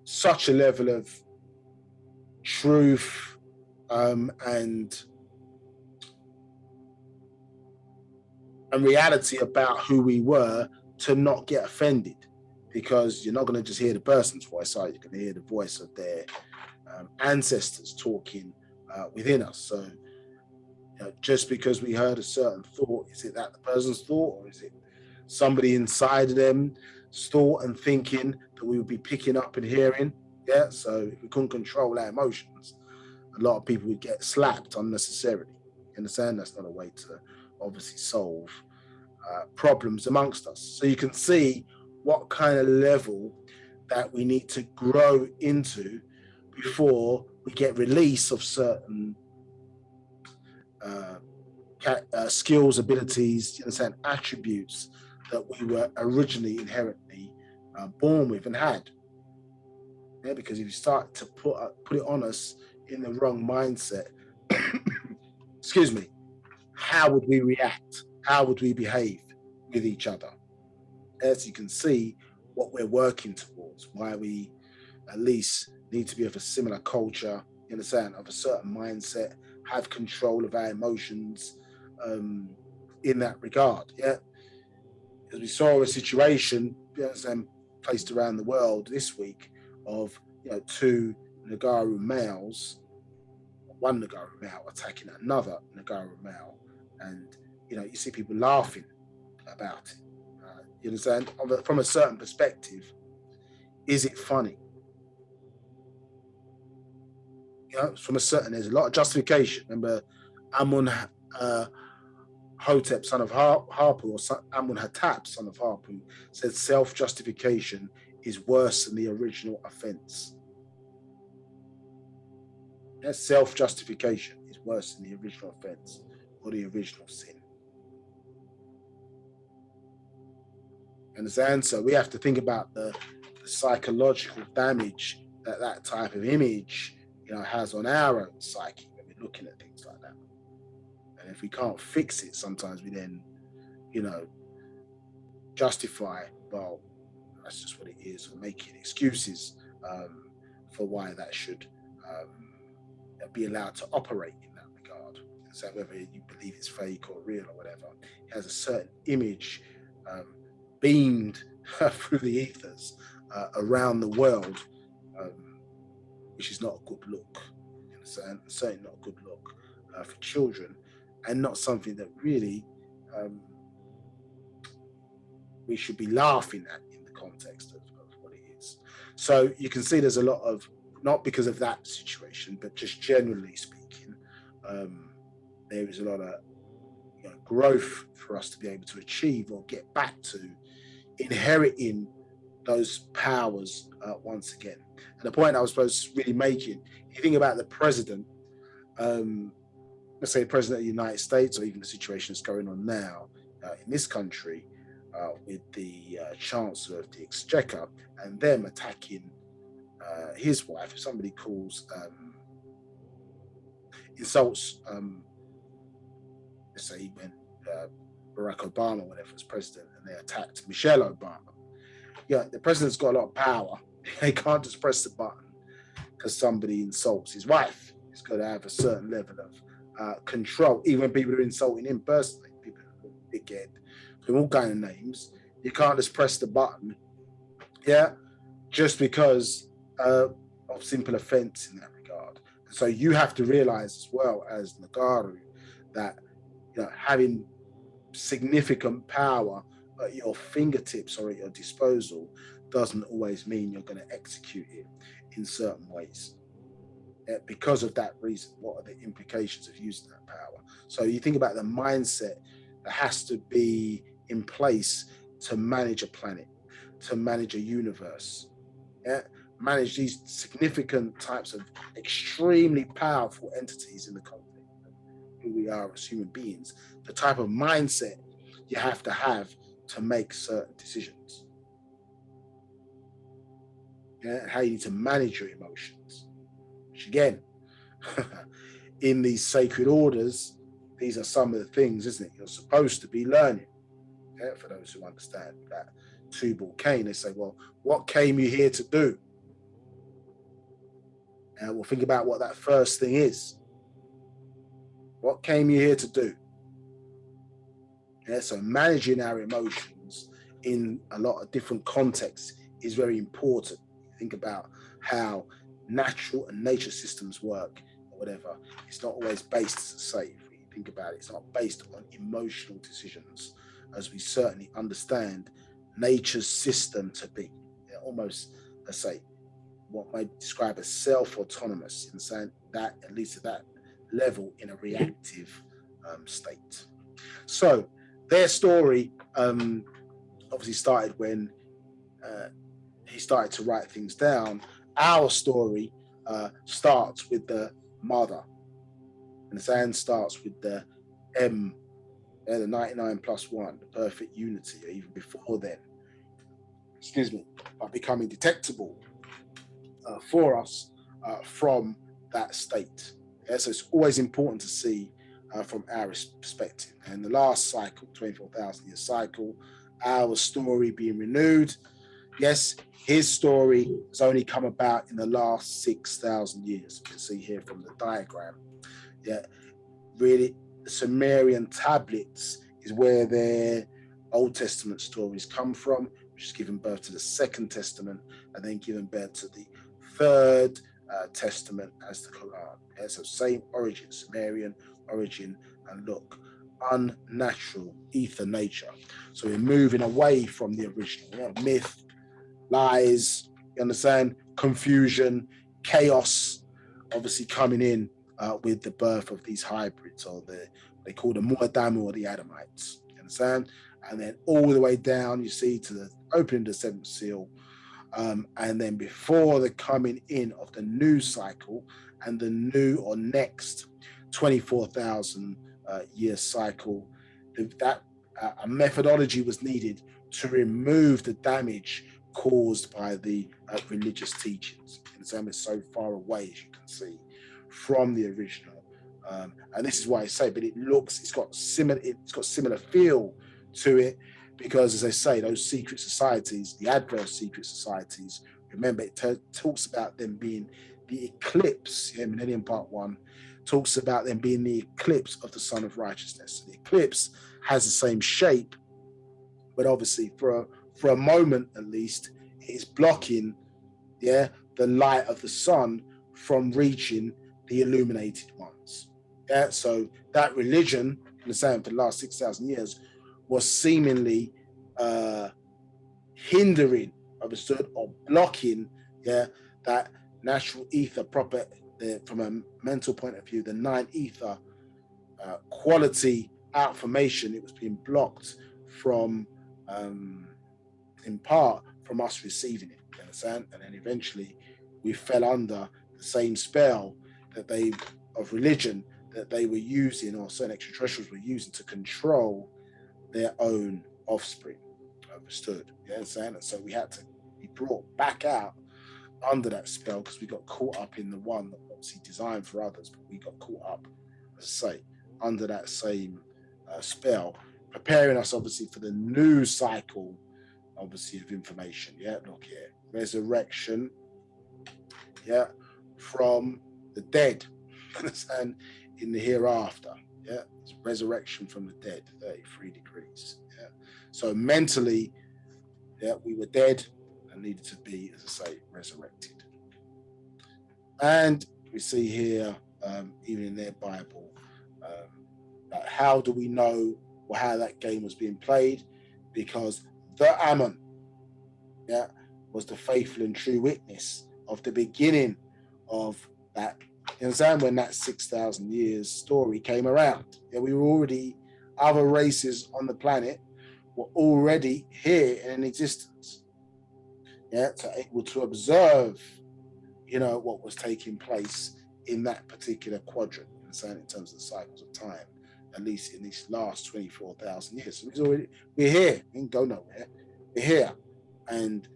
such a level of truth and reality about who we were to not get offended, because you're not going to just hear the person's voice, are you? You're going to hear the voice of their ancestors talking within us. So just because we heard a certain thought, is it that the person's thought, or is it somebody inside of them thought and thinking that we would be picking up and hearing? Yeah, so if we couldn't control our emotions, a lot of people would get slapped unnecessarily. You understand? That's not a way to obviously solve problems amongst us. So you can see what kind of level that we need to grow into before we get release of certain skills, abilities, you understand, attributes that we were originally inherently born with and had. Yeah, because if you start to put it on us in the wrong mindset, excuse me, how would we react? How would we behave with each other? As you can see, what we're working towards, why we at least need to be of a similar culture, you understand, of a certain mindset, have control of our emotions in that regard. Yeah, because we saw a situation, you understand, placed around the world this week of two Negaru males, one Negaru male attacking another Negaru male, and you see people laughing about it. You understand? From a certain perspective, is it funny? From a certain, there's a lot of justification. Remember, Amun Hotep, son of Harpu, or Amun Hatap, son of Harpu, said self-justification is worse than the original offense. Yeah, self-justification is worse than the original offense or the original sin. Understand? So we have to think about the psychological damage that type of image has on our own psyche when we're looking at things like that. And if we can't fix it, sometimes we then justify, well, that's just what it is, or making excuses for why that should be allowed to operate in that regard. So whether you believe it's fake or real or whatever, it has a certain image beamed through the ethers around the world, which is not a good look. You understand? Certainly not a good look for children, and not something that really we should be laughing at in the context of what it is. So you can see there's a lot of, not because of that situation, but just generally speaking, there is a lot of growth for us to be able to achieve or get back to inheriting those powers once again. And the point I was supposed to really making, you think about the president, let's say the president of the United States, or even the situation that's going on now in this country with the Chancellor of the Exchequer, and them attacking his wife. If somebody insults, let's say when Barack Obama, whenever was president, and they attacked Michelle Obama. Yeah, the president's got a lot of power. He can't just press the button because somebody insults his wife. He's got to have a certain level of control, even when people are insulting him personally, people dickhead, with all kind of names. You can't just press the button, yeah, just because of simple offense in that regard. And so you have to realize as well as Nagaru that, you know, having significant power at your fingertips or at your disposal doesn't always mean you're going to execute it in certain ways. Because of that reason, what are the implications of using that power? So you think about the mindset that has to be in place to manage a planet, to manage a universe, yeah? Manage these significant types of extremely powerful entities in the context of who we are as human beings. The type of mindset you have to make certain decisions. Yeah? How you need to manage your emotions. Which again, in these sacred orders, these are some of the things, isn't it, you're supposed to be learning. Yeah? For those who understand that Tubal Cain, they say, well, what came you here to do? And we'll think about what that first thing is. What came you here to do? Yeah, so managing our emotions in a lot of different contexts is very important. Think about how natural and nature systems work or whatever. It's not always based, as I say, if we think about it, it's not based on emotional decisions, as we certainly understand nature's system to be. Yeah, almost, I say, what might describe as self-autonomous, in saying that, at least at that level, in a reactive state. So their story obviously started when he started to write things down. Our story starts with the mother, and the sand starts with the M, the 99 plus 1, the perfect unity, or even before then, excuse me, by becoming detectable for us from that state. Yeah, so it's always important to see from our perspective. And the last cycle, 24,000 year cycle, our story being renewed. Yes, his story has only come about in the last 6,000 years. You can see here from the diagram. Yeah, really, the Sumerian tablets is where their Old Testament stories come from, which has given birth to the Second Testament, and then given birth to the Third Testament as the Quran. Yeah, so same origin, Sumerian origin, and look, unnatural ether nature. So we're moving away from the original, myth, lies, you understand, confusion, chaos, obviously coming in with the birth of these hybrids, or they call the Muadamu, or the Adamites, you understand? And then all the way down, you see, to the opening of the seventh seal, and then before the coming in of the new cycle and the new or next 24,000 year cycle, that a methodology was needed to remove the damage caused by the religious teachings. And it's so far away, as you can see, from the original. And this is why I say, but it's got similar feel to it, because, as I say, those secret societies, the adverse secret societies, remember, it talks about them being the eclipse. Yeah, Millennium Part 1 talks about them being the eclipse of the Sun of Righteousness. The eclipse has the same shape, but obviously for a moment at least, it's blocking, yeah, the light of the sun from reaching the illuminated ones. Yeah, so that religion, understand, for the last 6,000 years, was seemingly hindering, understood, or blocking, yeah, that natural ether proper, from a mental point of view, the nine ether quality outformation. It was being blocked from, in part, from us receiving it, you understand? And then eventually we fell under the same spell of religion that they were using, or certain extraterrestrials were using, to control their own offspring. Understood? You understand? And so we had to be brought back out under that spell, because we got caught up in the one that obviously designed for others, but we got caught up, as I say, under that same spell, preparing us obviously for the new cycle, obviously, of information. Yeah, look here, resurrection, yeah, from the dead, understand, in the hereafter. Yeah, it's resurrection from the dead, 33 degrees. Yeah, so mentally, yeah, we were dead and needed to be, as I say, resurrected. And we see here, even in their Bible, that how do we know how that game was being played? Because the Ammon, yeah, was the faithful and true witness of the beginning of that. You understand, when that 6,000 years story came around? Yeah, we were already, other races on the planet were already here and in existence. Yeah, to able to observe, you know, what was taking place in that particular quadrant, you understand, in terms of the cycles of time, at least in these last 24,000 years. So we're here, we didn't go nowhere. We're here and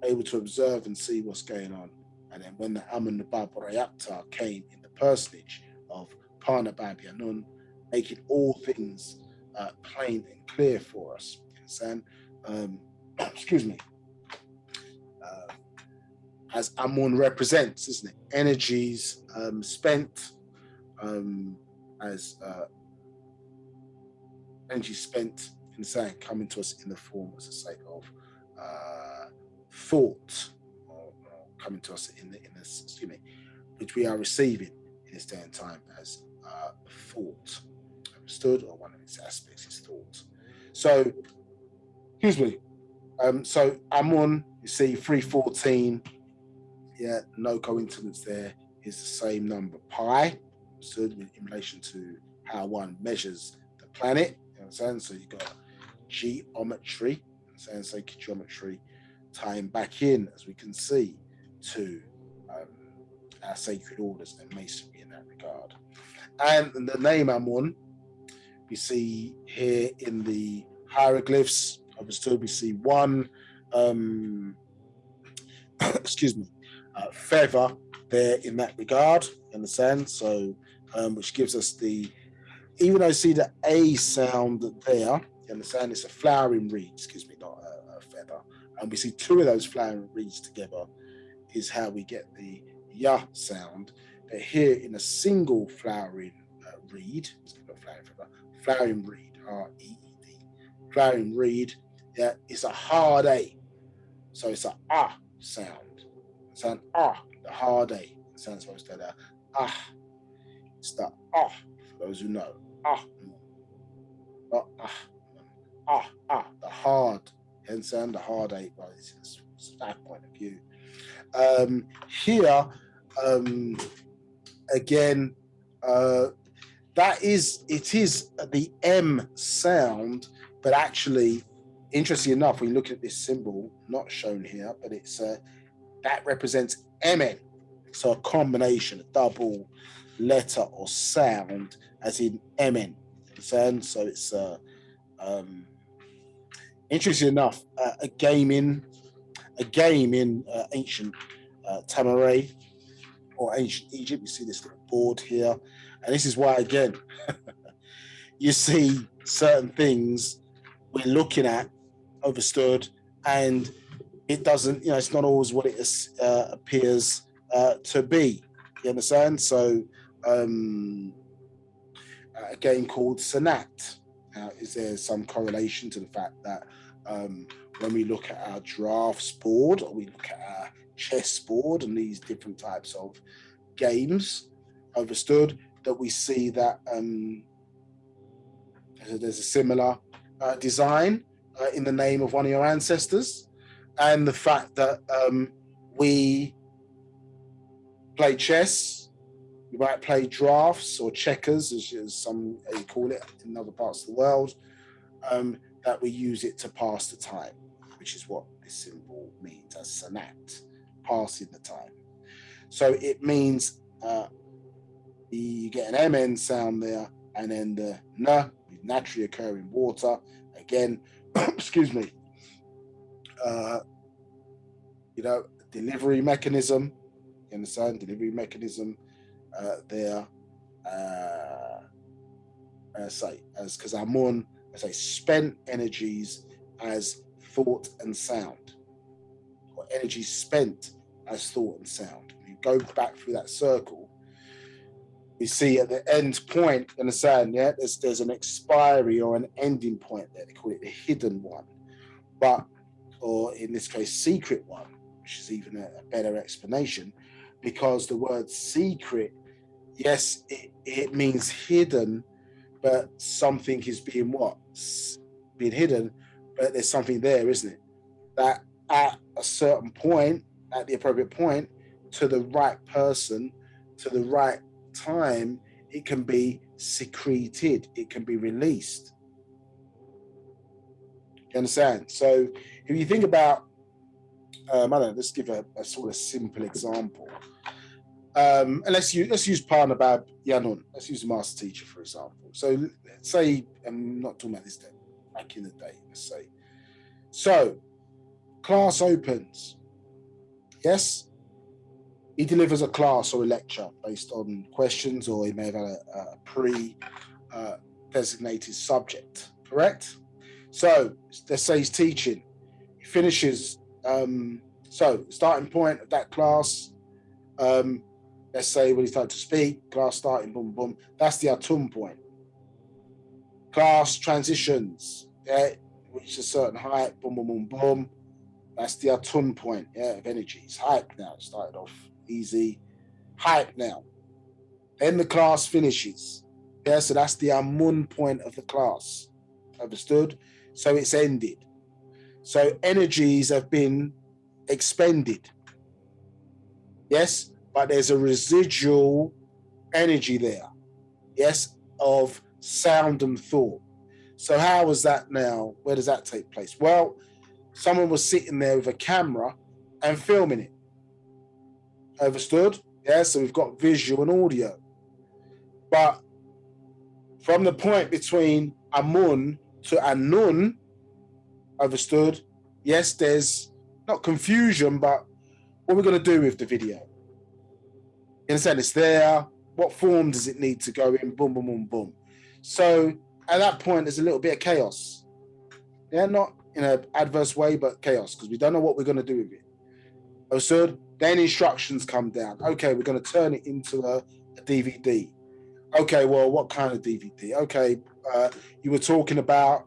able to observe and see what's going on. And then when the Amun the Ba'h B'ah Yaanuwn came in the personage of Ba'h B'ah Yaanuwn, making all things plain and clear for us. You understand? Excuse me. As Amun represents, isn't it? Energies spent as energy spent in saying coming to us in the form, as I say, of thought, or coming to us in this, excuse me, which we are receiving in this day and time as thought. Understood? Or one of its aspects is thought. So, excuse me. So Amun, you see 314. Yeah, no coincidence there. Is the same number pi, understood, in relation to how one measures the planet. You understand? So you got geometry, you understand? Sacred geometry, tying back in, as we can see, to our sacred orders and masonry in that regard. And the name Amun, we see here in the hieroglyphs. Understood? We see one, excuse me, feather there in that regard. You understand? So, which gives us the, even though I see the A sound there, you understand, it's a flowering reed, excuse me, not a feather. And we see two of those flowering reeds together is how we get the ya sound. But here in a single flowering reed, not flowering feather, flowering reed, R-E-E-D, flowering reed, yeah, it's a hard A. So it's a ah sound. It's an ah, the hard A. It sounds supposed to that ah. It's the ah, for those who know. Ah, not the hard. Hence, and the hard A, well, it's that point of view. Here, again, it is the M sound, but actually, interesting enough, when you look at this symbol, not shown here, but it's that represents MN. So a combination, a double letter or sound, as in MN. So it's interesting enough, a game in ancient Tamaray or ancient Egypt. You see this little board here, and this is why, again, you see certain things we're looking at, understood, and it doesn't, it's not always what it appears to be. You understand? So, a game called Sanat. Now, is there some correlation to the fact that when we look at our drafts board, or we look at our chess board and these different types of games, understood, that we see that there's a similar design in the name of one of your ancestors, and the fact that we play chess, we might play drafts or checkers, as some call it in other parts of the world, that we use it to pass the time, which is what this symbol means as sanat, passing the time. So it means you get an MN sound there, and then the N, naturally occur in water. Again, excuse me, delivery mechanism. You understand? Delivery mechanism there. Because Amun, I say, spent energies as thought and sound, or energies spent as thought and sound. You go back through that circle, we see at the end point, understand, yeah, there's an expiry or an ending point there. They call it the hidden one, but, or in this case, secret one, which is even a better explanation, because the word secret, yes, it means hidden, but something is being what? Being hidden, but there's something there, isn't it? That at a certain point, at the appropriate point, to the right person, to the right time, it can be secreted, it can be released. You understand? So if you think about, I don't know, let's give a sort of simple example. And let's use Ba'h B'ah Yaanuwn. Let's use the master teacher, for example. So let's say, I'm not talking about this day, back in the day, let's say. So class opens. Yes? He delivers a class or a lecture based on questions, or he may have had a pre-designated subject, correct? So let's say he's teaching. He finishes, so starting point of that class, let's say when he started to speak, class starting, boom, boom, that's the atun point. Class transitions, yeah, reach a certain height, boom, boom, boom, boom. That's the atun point, yeah, of energy. It's hype now. It started off easy, hype now. Then the class finishes. Yeah, so that's the amun point of the class. Understood? So it's ended. So energies have been expended. Yes, but there's a residual energy there. Yes, of sound and thought. So how was that now? Where does that take place? Well, someone was sitting there with a camera and filming it. Understood? Yeah, so we've got visual and audio. But from the point between Amun to Anun, understood? Yes, there's not confusion, but what we're going to do with the video. You understand? It's there. What form does it need to go in? Boom, boom, boom, boom. So at that point, there's a little bit of chaos. Yeah, not in an adverse way, but chaos, because we don't know what we're going to do with it. Understood? Then instructions come down. Okay, we're going to turn it into a DVD. Okay, well, what kind of DVD? Okay, you were talking about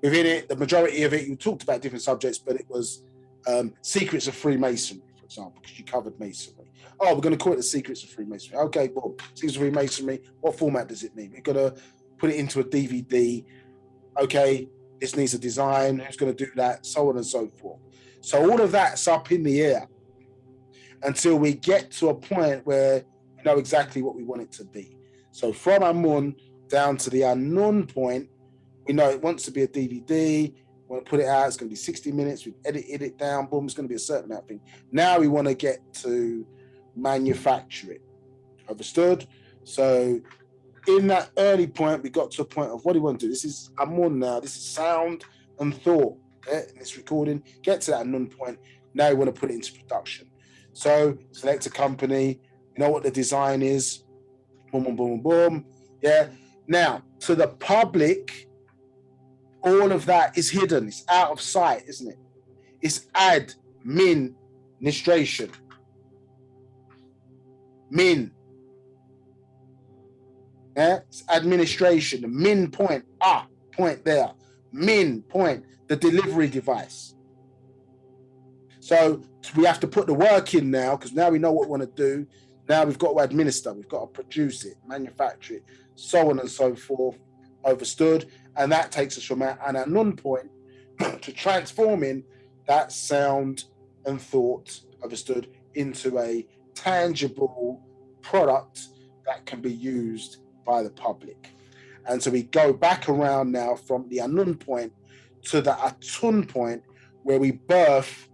within it, the majority of it, you talked about different subjects, but it was secrets of Freemasonry, for example, because you covered Masonry. Oh, we're going to call it the secrets of Freemasonry. Okay, well, secrets of Freemasonry, what format does it mean? We're going to put it into a DVD. Okay, this needs a design. Who's going to do that? So on and so forth. So all of that's up in the air until we get to a point where we know exactly what we want it to be. So from Amun down to the Anun point, we know it wants to be a DVD. We want to put it out. It's going to be 60 minutes. We've edited it down. Boom. It's going to be a certain amount of thing. Now we want to get to manufacture it. Understood? So in that early point, we got to a point of what do you want to do? This is Amun now. This is sound and thought. Yeah, in this recording, get to that Anun point. Now we want to put it into production. So select a company. You know what the design is. Boom, boom, boom, boom. Yeah. Now to the public, all of that is hidden. It's out of sight, isn't it? It's administration. Min. Yeah, it's administration. The min point. Point there. Min point. The delivery device. So we have to put the work in now, because now we know what we want to do. Now we've got to administer. We've got to produce it, manufacture it, so on and so forth. Understood? And that takes us from an Anun point to transforming that sound and thought, understood, into a tangible product that can be used by the public. And so we go back around now from the Anun point to the Atun point, where we birth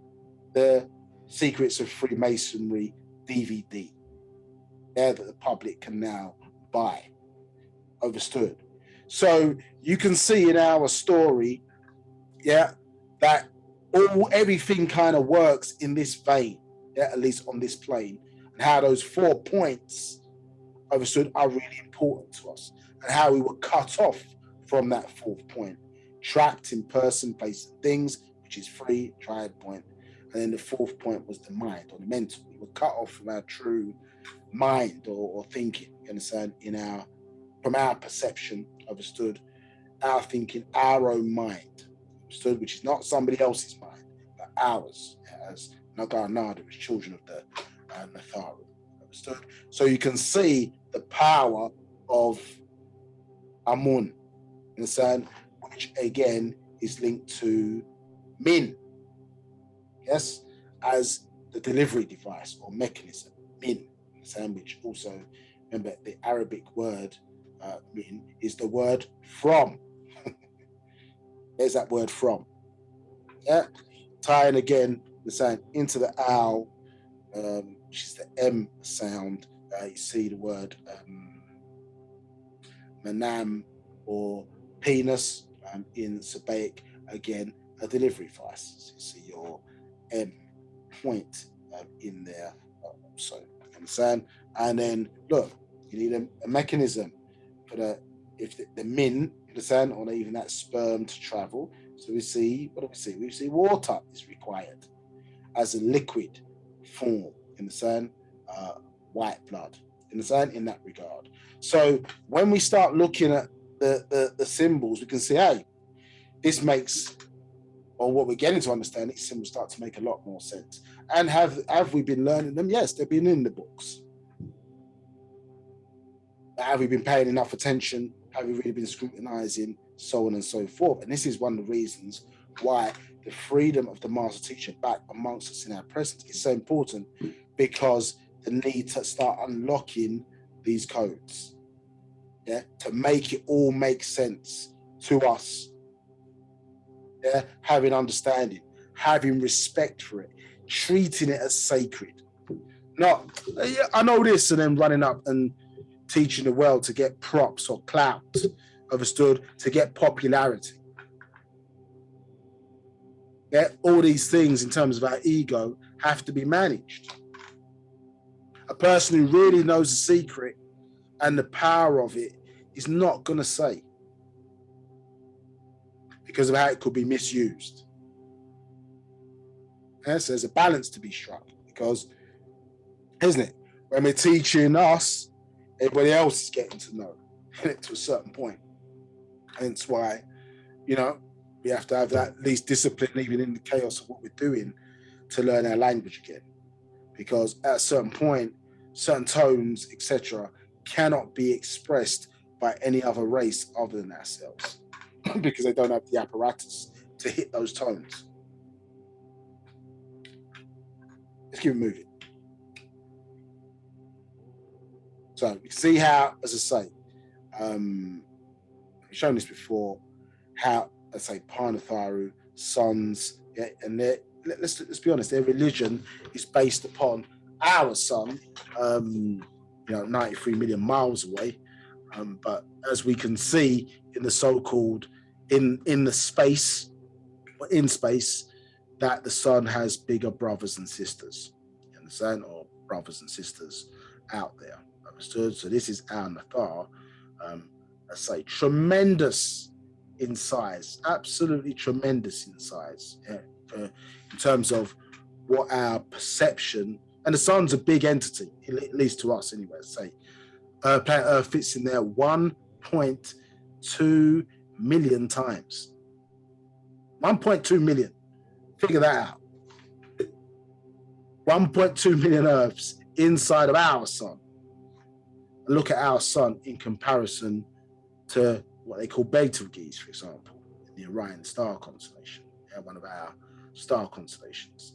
the Secrets of Freemasonry DVD there that the public can now buy. Understood? So you can see in our story, yeah, that everything kind of works in this vein, yeah, at least on this plane, and how those 4 points, understood, are really important to us, and how we were cut off from that 4th point, trapped in person, place, and things, which is free, triad point, And then the fourth point was the mind or the mental. We were cut off from our true mind or thinking, you understand, from our perception, understood, our thinking, our own mind, understood, which is not somebody else's mind, but ours, as Nagar Nada was children of the Natharu, understood. So you can see the power of Amun, understand, which again is linked to Min, yes, as the delivery device or mechanism, Min, understand, which also, remember, the Arabic word Min is the word from. There's that word from. Yeah, tying again, understand, into the owl, which is the M sound. You see the word manam or penis in Sabaic, again, a delivery device. So you see your M point in there. So, understand? And then, look, you need a mechanism for the min, understand, or even that sperm to travel. So we see, what do we see? We see water is required as a liquid form, understand? White blood, understand, in that regard. So when we start looking at the symbols, we can see, hey, this makes, or what we're getting to understand, these symbols start to make a lot more sense. And have we been learning them? Yes, they've been in the books. But have we been paying enough attention? Have we really been scrutinizing? So on and so forth. And this is one of the reasons why the freedom of the master teacher back amongst us in our presence is so important, because the need to start unlocking these codes, yeah, to make it all make sense to us, yeah, having understanding, having respect for it, treating it as sacred. Not, yeah, I know this, and then running up and teaching the world to get props or clout, understood, to get popularity. Yeah, all these things in terms of our ego have to be managed. A person who really knows the secret and the power of it is not going to say, because of how it could be misused. Yeah, so there's a balance to be struck, because, isn't it, when we're teaching us, everybody else is getting to know to a certain point. Hence why, you know, we have to have that at least discipline, even in the chaos of what we're doing, to learn our language again. Because at a certain point, certain tones, etc., cannot be expressed by any other race other than ourselves, because they don't have the apparatus to hit those tones. Let's keep it moving. So you can see how, as I say, I've shown this before, how, let's say, Panatharu, sons, yeah, and let's be honest, their religion is based upon our sun, 93 million miles away. But as we can see in the so-called in space, that the sun has bigger brothers and sisters, you understand, or brothers and sisters out there, understood? So this is our Nathar, let's say, tremendous in size, absolutely tremendous in size, yeah, in terms of what our perception, and the sun's a big entity, at least to us anyway, say. Planet Earth fits in there 1.2 million times. 1.2 million. Figure that out. 1.2 million Earths inside of our sun. And look at our sun in comparison to what they call Betelgeuse, for example, in the Orion star constellation. Yeah, one of our star constellations.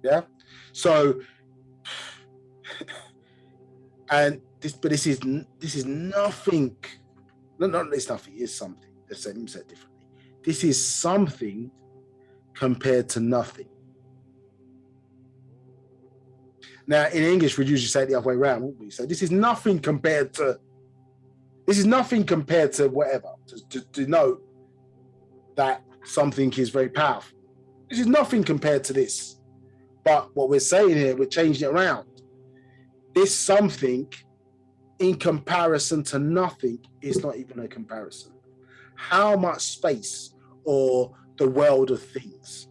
Yeah. So, and this is nothing. Not it's nothing. It is something. Let's say it differently. This is something compared to nothing. Now, in English, we'd usually say it the other way around, wouldn't we? So this is nothing compared to. This is nothing compared to whatever, to denote that something is very powerful. This is nothing compared to this. But what we're saying here, we're changing it around. This something in comparison to nothing is not even a comparison. How much space, or the world of things,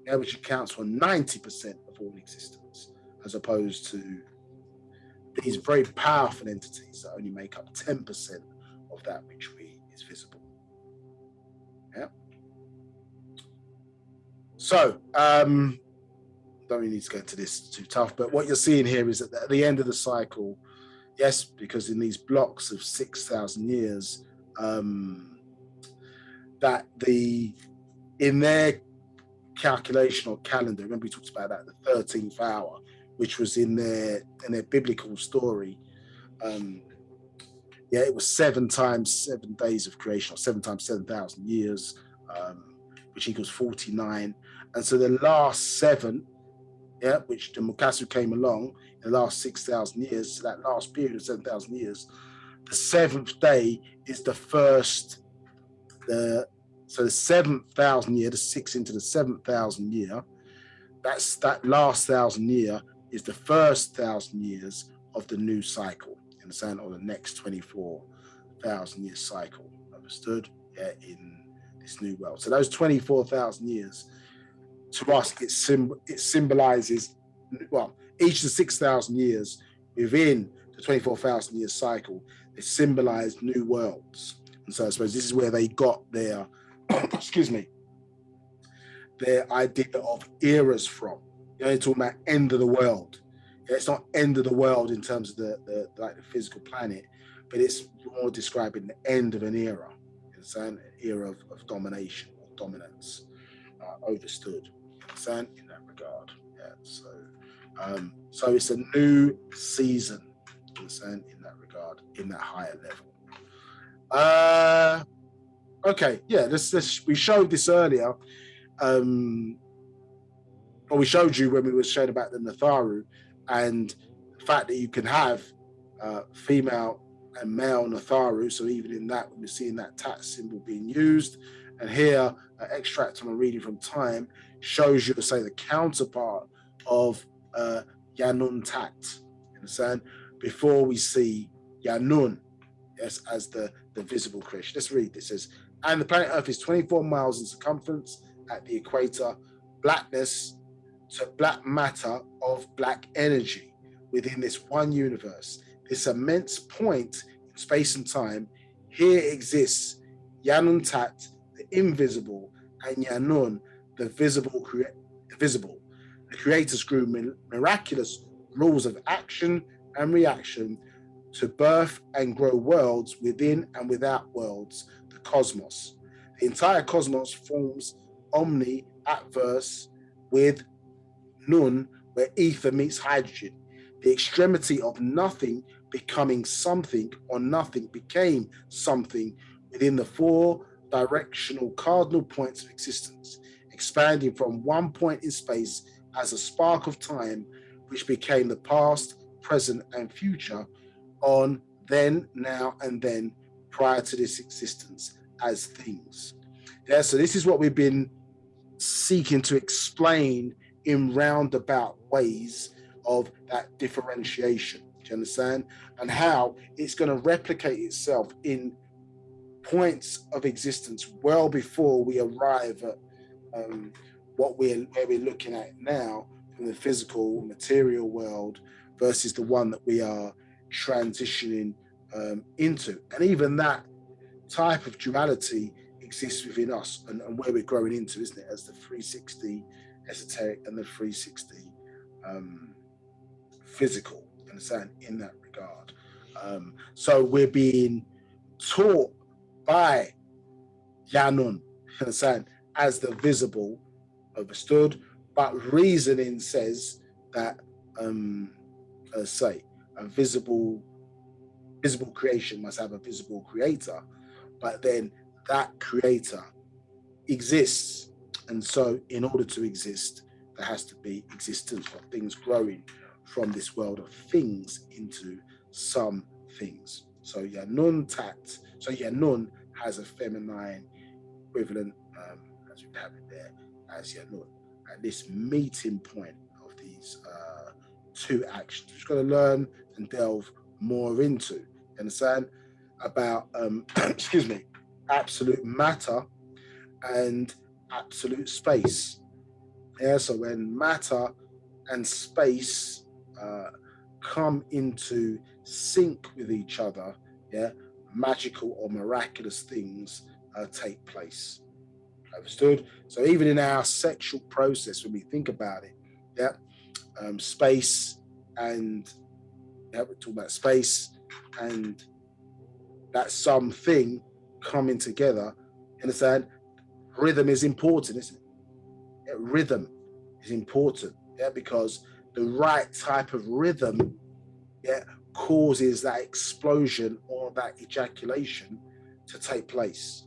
yeah, which accounts for 90% of all existence, as opposed to these very powerful entities that only make up 10% of that which is visible. Yeah. So, don't really need to go into this too tough, but what you're seeing here is that at the end of the cycle, yes, because in these blocks of 6,000 years, that in their calculation or calendar, remember we talked about that, the 13th hour, which was in their biblical story, yeah, it was 7 times 7 days of creation, or 7 times 7,000 years, which equals 49. And so the last 7, yeah, which the Mukasu came along in the last 6,000 years, so that last period of 7,000 years, the 7th day is the first, so the 7,000 year, the 6 into the 7,000 year, that's that last 1,000 year is the first 1,000 years of the new cycle, you understand, or the next 24,000 year cycle, understood? Yeah, in this new world. So those 24,000 years, to us, it symbolizes, well, each of the 6,000 years within the 24,000 year cycle, they symbolize new worlds. And so I suppose this is where they got their, excuse me, their idea of eras from. You know, they're talking about end of the world. Yeah, it's not end of the world in terms of the physical planet, but it's more describing the end of an era. It's an era of domination or dominance, overstood. Understand, in that regard. Yeah. So it's a new season. Understand, in that regard, in that higher level. Okay, yeah. We showed this earlier. Or we showed you when we were showing about the Natharu and the fact that you can have female and male Natharu. So even in that, we're seeing that tat symbol being used. And here, an extract from a reading from Time shows you, say, the counterpart of Yaanuwn tat. You understand? Before we see Yaanuwn, yes, as the visible creation. Let's read this. It says, and the planet Earth is 24 miles in circumference at the equator, blackness to black matter of black energy within this one universe. This immense point in space and time, here exists Yaanuwn tat, the invisible, and Yaanuwn, the visible. The creators grew miraculous rules of action and reaction to birth and grow worlds within and without worlds, the cosmos. The entire cosmos forms omni adverse with nun, where ether meets hydrogen. The extremity of nothing becoming something, or nothing became something within the 4 directional cardinal points of existence, expanding from one point in space as a spark of time, which became the past, present, and future on then, now, and then prior to this existence as things. Yeah, so this is what we've been seeking to explain in roundabout ways of that differentiation. Do you understand? And how it's going to replicate itself in points of existence well before we arrive at where we're looking at now from the physical material world versus the one that we are transitioning into. And even that type of duality exists within us and where we're growing into, isn't it? As the 360 esoteric and the 360 physical, you understand, in that regard. So we're being taught by Yaanuwn, you understand, as the visible, understood, but reasoning says that, say, a visible creation must have a visible creator, but then that creator exists. And so in order to exist, there has to be existence of things growing from this world of things into some things. So Yaanuwn tat, so Yaanuwn has a feminine equivalent, as we have it there, as Yaanuwn, at this meeting point of these 2 actions. We've got to learn and delve more into, understand, about, excuse me, absolute matter and absolute space. Yeah, so when matter and space come into sync with each other, yeah, magical or miraculous things take place. Understood? So even in our sexual process, when we think about it, yeah, space and we talk about space and that something coming together. Understand? Rhythm is important, isn't it? Yeah, rhythm is important, yeah, because the right type of rhythm, yeah, causes that explosion or that ejaculation to take place.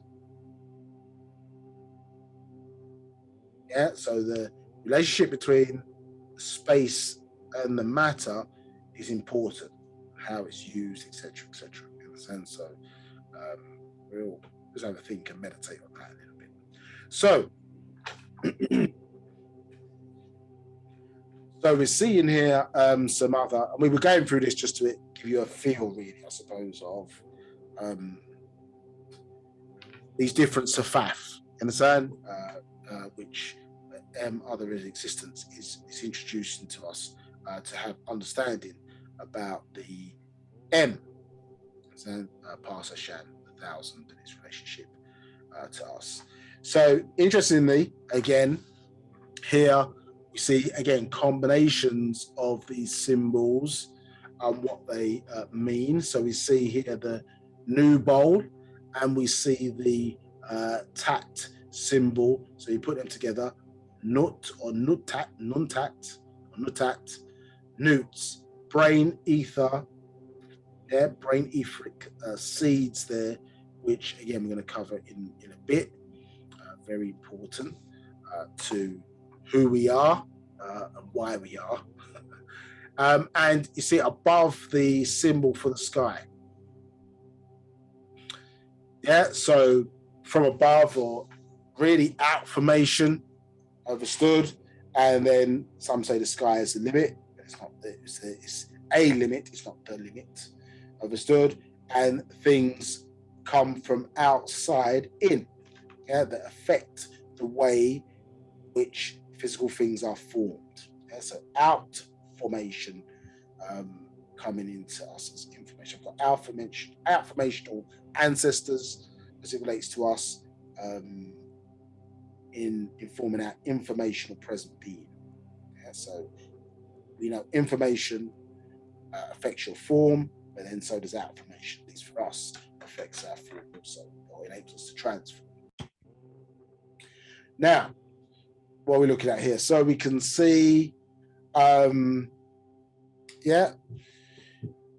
Yeah, so the relationship between space and the matter is important, how it's used, etc., etc. In a sense, so we'll just have a think and meditate on that a little bit. So, so we're seeing here some other. We were going through this just to give you a feel, really, I suppose, of these different safaf. Understand? Which other existence is introducing to us to have understanding about the M, Parsa Shan, the thousand, and its relationship to us. So interestingly, again, here we see again combinations of these symbols and what they mean. So we see here the new bowl, and we see the tat symbol. So you put them together, nut or nutat, nuntat, or nutat, newts, brain ether, yeah, brain etheric seeds there, which again we're going to cover in a bit. Very important to who we are and why we are. And you see above the symbol for the sky. Yeah, so from above, or really outformation, understood. And then some say the sky is the limit. It's not. It's a limit. It's not the limit. Understood. And things come from outside in. Yeah, that affect the way which physical things are formed. Yeah, so out formation coming into us as information. We've got outformational ancestors as it relates to us in forming our informational present being. Yeah, so we know information affects your form, but then so does outformation. At least for us, affects our form also, or enables us to transform. Now, what are we looking at here? So we can see, yeah,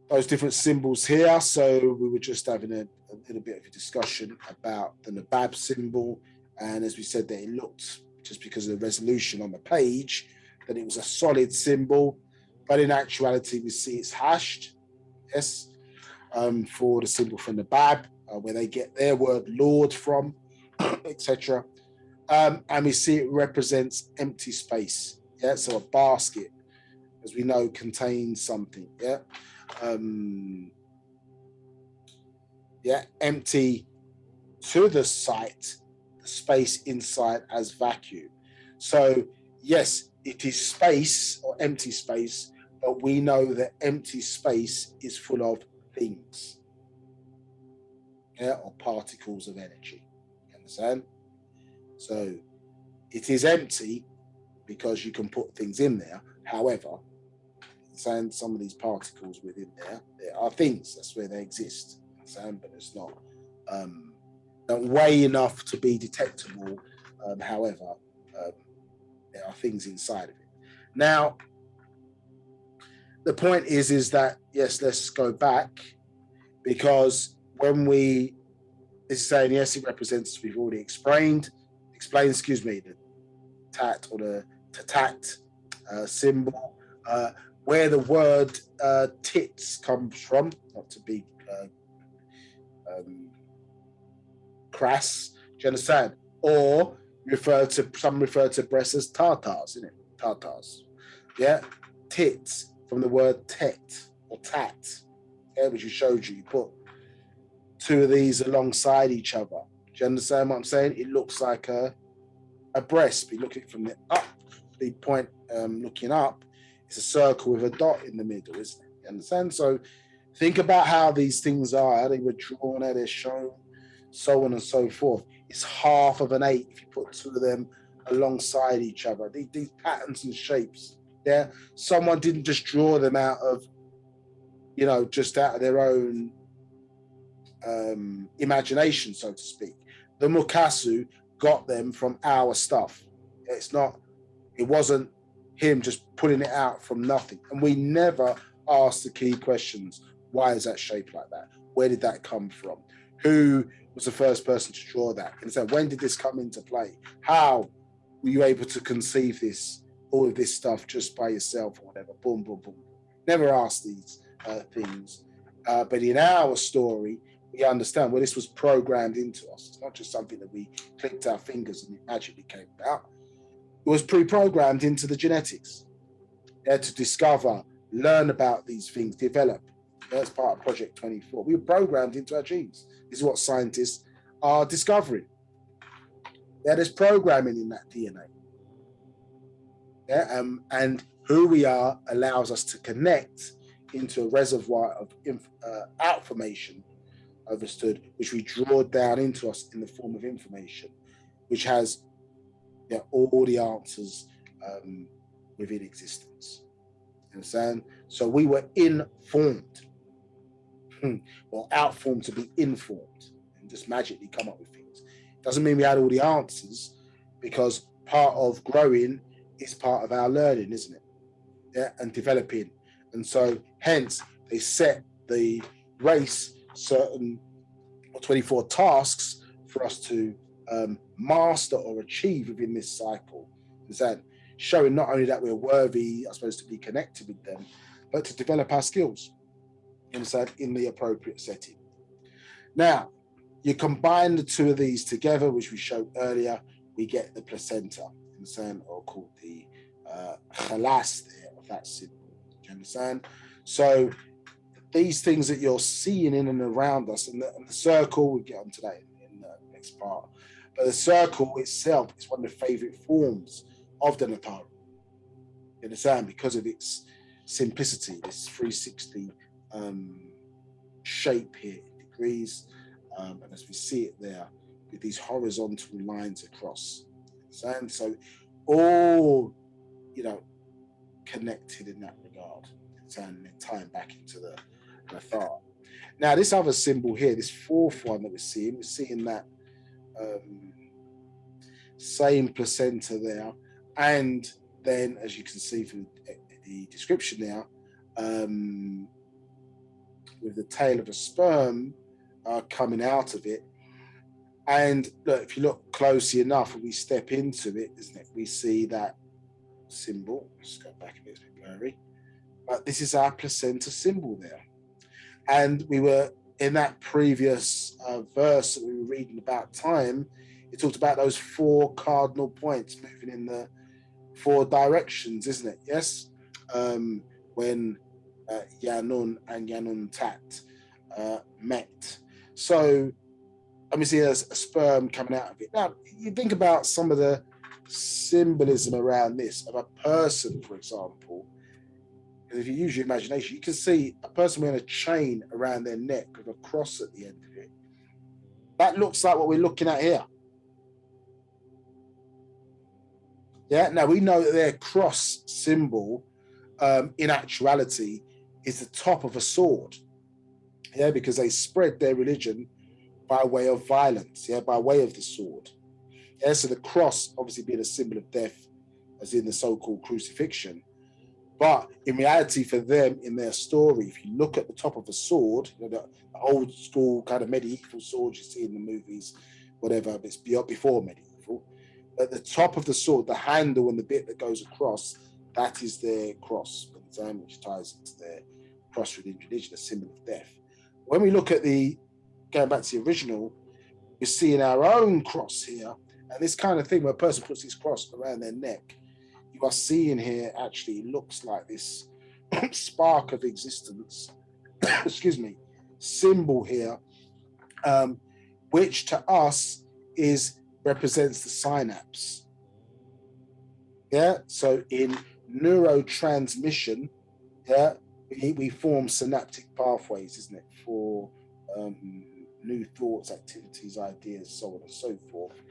those different symbols here. So we were just having a little bit of a discussion about the Nabab symbol. And as we said, that it looked, just because of the resolution on the page, that it was a solid symbol. But in actuality, we see it's hashed, yes, for the symbol from Nabab, where they get their word Lord from, etc. And we see it represents empty space. Yeah, so a basket, as we know, contains something. Yeah, yeah, empty to the sight, the space inside as vacuum. So yes, it is space or empty space, but we know that empty space is full of things, yeah, or particles of energy. You understand? So it is empty because you can put things in there. However, saying some of these particles within there are things. That's where they exist. But it's not weigh enough to be detectable. However, there are things inside of it. Now, the point is that yes, let's go back, because when we is saying yes, it represents, we've already explained, excuse me, the tat or the tatat symbol, where the word tits comes from, not to be crass, do you understand? Or some refer to breasts as tartars, isn't it? Tartars. Yeah? Tits from the word tet or tat. Yeah, which you showed you. You put two of these alongside each other. Do you understand what I'm saying? It looks like a breast, be looking from the up, the point looking up, it's a circle with a dot in the middle, isn't it? You understand? So think about how these things are, how they were drawn, how they're shown, so on and so forth. It's half of an 8 if you put two of them alongside each other. These patterns and shapes, yeah? Someone didn't just draw them out of, you know, just out of their own imagination, so to speak. The Mukasu got them from our stuff. It wasn't him just putting it out from nothing. And we never asked the key questions. Why is that shaped like that? Where did that come from? Who was the first person to draw that? And so when did this come into play? How were you able to conceive this, all of this stuff just by yourself or whatever? Boom, boom, boom. Never asked these things. But in our story, we understand, well, this was programmed into us. It's not just something that we clicked our fingers and it magically came about. It was pre-programmed into the genetics. To discover, learn about these things, develop. That's part of Project 24. We were programmed into our genes. This is what scientists are discovering. There's programming in that DNA. And who we are allows us to connect into a reservoir of outformation, understood, which we draw down into us in the form of information, which has all the answers within existence. You understand? So we were informed, or outformed to be informed, and just magically come up with things. Doesn't mean we had all the answers, because part of growing is part of our learning, isn't it? Yeah, and developing. And so hence they set the race certain 24 tasks for us to master or achieve within this cycle. Is that showing not only that we're worthy, I suppose, to be connected with them, but to develop our skills inside in the appropriate setting. Now, you combine the two of these together, which we showed earlier, we get the placenta, understand, or called the khalas there of that symbol. Do you understand? So these things that you're seeing in and around us, and the circle, we'll get onto that in the next part, but the circle itself is one of the favorite forms of the Nataru. You understand? Because of its simplicity, this 360 shape here in degrees, and as we see it there, with these horizontal lines across. And so all, connected in that regard, and tying back into the thought. Now, this other symbol here, this fourth one that we're seeing that same placenta there, and then, as you can see from the description there, with the tail of a sperm coming out of it. And look, if you look closely enough, and we step into it, isn't it? We see that symbol. Let's go back a bit, it's a bit blurry. But this is our placenta symbol there. And we were in that previous verse that we were reading about time, it talked about those 4 cardinal points moving in the 4 directions, isn't it? Yes? When Yaanuwn and Yaanuwn Tat met. So, let me see, there's a sperm coming out of it. Now, you think about some of the symbolism around this, of a person, for example. Because if you use your imagination, you can see a person wearing a chain around their neck with a cross at the end of it. That looks like what we're looking at here. Yeah, now we know that their cross symbol, in actuality, is the top of a sword. Yeah, because they spread their religion by way of violence, by way of the sword. Yeah, so the cross obviously being a symbol of death, as in the so-called crucifixion. But in reality, for them, in their story, if you look at the top of a sword, the old school kind of medieval sword you see in the movies, whatever, but it's before medieval. At the top of the sword, the handle and the bit that goes across, that is their cross, which ties into their cross religion, a symbol of death. When we look at going back to the original, we're seeing our own cross here, and this kind of thing where a person puts this cross around their neck, you are seeing here actually looks like this spark of existence, excuse me, symbol here, which to us represents the synapse, Yeah, so in neurotransmission, yeah, we form synaptic pathways, isn't it, for new thoughts, activities, ideas, so on and so forth.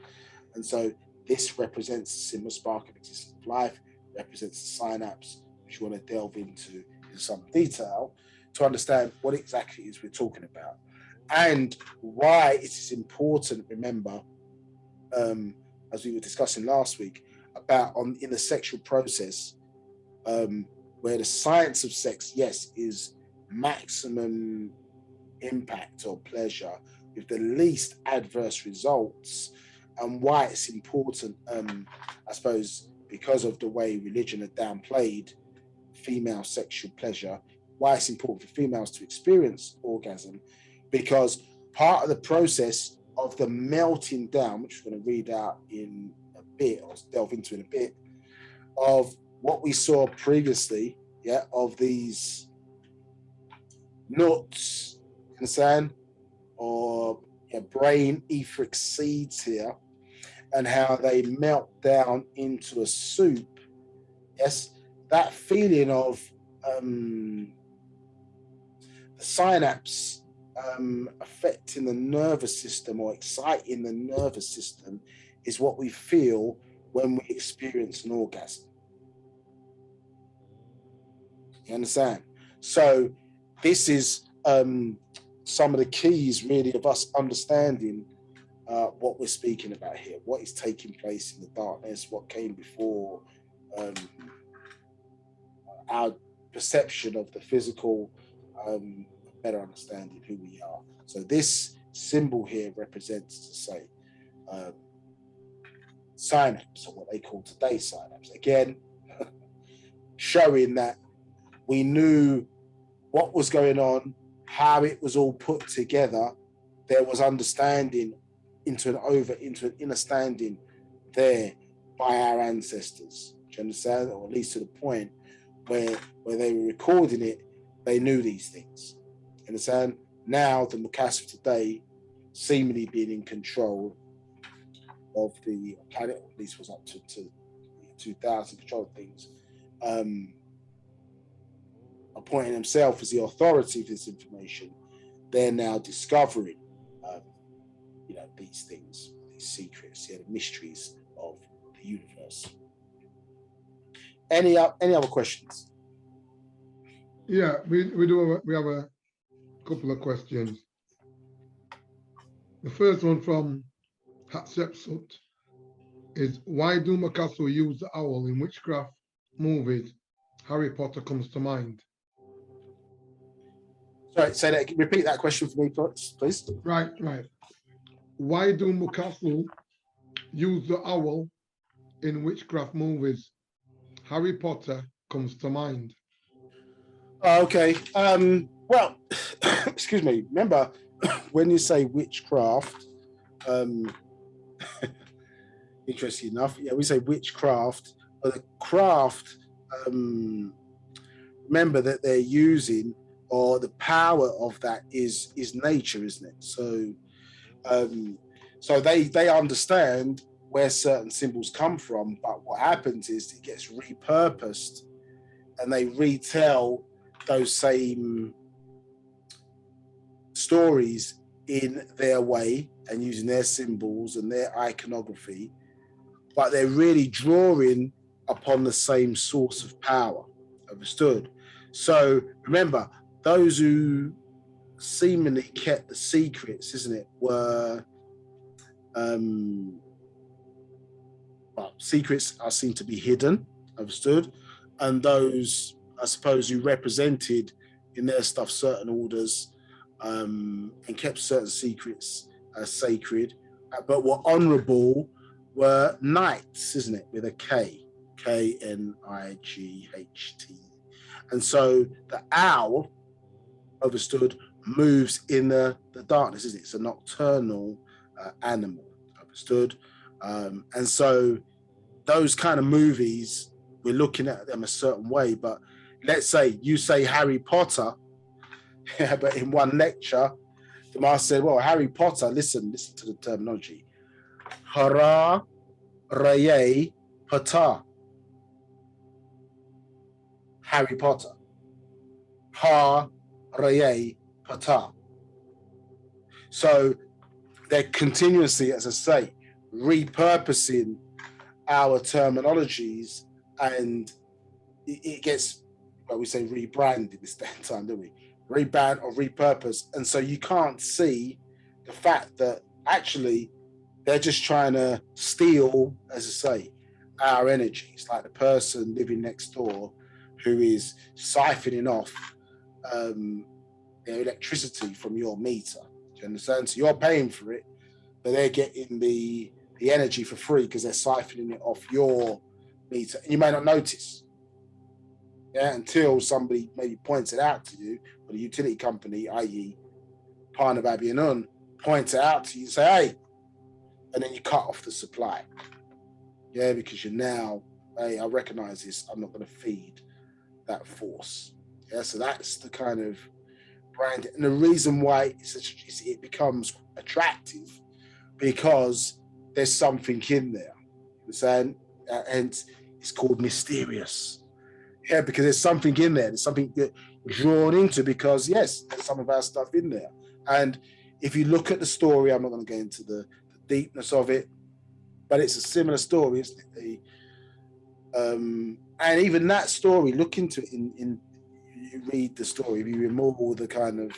And so this represents the symbol spark of existence of life, represents the synapse, which you want to delve into in some detail to understand what exactly it is we're talking about and why it is important. Remember, as we were discussing last week, about in the sexual process, where the science of sex, yes, is maximum impact or pleasure with the least adverse results, and why it's important, I suppose, because of the way religion had downplayed female sexual pleasure, why it's important for females to experience orgasm, because part of the process of the melting down, which we're going to read out in a bit, or delve into in a bit, of what we saw previously, yeah, of these nuts, understand, or brain etheric seeds here, and how they melt down into a soup. Yes, that feeling of the synapse affecting the nervous system or exciting the nervous system is what we feel when we experience an orgasm. You understand? So this is some of the keys really of us understanding what we're speaking about here, what is taking place in the darkness, what came before our perception of the physical, better understanding who we are. So this symbol here represents, to say, synapse, or what they call today synapse. Again, showing that we knew what was going on, how it was all put together. There was understanding into an understanding there by our ancestors. Do you understand? Or at least to the point where they were recording it, they knew these things. You understand? Now the Mukassar today seemingly being in control of the planet, or at least was up to 2000, control of things, appointing himself as the authority of this information. They're now discovering these things, these secrets, the mysteries of the universe. Any other questions? Yeah, we have a couple of questions. The first one from Hatshepsut is, why do Mukassar use the owl in witchcraft movies? Harry Potter comes to mind. Sorry, say that. Repeat that question for me, please. Right. Why do Mukassar use the owl in witchcraft movies? Harry Potter comes to mind. Okay. Well, excuse me. Remember, when you say witchcraft, interesting enough, we say witchcraft, but the craft, remember that they're using, or the power of that is nature, isn't it? So they understand where certain symbols come from, but what happens is it gets repurposed, and they retell those same stories in their way and using their symbols and their iconography, but they're really drawing upon the same source of power. Understood? So remember, those who seemingly kept the secrets, isn't it, were secrets are seen to be hidden, understood, and those, I suppose, who represented in their stuff certain orders and kept certain secrets sacred, but were honorable, were knights, isn't it, with a K, Knight. And so the owl, understood, moves in the darkness, isn't it? It's a nocturnal animal, understood. And so those kind of movies, we're looking at them a certain way, but let's say you say Harry Potter, but in one lecture, the master said, well, Harry Potter, listen to the terminology. Hara Raye Pata. Harry Potter. Ha Raye Pata. So they're continuously, as I say, repurposing our terminologies, and it gets, well, we say rebranded this time, don't we? Rebrand or repurpose. And so you can't see the fact that actually they're just trying to steal, as I say, our energies, like the person living next door who is siphoning off their electricity from your meter. Do you understand? So you're paying for it, but they're getting the energy for free because they're siphoning it off your meter. And you may not notice, yeah, until somebody maybe points it out to you, or the utility company, i.e. Ba'h B'ah Yaanuwn, points it out to you and say, hey, and then you cut off the supply. Yeah, because you're now, hey, I recognize this, I'm not going to feed that force. Yeah, so that's the kind of brand. And the reason why it becomes attractive, because there's something in there. You understand? And it's called mysterious. Yeah, because there's something in there. There's something that you're drawn into, because yes, there's some of our stuff in there. And if you look at the story, I'm not going to go into the deepness of it, but it's a similar story, isn't it? And even that story, look into it in you read the story, if you remove all the kind of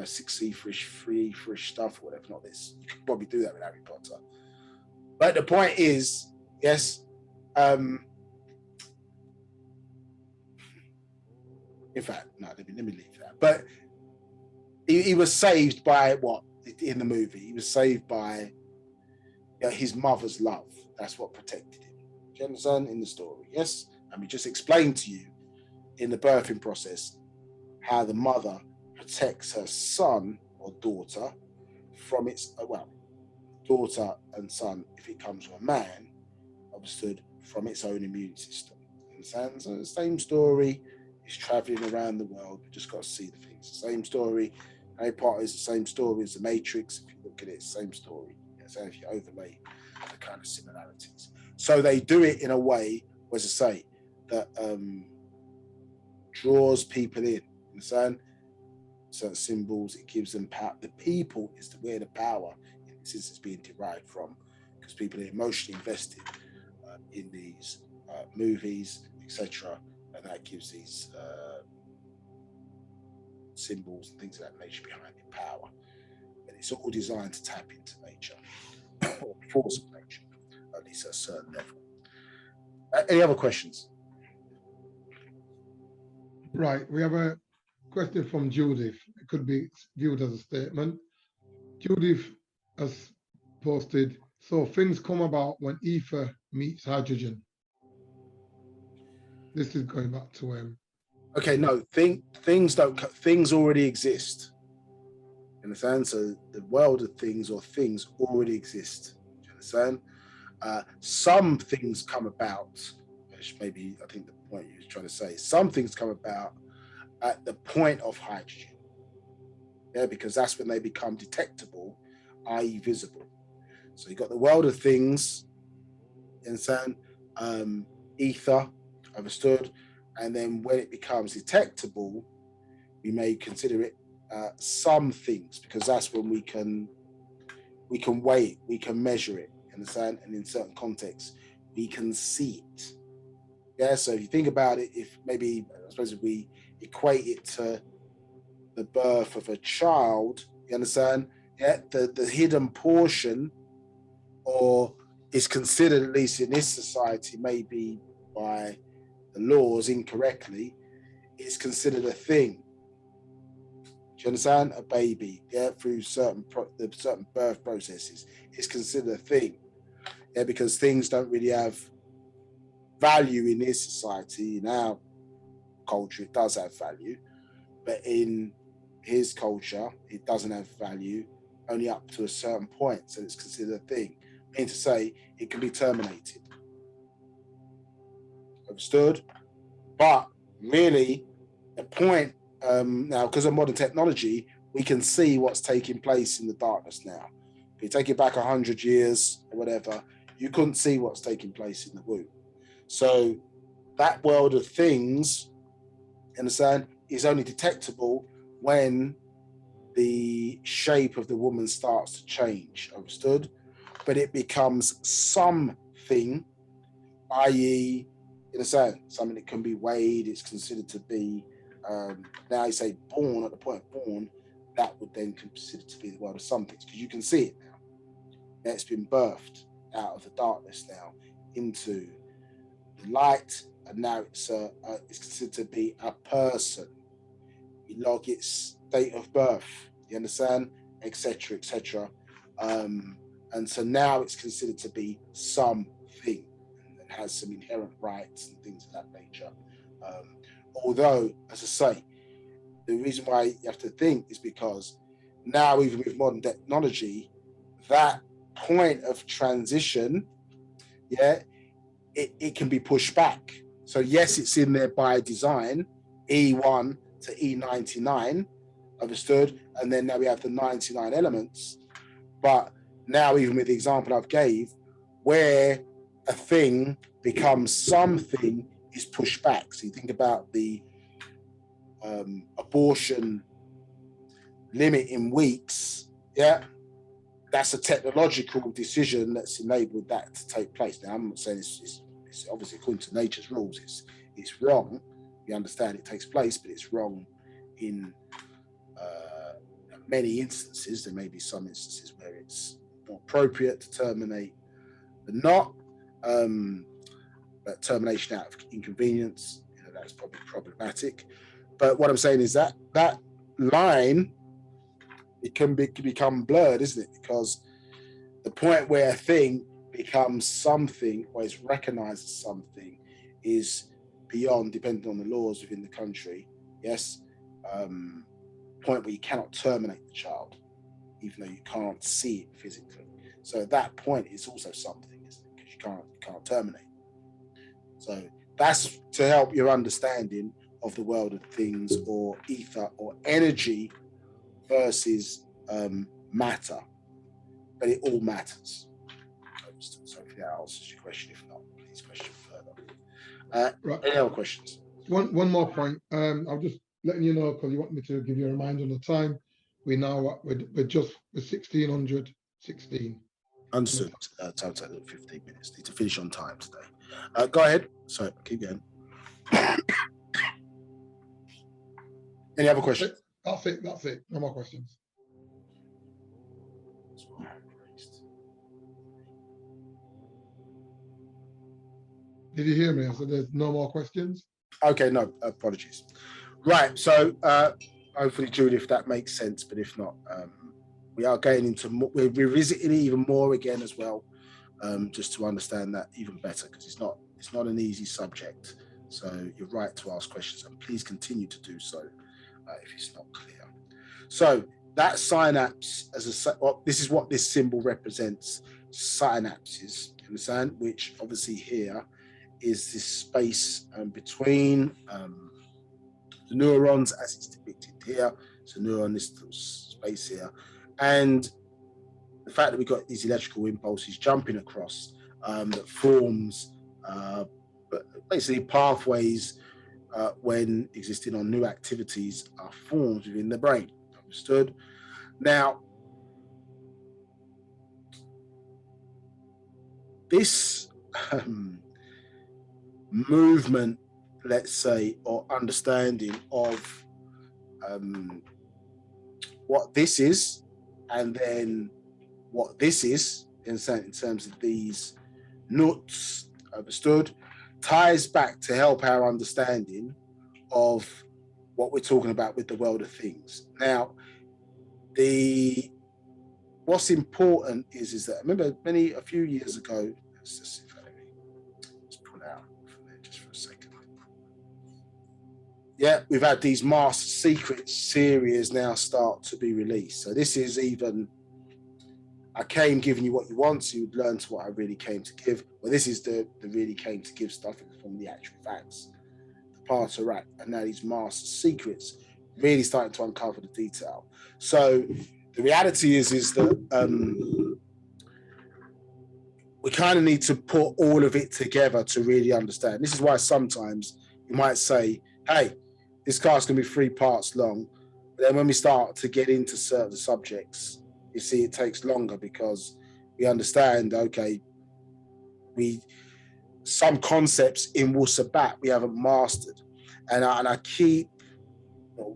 6 free-ish stuff or whatever, not this, you could probably do that with Harry Potter. But the point is, yes, in fact, no, let me leave that. But he was saved by what in the movie? He was saved by his mother's love. That's what protected him. Do you understand? In the story, yes. And we just explained to you in the birthing process how the mother protects her son or daughter from its, daughter and son, if it comes from a man, understood, from its own immune system. Understand? So the same story is traveling around the world. We just got to see the things. The same story. Harry Potter is the same story as the Matrix. If you look at it, it's the same story. So if you overlay the kind of similarities. So they do it in a way, as I say, that draws people in. Understand? Certain symbols, it gives them power. The people is where the power in this is being derived from, because people are emotionally invested in these movies, etc., and that gives these symbols and things of that nature behind it power. And it's all designed to tap into nature, or force of nature, at least at a certain level. Any other questions? Right, we have a question from Judith. It could be viewed as a statement. Judith has posted, so things come about when ether meets hydrogen. This is going back to okay, no, things already exist. You understand? So the world of things, or things, already exist. Do you understand? Some things come about, which maybe I think the point you were trying to say, some things come about at the point of hydrogen. Yeah, because that's when they become detectable, i.e. visible. So you've got the world of things, you understand? Ether, understood. And then when it becomes detectable, we may consider it some things, because that's when we can weigh it, we can measure it, understand? And in certain contexts, we can see it. Yeah, so if you think about it, if maybe, I suppose if we equate it to the birth of a child, you understand? Yeah, the hidden portion, or is considered, at least in this society, maybe by the laws incorrectly, is considered a thing. Do you understand? A baby, yeah, through certain birth processes, is considered a thing. Yeah, because things don't really have value in this society. In our culture, it does have value, but in his culture, it doesn't have value, only up to a certain point. So it's considered a thing. I mean to say, it can be terminated. Understood? But really, the point now, because of modern technology, we can see what's taking place in the darkness now. If you take it back 100 years or whatever, you couldn't see what's taking place in the womb. So that world of things, understand, is only detectable when the shape of the woman starts to change, understood? But it becomes something, i.e., understand, something that can be weighed, it's considered to be, now you say born, at the point of born, that would then consider to be the world of some things, because you can see it now. It's been birthed out of the darkness now into the light, and now it's considered to be a person. You log its date of birth, you understand, etc., etc. And so now it's considered to be something and has some inherent rights and things of that nature. Although, as I say, the reason why you have to think is because now, even with modern technology, that point of transition, yeah, it can be pushed back. So yes, it's in there by design, E1 to E99, understood? And then now we have the 99 elements. But now, even with the example I've gave, where a thing becomes something is pushed back. So you think about the abortion limit in weeks, yeah, that's a technological decision that's enabled that to take place. Now, I'm not saying it's obviously according to nature's rules, it's wrong. You understand it takes place, but it's wrong in many instances. There may be some instances where it's more appropriate to terminate than not, but termination out of inconvenience, that's probably problematic. But what I'm saying is that that line, it can become blurred, isn't it? Because the point where a thing becomes something, or is recognized as something, is beyond, depending on the laws within the country, yes, point where you cannot terminate the child, even though you can't see it physically. So at that point, it's also something, isn't it? Because you can't terminate. So that's to help your understanding of the world of things, or ether, or energy versus matter. But it all matters. So if that answers your question, if not, please question further. Right. Any other questions? One more point. I'll just letting you know, because you want me to give you a reminder on the time. We're 1616. Understood. Time to 15 minutes. Need to finish on time today. Go ahead. Sorry, keep going. Any other questions? That's it. No more questions. Did you hear me? I said there's no more questions. Okay, no, apologies. Right, so hopefully, Julie, if that makes sense, but if not, we are going into more, we're revisiting it even more again as well, just to understand that even better, because it's not an easy subject. So you're right to ask questions, and please continue to do so if it's not clear. So that synapse, this is what this symbol represents: synapses. You understand? Which obviously here is this space between the neurons, as it's depicted here. So neuron, this little space here, and the fact that we've got these electrical impulses jumping across that forms basically pathways when existing on new activities are formed within the brain. Understood? Now, this movement, let's say, or understanding of what this is, and then what this is, in terms of these nuts, understood, ties back to help our understanding of what we're talking about with the world of things. Now, what's important is that, I remember a few years ago, let's pull out from there just for a second. Yeah, we've had these Master Secrets series now start to be released. So this is even, I came giving you what you want, so you'd learn to what I really came to give. Well, this is the really came to give stuff from the actual facts. The parts are right, and now these Master Secrets really starting to uncover the detail. So the reality is that we kind of need to put all of it together to really understand. This is why sometimes you might say, hey, this class can be 3 parts long. But then when we start to get into certain subjects, you see it takes longer because we understand, okay, some concepts in Wu-Sabat we haven't mastered. And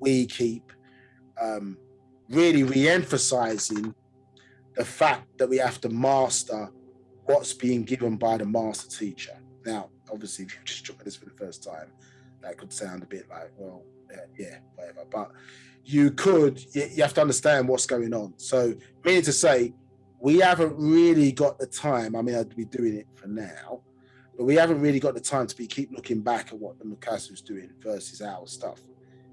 we keep really re-emphasizing the fact that we have to master what's being given by the master teacher. Now, obviously, if you've just joined us for the first time, that could sound a bit like, well, yeah, whatever. But you have to understand what's going on. So, meaning to say, we haven't really got the time. I mean, I'd be doing it for now, but we haven't really got the time to keep looking back at what the Mukasu's doing versus our stuff,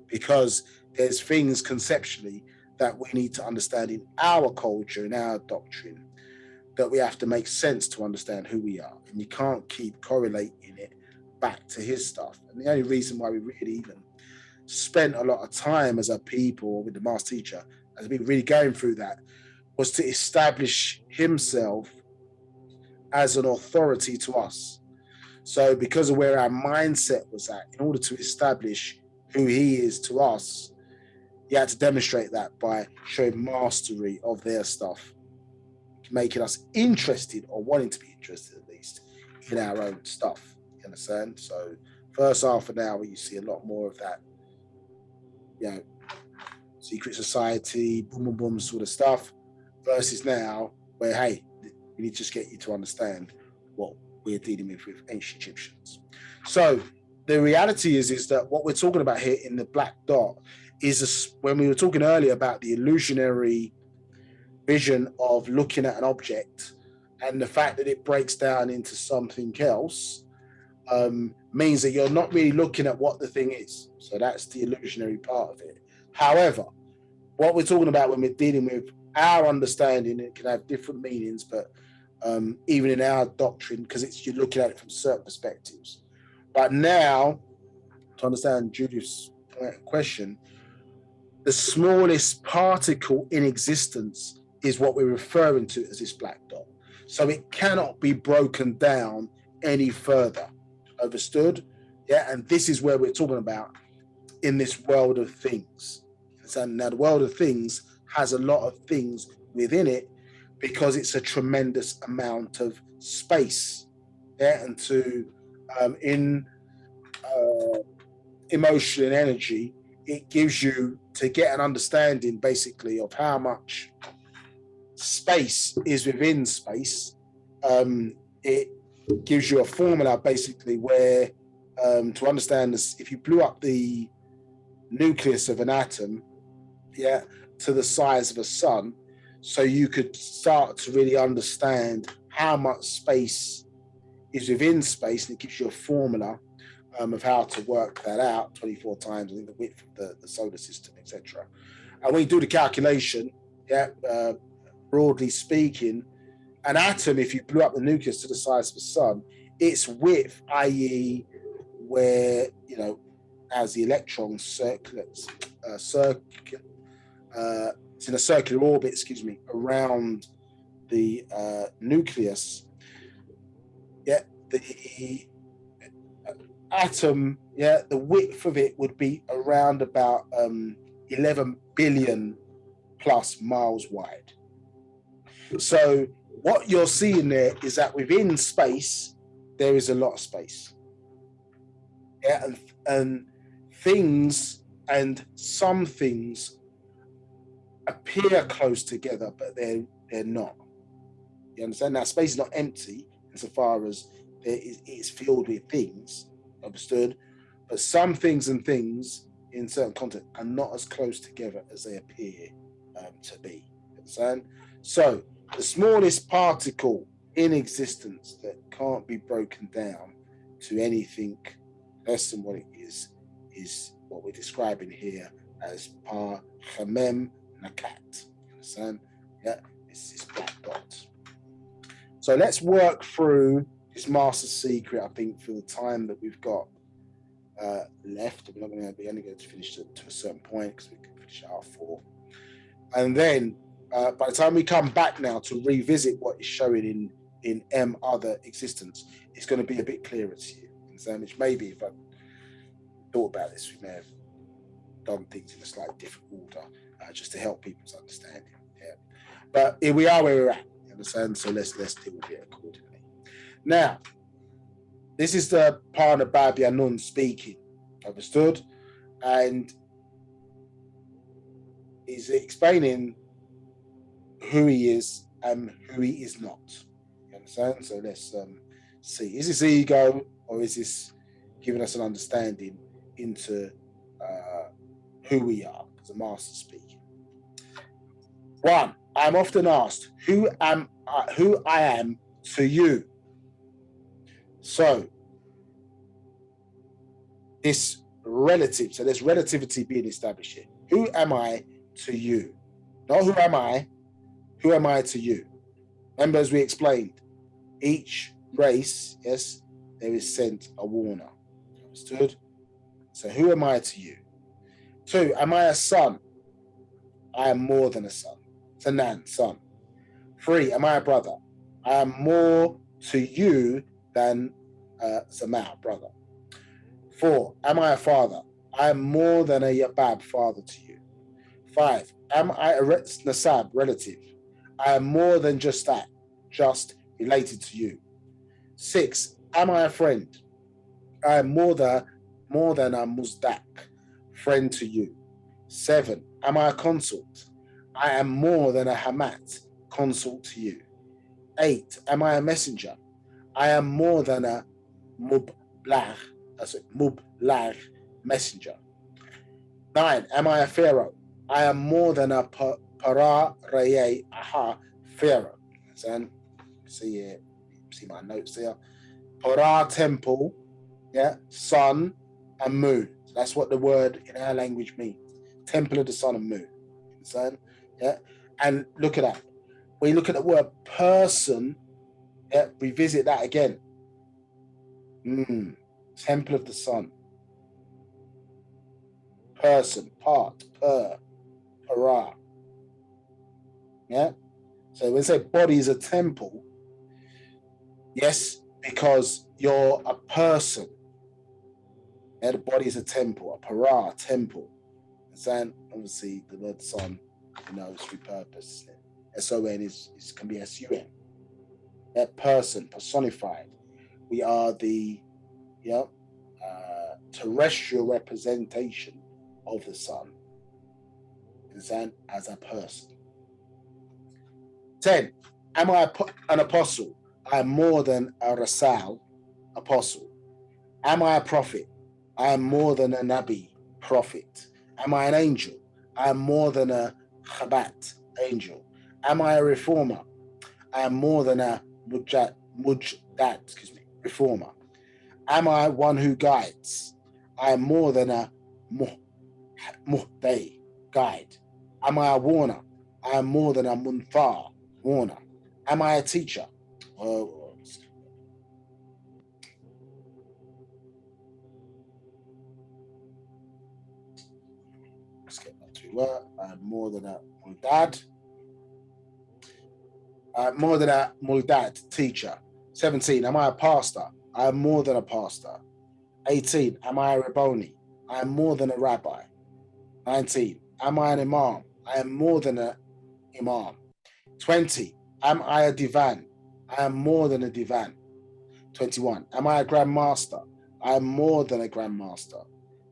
because there's things conceptually that we need to understand in our culture, in our doctrine, that we have to make sense to understand who we are. And you can't keep correlating it back to his stuff. And the only reason why we really even spent a lot of time as a people with the master teacher, as we really going through that, was to establish himself as an authority to us. So because of where our mindset was at, in order to establish who he is to us, you had to demonstrate that by showing mastery of their stuff, making us interested, or wanting to be interested at least, in our own stuff. You understand? So first half of an hour, you see a lot more of that, you know, secret society, boom, boom, boom sort of stuff, versus now, where, hey, we need to just get you to understand what we're dealing with ancient Egyptians. So the reality is that what we're talking about here in the black dot is when we were talking earlier about the illusionary vision of looking at an object, and the fact that it breaks down into something else means that you're not really looking at what the thing is. So that's the illusionary part of it. However, what we're talking about when we're dealing with our understanding, it can have different meanings, but even in our doctrine, because you're looking at it from certain perspectives. But now, to understand Judith's question, the smallest particle in existence is what we're referring to as this black dot. So it cannot be broken down any further. Understood? Yeah, and this is where we're talking about in this world of things. So now the world of things has a lot of things within it because it's a tremendous amount of space. Yeah, and in emotion and energy, it gives you to get an understanding basically of how much space is within space. It gives you a formula basically where to understand this, if you blew up the nucleus of an atom, yeah, to the size of a sun, so you could start to really understand how much space is within space, and it gives you a formula of how to work that out 24 times, I think, the width of the solar system, etc. And when you do the calculation, yeah, broadly speaking, an atom, if you blew up the nucleus to the size of the sun, its width, i.e., where, you know, as the electron circulates, it's in a circular orbit, around the nucleus. Yeah, the atom, yeah, the width of it would be around about 11 billion plus miles wide. So what you're seeing there is that within space, there is a lot of space. Yeah, and things and some things appear close together, but they're not. You understand? Now, space is not empty insofar as it's filled with things, understood? But some things and things in certain context are not as close together as they appear to be. Understand? So the smallest particle in existence that can't be broken down to anything less than what it is what we're describing here as Ba'h B'ah Yaanuwn. Understand? Yeah, it's this black dot. So let's work through this master secret, I think, for the time that we've got left. We're not going to be only going to finish to a certain point because we can finish at 4. And then by the time we come back now to revisit what is showing in M other existence, it's going to be a bit clearer to you. Which maybe if I thought about this, we may have done things in a slightly different order, just to help people's understanding. Yeah. But here we are where we're at. You understand? So let's deal with it accordingly. Now, this is the partner Ba'h B'ah Yaanuwn speaking. Understood? And he's explaining who he is and who he is not. You understand? So let's see. Is this ego, or is this giving us an understanding into who we are as a master speaking? 1, I'm often asked, who I am to you. So this relative, so there's relativity being established here. Who am I to you? Not who am I to you? Remember, as we explained, each race, yes, there is sent a warner. Understood? So who am I to you? 2, am I a son? I am more than a son. Sanan, son. 3, am I a brother? I am more to you than Zamau, brother. 4, am I a father? I am more than a Yabab, father to you. 5, am I a Nasab, relative? I am more than just that, just related to you. 6, am I a friend? I am more than a Muzdak, friend to you. 7, am I a consort? I am more than a Hamat, consort to you. 8, am I a messenger? I am more than a Mublag, messenger. 9, am I a pharaoh? I am more than a Para Raye Aha pharaoh. So, see my notes here. Para, temple, yeah, sun and moon. So that's what the word in our language means. Temple of the sun and moon. Understand? Yeah. And look at that. When you look at the word person, yeah, revisit that again. Temple of the sun. Person, part, para. Yeah. So when we say body is a temple, yes, because you're a person. Yeah, the body is a temple, a para, temple. And obviously the word son, is repurposed. S-O-N can be S-U-N. That person, personified. We are the terrestrial representation of the sun. Understand? As a person. 10, am I an apostle? I am more than a Rasal, apostle. Am I a prophet? I am more than a Nabi, prophet. Am I an angel? I am more than a Chabat, angel. Am I a reformer? I am more than a Mujdat, reformer. Am I one who guides? I am more than a Muhday, guide. Am I a warner? I am more than a Munthar, warner. Am I a teacher? Let's get back to work. I am more than a Muldad. More than a Muldad, teacher. 17, am I a pastor? I am more than a pastor. 18, am I a Rabboni? I am more than a rabbi. 19, am I an imam? I am more than an imam. 20, am I a divan? I am more than a divan. 21, am I a grandmaster? I am more than a grandmaster.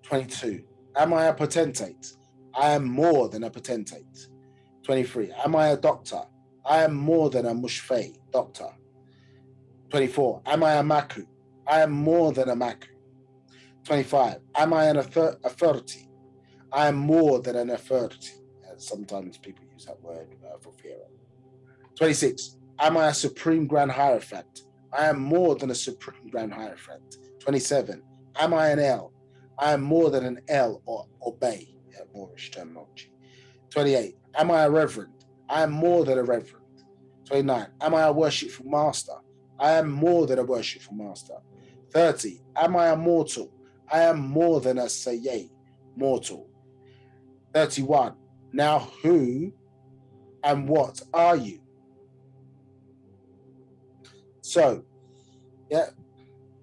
22, am I a potentate? I am more than a potentate. 23, am I a doctor? I am more than a mushfei, doctor. 24, am I a maku? I am more than a maku. 25, am I an authority? I am more than an authority. Sometimes people use that word for fear. 26, am I a supreme grand hierophant? I am more than a supreme grand hierophant. 27, am I an L? I am more than an L or bay, Moorish terminology. 28, am I a reverend? I am more than a reverend. 29, am I a worshipful master? I am more than a worshipful master. 30, am I a mortal? I am more than a sayyid, mortal. 31, now who and what are you? So, yeah,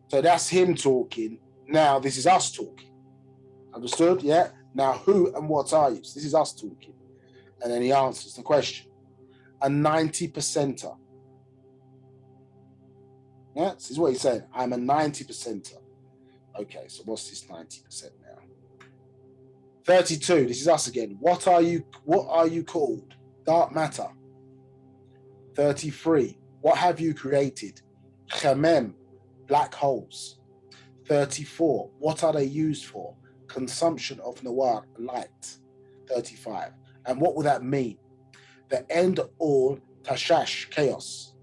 so that's him talking. Now this is us talking. Understood? Yeah. Now who and what are you? So this is us talking. And then he answers the question. A 90%er. Yeah, this is what he's saying. I'm a 90%er. Okay, so what's this 90% now? 32, this is us again. What are you called? Dark matter. 33, what have you created? Khamem, black holes. 34, what are they used for? Consumption of Nawar, light. 35, and what will that mean? The end of all tashash, chaos.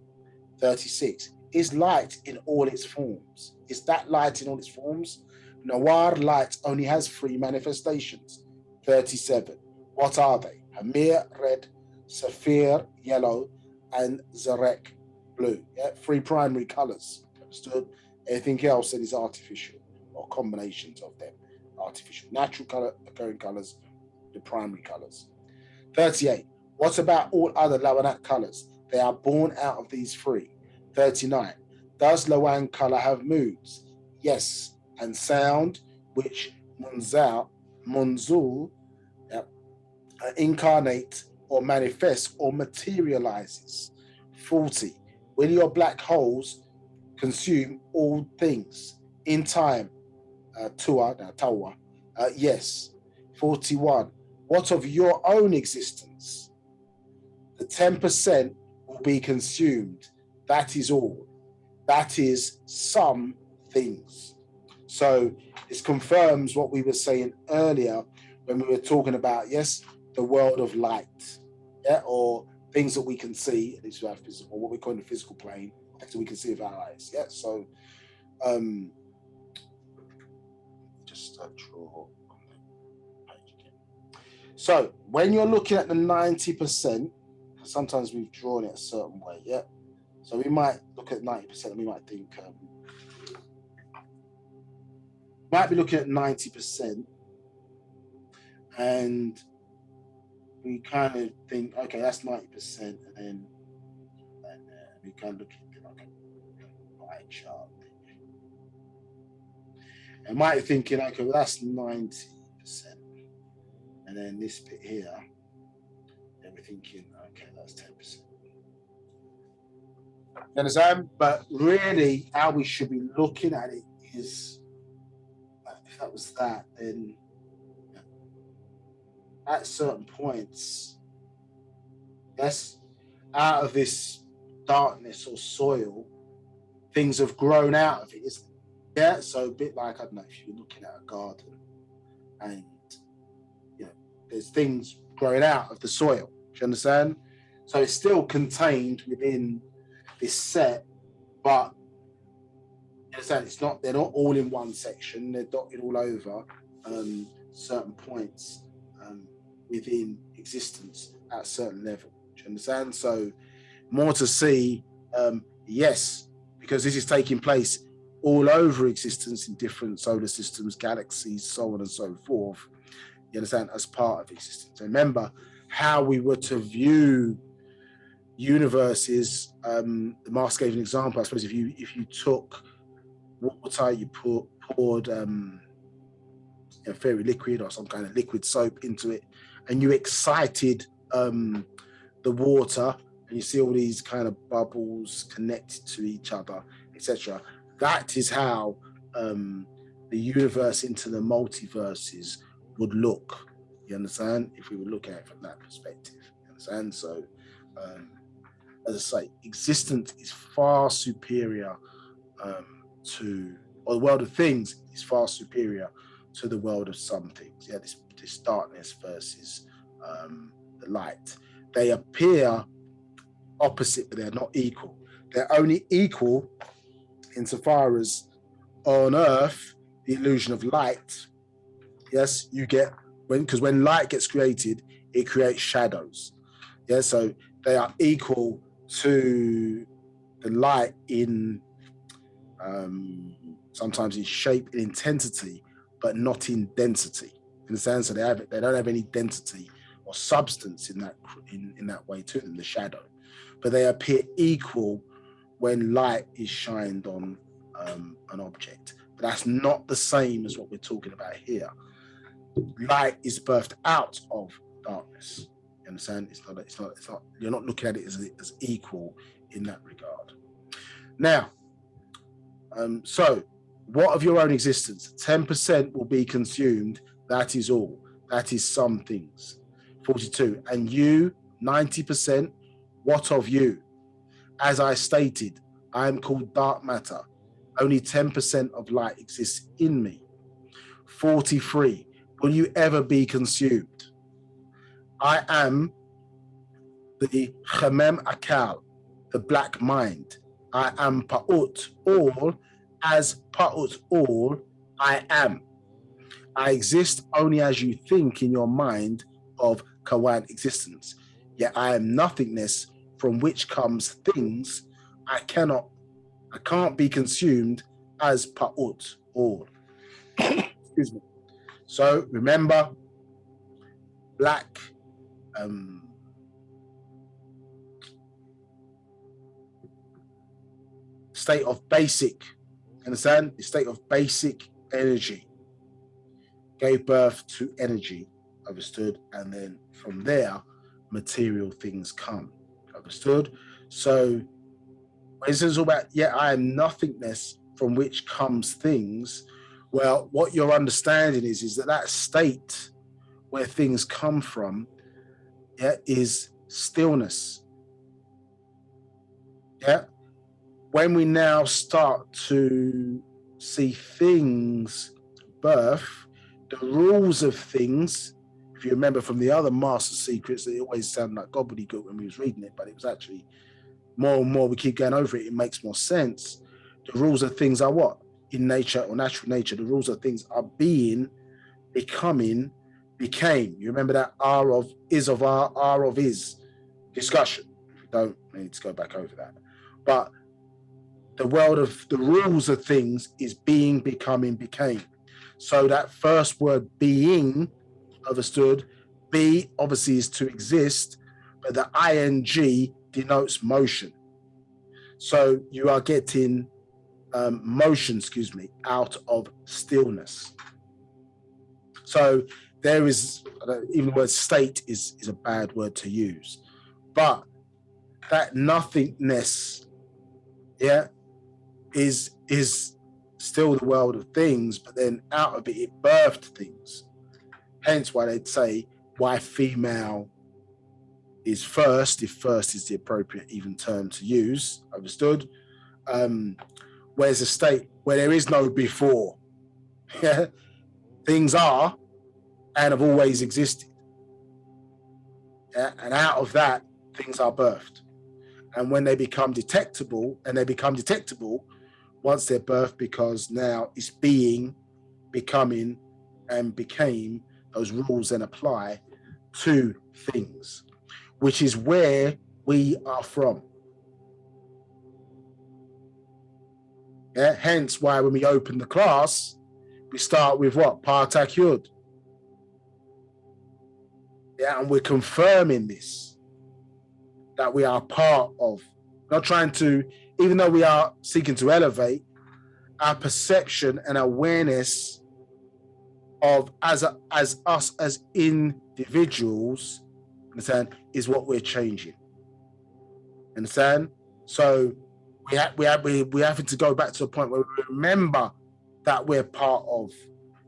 36, is light in all its forms? Is that light in all its forms? Nawar, light, only has 3 manifestations. 37, what are they? Hamir, red, Saphir, yellow, and Zarek, blue. Yeah, 3 primary colors. Understood? Anything else that is artificial, or combinations of them. Artificial. Natural color, occurring colors, the primary colors. 38, what about all other Lawanat colors? They are born out of these 3. 39, does Lawan color have moods? Yes. And sound, which Munzul, incarnate or manifests or materializes. 40, will your black holes consume all things in time? Tawa, yes. 41, what of your own existence? The 10% will be consumed. That is all. That is some things. So this confirms what we were saying earlier when we were talking about, yes, the world of light, yeah, or things that we can see, at least we have physical, what we call the physical plane, things that we can see with our eyes. Yeah. So just draw on the page again. So when you're looking at the 90%, sometimes we've drawn it a certain way, yeah. So we might look at 90% and we might think, might be looking at 90%, and we kind of think, okay, that's 90%, and then we kind of look at like a pie chart. And might be thinking, okay, well, that's 90%, and then this bit here, then we're thinking, okay, that's 10%. You understand? But really, how we should be looking at it is, if that was that, then at certain points, yes, out of this darkness or soil, things have grown out of it, isn't it? Yeah, so a bit like, I don't know, if you're looking at a garden and, you know, there's things growing out of the soil. Do you understand? So it's still contained within this set, but you understand, they're not all in one section, they're dotted all over certain points within existence at a certain level. Do you understand? So more to see, yes, because this is taking place all over existence in different solar systems, galaxies, so on and so forth. You understand? As part of existence. Remember how we were to view universes. The master gave an example. I suppose if you took water, you poured a fairy liquid or some kind of liquid soap into it, and you excited the water, and you see all these kind of bubbles connected to each other, etc. That is how the universe into the multiverses would look. You understand? If we would look at it from that perspective. You understand? So, as I say, existence is far superior or the world of things is far superior to the world of some things. Yeah, this darkness versus the light. They appear opposite, but they're not equal. They're only equal insofar as on Earth, the illusion of light, yes, you get, because when light gets created, it creates shadows. Yeah, so they are equal to the light in sometimes in shape and intensity, but not in density. In the sense that they don't have any density or substance in that way to them, the shadow. But they appear equal when light is shined on an object. But that's not the same as what we're talking about here. Light is birthed out of darkness. You understand? It's not. You're not looking at it as equal in that regard. Now, so what of your own existence? 10% will be consumed. That is all. That is some things. 42. And you, 90%. What of you? As I stated, I am called dark matter. Only 10% of light exists in me. 43. Will you ever be consumed? I am the Chemem Akal, the black mind. I am Pa'ut, all. As Pa'ut, all, I am. I exist only as you think in your mind of Kawan existence. Yet I am nothingness from which comes things. I can't be consumed as Pa'ut, all. Excuse me. So remember, black state of basic, understand? The state of basic energy gave birth to energy, understood? And then from there, material things come, understood? So when it says all about, yeah, I am nothingness from which comes things, well, what you're understanding is that state where things come from, yeah, is stillness. Yeah. When we now start to see things birth, the rules of things, if you remember from the other master secrets, it always sounded like gobbledygook when we was reading it, but it was actually more and more we keep going over it, it makes more sense. The rules of things are what? In nature or natural nature, the rules of things are being, becoming, became. You remember that R of is of R of is discussion. Don't need to go back over that. But the world of the rules of things is being, becoming, became. So that first word being, understood, be obviously is to exist, but the ing denotes motion. So you are getting motion, out of stillness. So there is, even the word state is a bad word to use, but that nothingness, yeah, is still the world of things, but then out of it, it birthed things. Hence why they'd say why female is first, if first is the appropriate even term to use, understood? Where's a state where there is no before? Yeah, things are and have always existed. Yeah? And out of that, things are birthed. And when they become detectable, once they're birthed, because now it's being, becoming, and became, those rules then apply to things, which is where we are from. Yeah, hence why when we open the class, we start with what? Partak Yud. Yeah, and we're confirming this, that we are part of, not trying to, even though we are seeking to elevate, our perception and awareness of as us as individuals, understand, is what we're changing. Understand? So we having to go back to a point where we remember that we're part of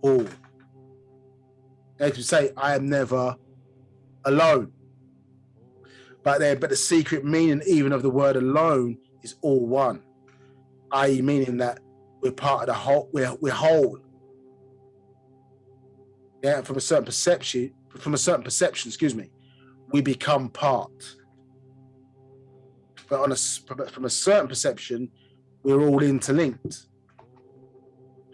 all. Like you say, I am never alone. But the secret meaning even of the word alone is all one, i.e. meaning that we're part of the whole, we're whole. Yeah, from a certain perception, we become part. But from a certain perception, we're all interlinked.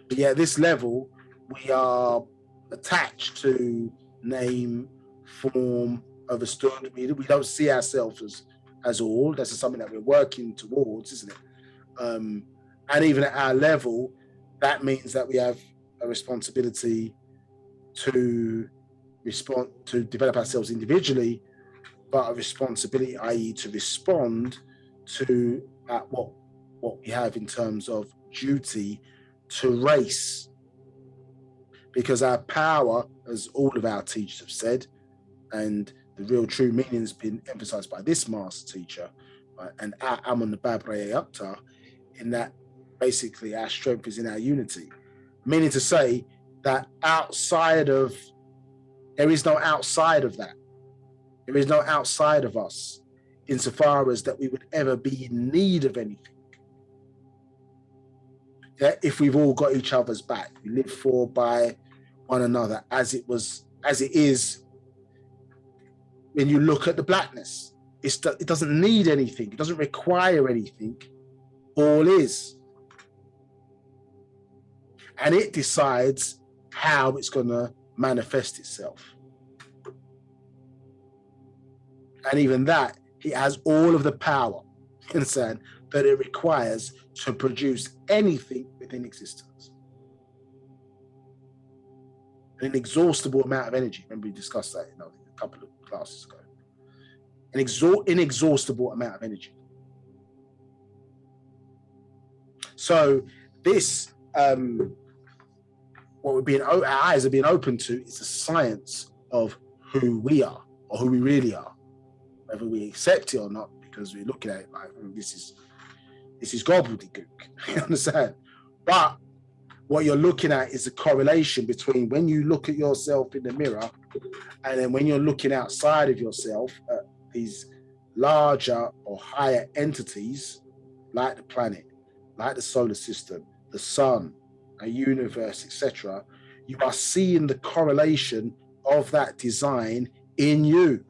But yeah, at this level, we are attached to name, form, understood. We don't see ourselves as all. That's something that we're working towards, isn't it? And even at our level, that means that we have a responsibility to develop ourselves individually, but a responsibility, i.e. to respond to what what we have in terms of duty to race. Because our power, as all of our teachers have said, and the real true meaning has been emphasized by this master teacher, right, and I'm on the Ba'h B'ah Yaanuwn, in that basically our strength is in our unity. Meaning to say that there is no outside of that. There is no outside of us insofar as that we would ever be in need of anything. Yeah, if we've all got each other's back, we live for, by one another, as it is when you look at the blackness. It doesn't need anything. It doesn't require anything. All is. And it decides how it's going to manifest itself. And even that, it has all of the power, you understand, that it requires to produce anything within existence. An inexhaustible amount of energy. Remember we discussed that in a couple of classes ago. An inexhaustible amount of energy. So this, what our eyes are being open to, is the science of who we are, or who we really are, whether we accept it or not, because we're looking at it like, this is gobbledygook. You understand? But what you're looking at is the correlation between when you look at yourself in the mirror, and then when you're looking outside of yourself at these larger or higher entities, like the planet, like the solar system, the sun, a universe, etc. You are seeing the correlation of that design in you.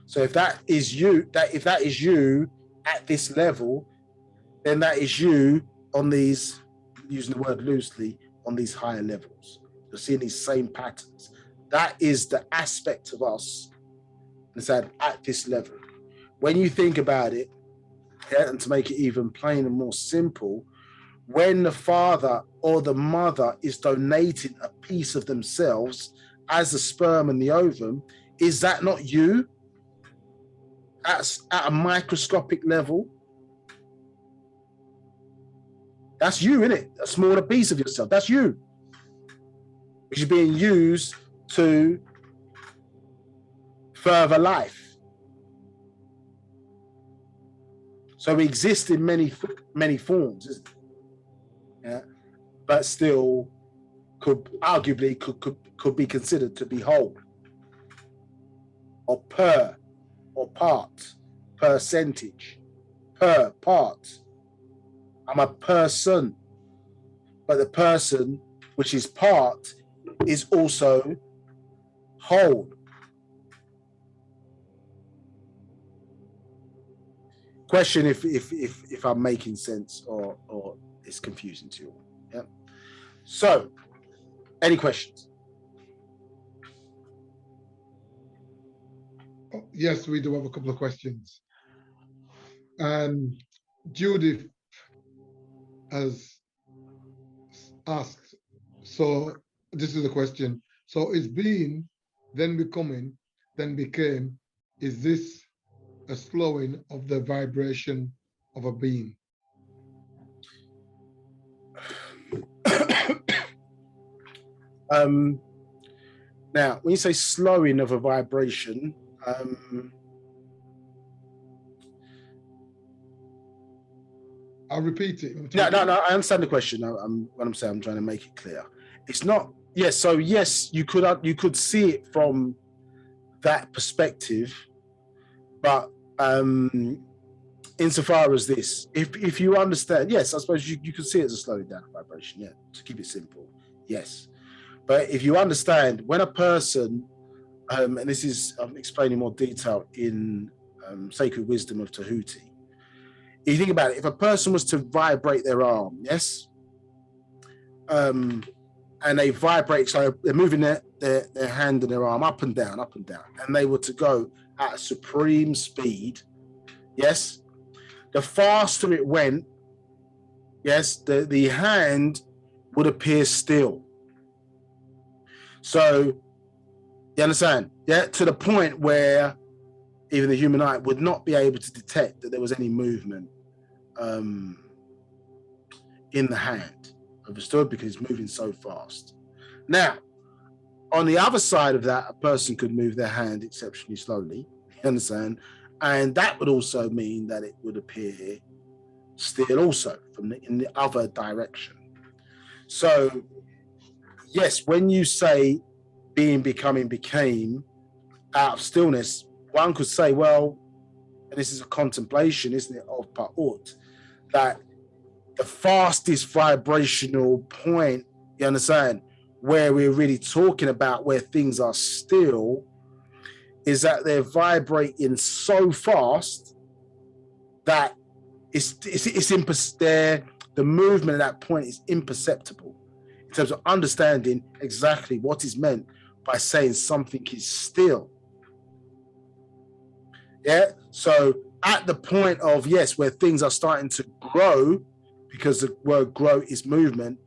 So if that is you, if that is you at this level, then that is you on these, using the word loosely, on these higher levels. You're seeing these same patterns. That is the aspect of us at this level. When you think about it, yeah, and to make it even plain and more simple, when the father or the mother is donating a piece of themselves as the sperm and the ovum, is that not you at a microscopic level? That's you, isn't it? A smaller piece of yourself. That's you, which is being used to further life. So we exist in many forms, isn't it? Yeah, but still could arguably could be considered to be whole, or per, or part, percentage, per part. I'm a person, but the person which is part is also whole. Question if I'm making sense or it's confusing to you all. Yeah. So, any questions? Yes, we do have a couple of questions. Judith has asked, so this is the question. So is being, then becoming, then became, is this a slowing of the vibration of a being? Now, when you say slowing of a vibration, I'll repeat it. No, I understand the question. What I'm saying, I'm trying to make it clear. It's not, yes, so yes, you could see it from that perspective, but insofar as this, if you understand, yes, I suppose you could see it as a slowing down of vibration, yeah, to keep it simple, yes. But if you understand, when a person, and this is, I'm explaining more detail in Sacred Wisdom of Tahuti, you think about it, if a person was to vibrate their arm, yes, and they vibrate, so they're moving their hand and their arm up and down, and they were to go at a supreme speed, yes, the faster it went, yes, the hand would appear still. So, you understand? Yeah, to the point where even the human eye would not be able to detect that there was any movement in the hand. Understood? Because it's moving so fast. Now, on the other side of that, a person could move their hand exceptionally slowly. You understand? And that would also mean that it would appear still also in the other direction. So, yes, when you say being, becoming, became out of stillness, one could say, well, and this is a contemplation, isn't it, of Pa'ut, that the fastest vibrational point, you understand, where we're really talking about where things are still, is that they're vibrating so fast that the movement at that point is imperceptible in terms of understanding exactly what is meant by saying something is still. Yeah. So at the point of, yes, where things are starting to grow, because the word grow is movement,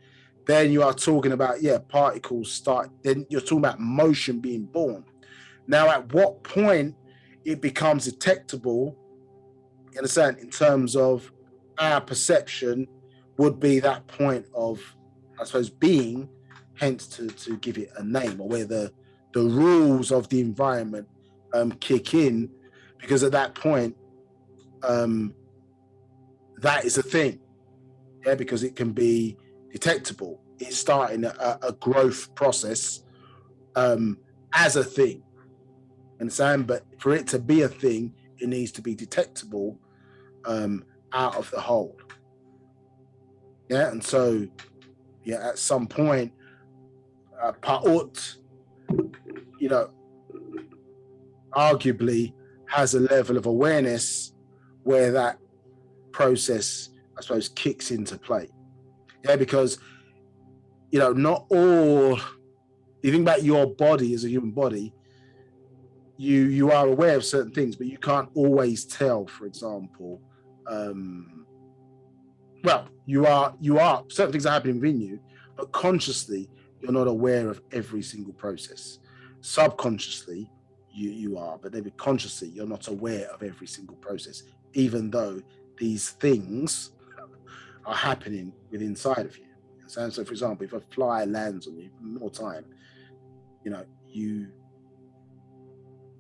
then you are talking about, particles start, then you're talking about motion being born. Now, at what point it becomes detectable, you understand, in terms of our perception, would be that point of, I suppose, being, hence to give it a name, or where the rules of the environment kick in, because at that point, that is a thing, because it can be detectable. It's starting a growth process as a thing, understand? But for it to be a thing, it needs to be detectable out of the whole. Yeah, and so, at some point, Pa'ut, arguably has a level of awareness where that process, I suppose, kicks into play. Yeah, because, not all, you think about your body as a human body, you are aware of certain things, but you can't always tell, for example, you are certain things are happening within you, but consciously you're not aware of every single process. Subconsciously you are, but maybe consciously you're not aware of every single process, even though these things are happening within inside of you. So for example, if a fly lands on you more time, you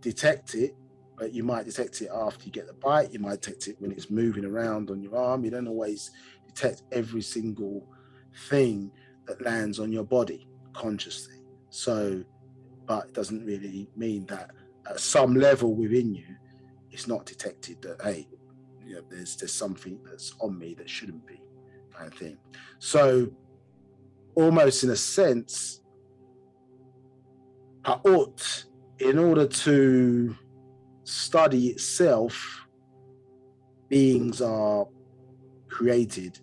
detect it, but you might detect it after you get the bite. You might detect it when it's moving around on your arm. You don't always detect every single thing that lands on your body consciously. So, but it doesn't really mean that at some level within you, it's not detected that, hey, there's something that's on me that shouldn't be, kind of thing. So, almost in a sense, Pa'ut, in order to study itself, beings are created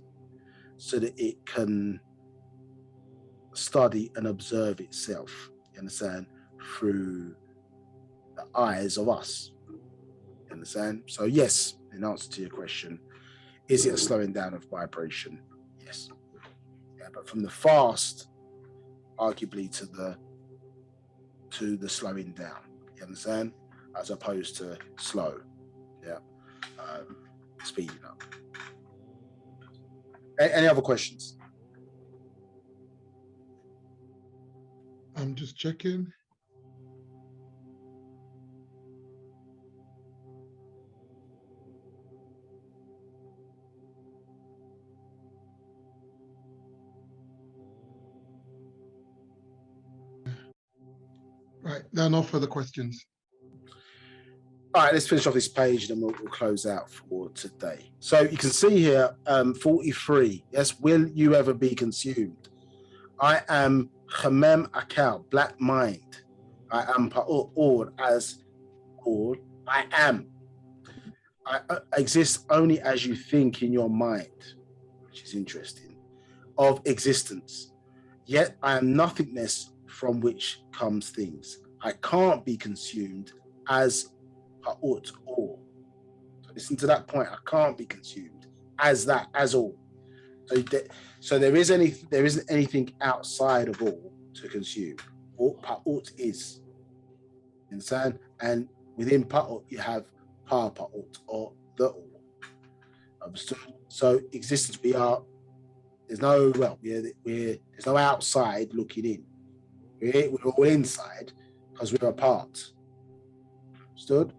so that it can study and observe itself, you understand, through the eyes of us, you understand? So yes, in answer to your question, is it a slowing down of vibration? Yes. But from the fast, arguably, to the slowing down, you understand, as opposed to slow, speeding up. Any other questions? I'm just checking. Right, there are no further questions. All right, let's finish off this page and then we'll close out for today. So you can see here, 43. Yes, will you ever be consumed? I am Khamem Akal, black mind. I am Pa'ul, as all. I am. I exist only as you think in your mind, which is interesting, of existence. Yet I am nothingness from which comes things. I can't be consumed as Pa'ut, all. So listen to that point. I can't be consumed as that, as all. So there isn't anything outside of all to consume. All Pa'ut is. Understand? And within Pa'ut you have Pa Pa'ut, or the all. Understood? So existence, there's no, well, there's no outside looking in. We're all inside because we're a part. Understood?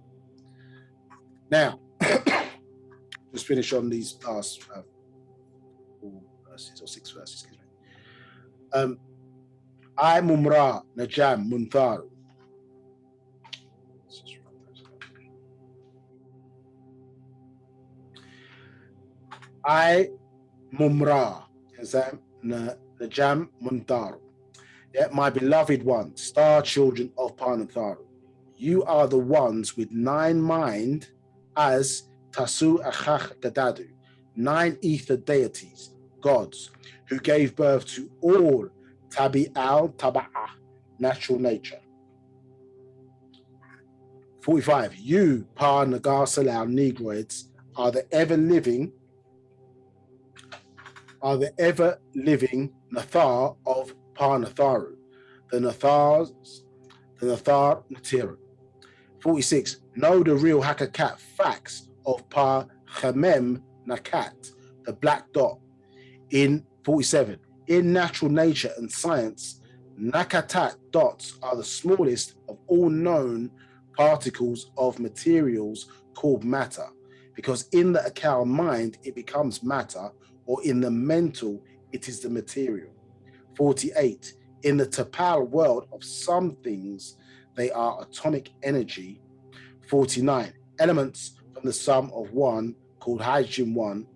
Now, just finish on these last 4 verses or 6 verses, excuse me. I Mumra Najam Muntharu. I Mumra Najam Muntharu. Yet my beloved one, star children of Panatharu, you are the ones with 9 mind as Tasu Achach Gadadu, 9 ether deities, gods, who gave birth to all Tabi al-Taba'ah, natural nature. 45. You, Pa Nagasalau Negroids, are the ever-living Nathar of Pa Natharu, the Nathar Natiru. 46. Know the real Hakakat facts of Pa Chamem Nakat, the black dot. In 47. In natural nature and science, Nakatat dots are the smallest of all known particles of materials called matter, because in the Akal mind it becomes matter, or in the mental it is the material. 48. In the Tapal world of some things, they are atomic energy. 49. Elements from the sum of 1 called hydrogen 1.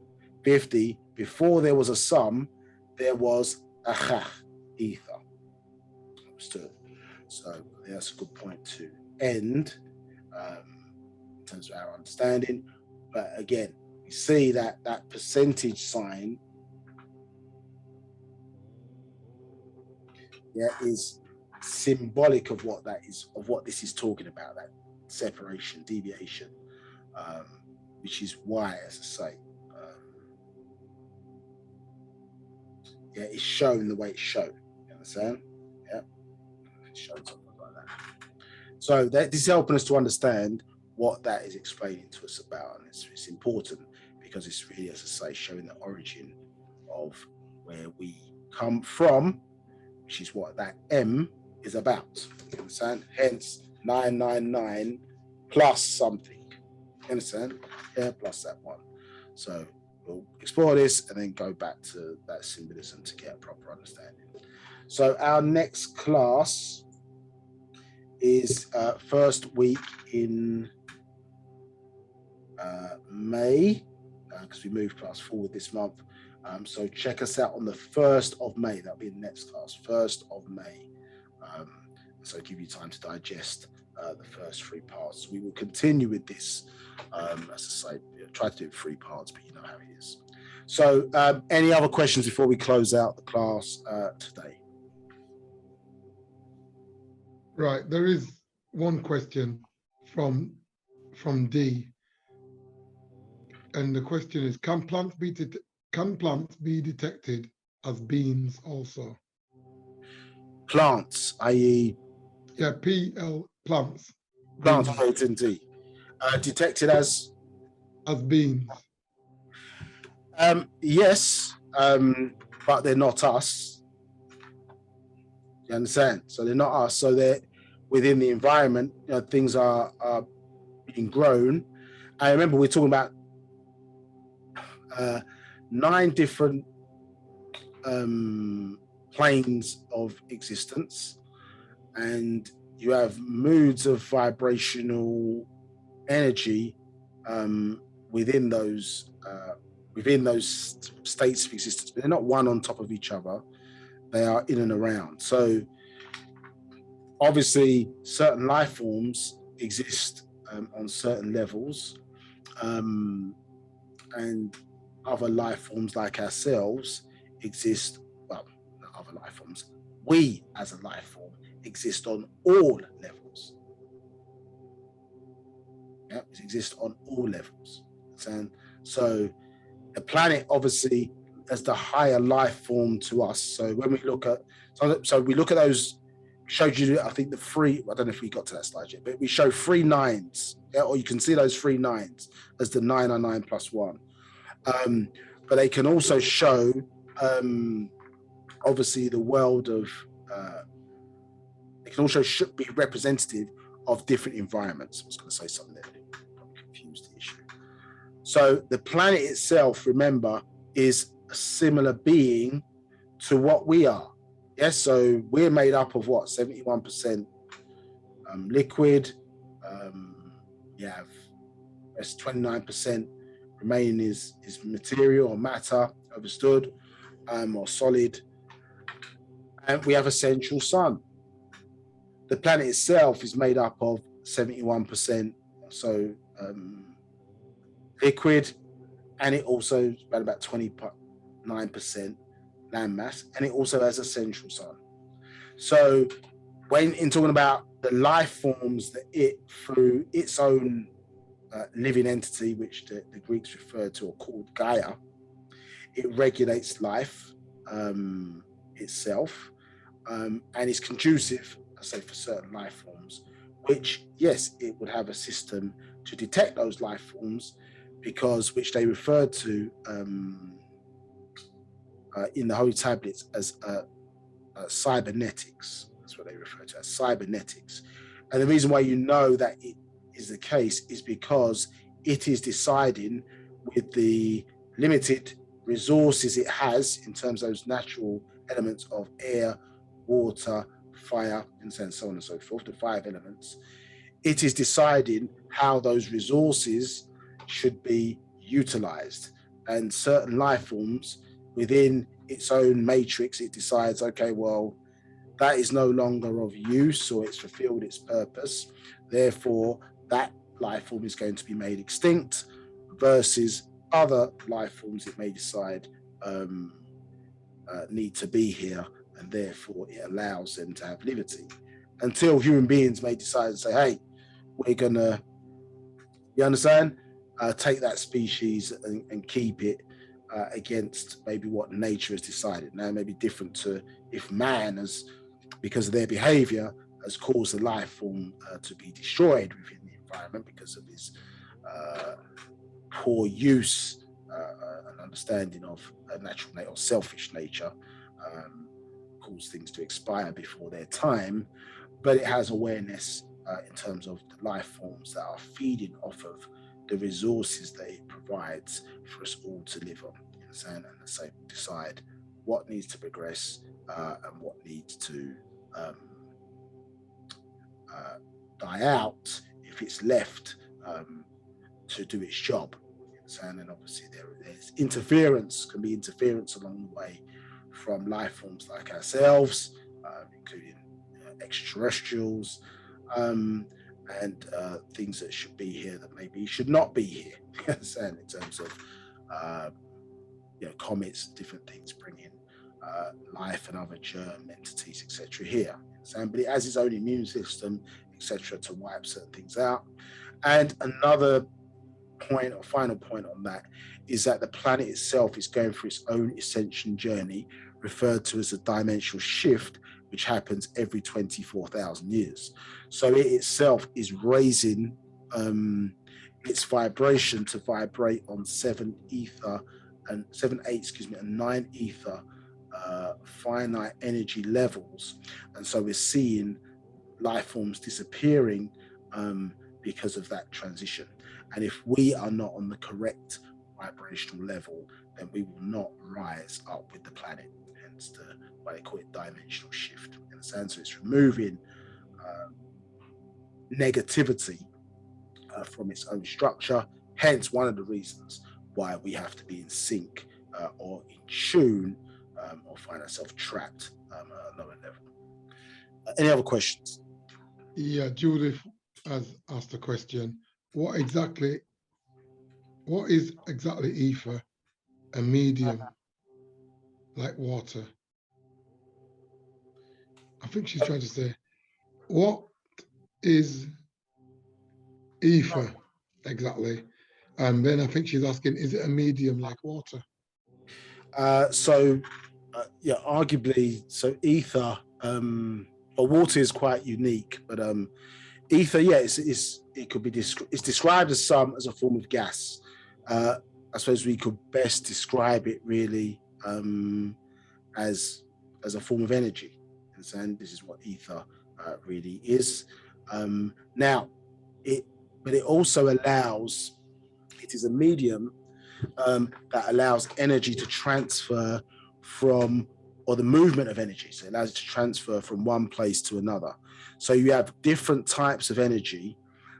50. Before there was a sum, there was a chach, ether. Understood? So that's a good point to end in terms of our understanding. But again, we see that that percentage sign, is symbolic of what that is, of what this is talking about, that separation, deviation, which is why, as I say, it's shown the way it's shown. You understand? Yeah, it's shown something like that. So this is helping us to understand what that is explaining to us about, and it's important because it's really, as I say, showing the origin of where we come from, which is what that M is about. You understand? Hence 999 plus something. You understand? Yeah, plus that one. So we'll explore this and then go back to that symbolism to get a proper understanding. So our next class is first week in May, because we moved class forward this month. So check us out on the 1st of May. That'll be the next class, 1st of May. So give you time to digest the first 3 parts. We will continue with this, as I say, try to do it in 3 parts, but you know how it is. So any other questions before we close out the class today? Right, there is one question from D, and the question is: Can plants be detected as beings also? Plants, i.e., yeah, plants. Plants, indeed. Detected as beings. Yes, but they're not us. You understand? So they're not us. So they're within the environment. You know, things are being grown. I remember we're talking about 9 different planes of existence, and you have moods of vibrational energy within those states of existence, but they're not one on top of each other. They are in and around. So obviously certain life forms exist on certain levels, and other life forms like ourselves exist, well, not other life forms, we as a life form exist on all levels. Yeah, it exists on all levels. And so the planet obviously as the higher life form to us. So when we look at, so we look at those, showed you, I think the 3, I don't know if we got to that slide yet, but we show 3 9s, yeah, or you can see those 3 9s as the 9 plus 1. but they can also show, obviously, the world of, they can also be representative of different environments. I was going to say something there, probably confused the issue. So the planet itself, remember, is a similar being to what we are. Yes, so we're made up of what, 71% liquid. You have 29% remaining is material or matter, understood, or solid. And we have a central sun. The planet itself is made up of 71% so liquid, and it also is about 29% land mass, and it also has a central sun. So when in talking about the life forms that it, through its own living entity, which the Greeks referred to or called Gaia, it regulates life itself, and is conducive, I say, for certain life forms, which, yes, it would have a system to detect those life forms, because which they referred to in the Holy Tablets as cybernetics. That's what they refer to as cybernetics. And the reason why you know that it is the case is because it is deciding, with the limited resources it has in terms of those natural elements of air, water, fire, and so on and so forth, the 5 elements, it is deciding how those resources should be utilized. And certain life forms within its own matrix, it decides, okay, well, that is no longer of use, or it's fulfilled its purpose. Therefore, that life form is going to be made extinct, versus other life forms it may decide need to be here, and therefore it allows them to have liberty. Until human beings may decide to say, hey, we're gonna, you understand, take that species and keep it against maybe what nature has decided. Now, it may be different to if man has, because of their behavior, has caused the life form to be destroyed within the environment because of his poor use and understanding of a natural nature or selfish nature, cause things to expire before their time. But it has awareness in terms of the life forms that are feeding off of the resources that it provides for us all to live on. And so decide what needs to progress and what needs to die out if it's left to do its job. And obviously there's interference, can be interference along the way from life forms like ourselves, including extraterrestrials, and things that should be here that maybe should not be here. And in terms of comets, different things bringing life and other germ entities, etc. here. But it has its own immune system, etc., to wipe certain things out. And another point, or final point on that, is that the planet itself is going through its own ascension journey, referred to as a dimensional shift, which happens every 24,000 years. So it itself is raising its vibration to vibrate on 7 ether and 7, 8, and 9 ether finite energy levels. And so we're seeing life forms disappearing because of that transition. And if we are not on the correct vibrational level, then we will not rise up with the planet. Hence why they call it dimensional shift. So it's removing negativity from its own structure. Hence one of the reasons why we have to be in sync or in tune, or find ourselves trapped at a lower level. Any other questions? Yeah, Judith has asked a question. What is exactly ether, a medium like water? I think she's trying to say, what is ether exactly? And then I think she's asking, is it a medium like water? Yeah, arguably, so ether, but water is quite unique, but ether, yeah, it could be it's described as a form of gas. I I suppose we could best describe it really as a form of energy. And this is what ether really is. Now, but it also allows, it is a medium that allows energy to transfer from, or the movement of energy. So it allows it to transfer from one place to another. So you have different types of energy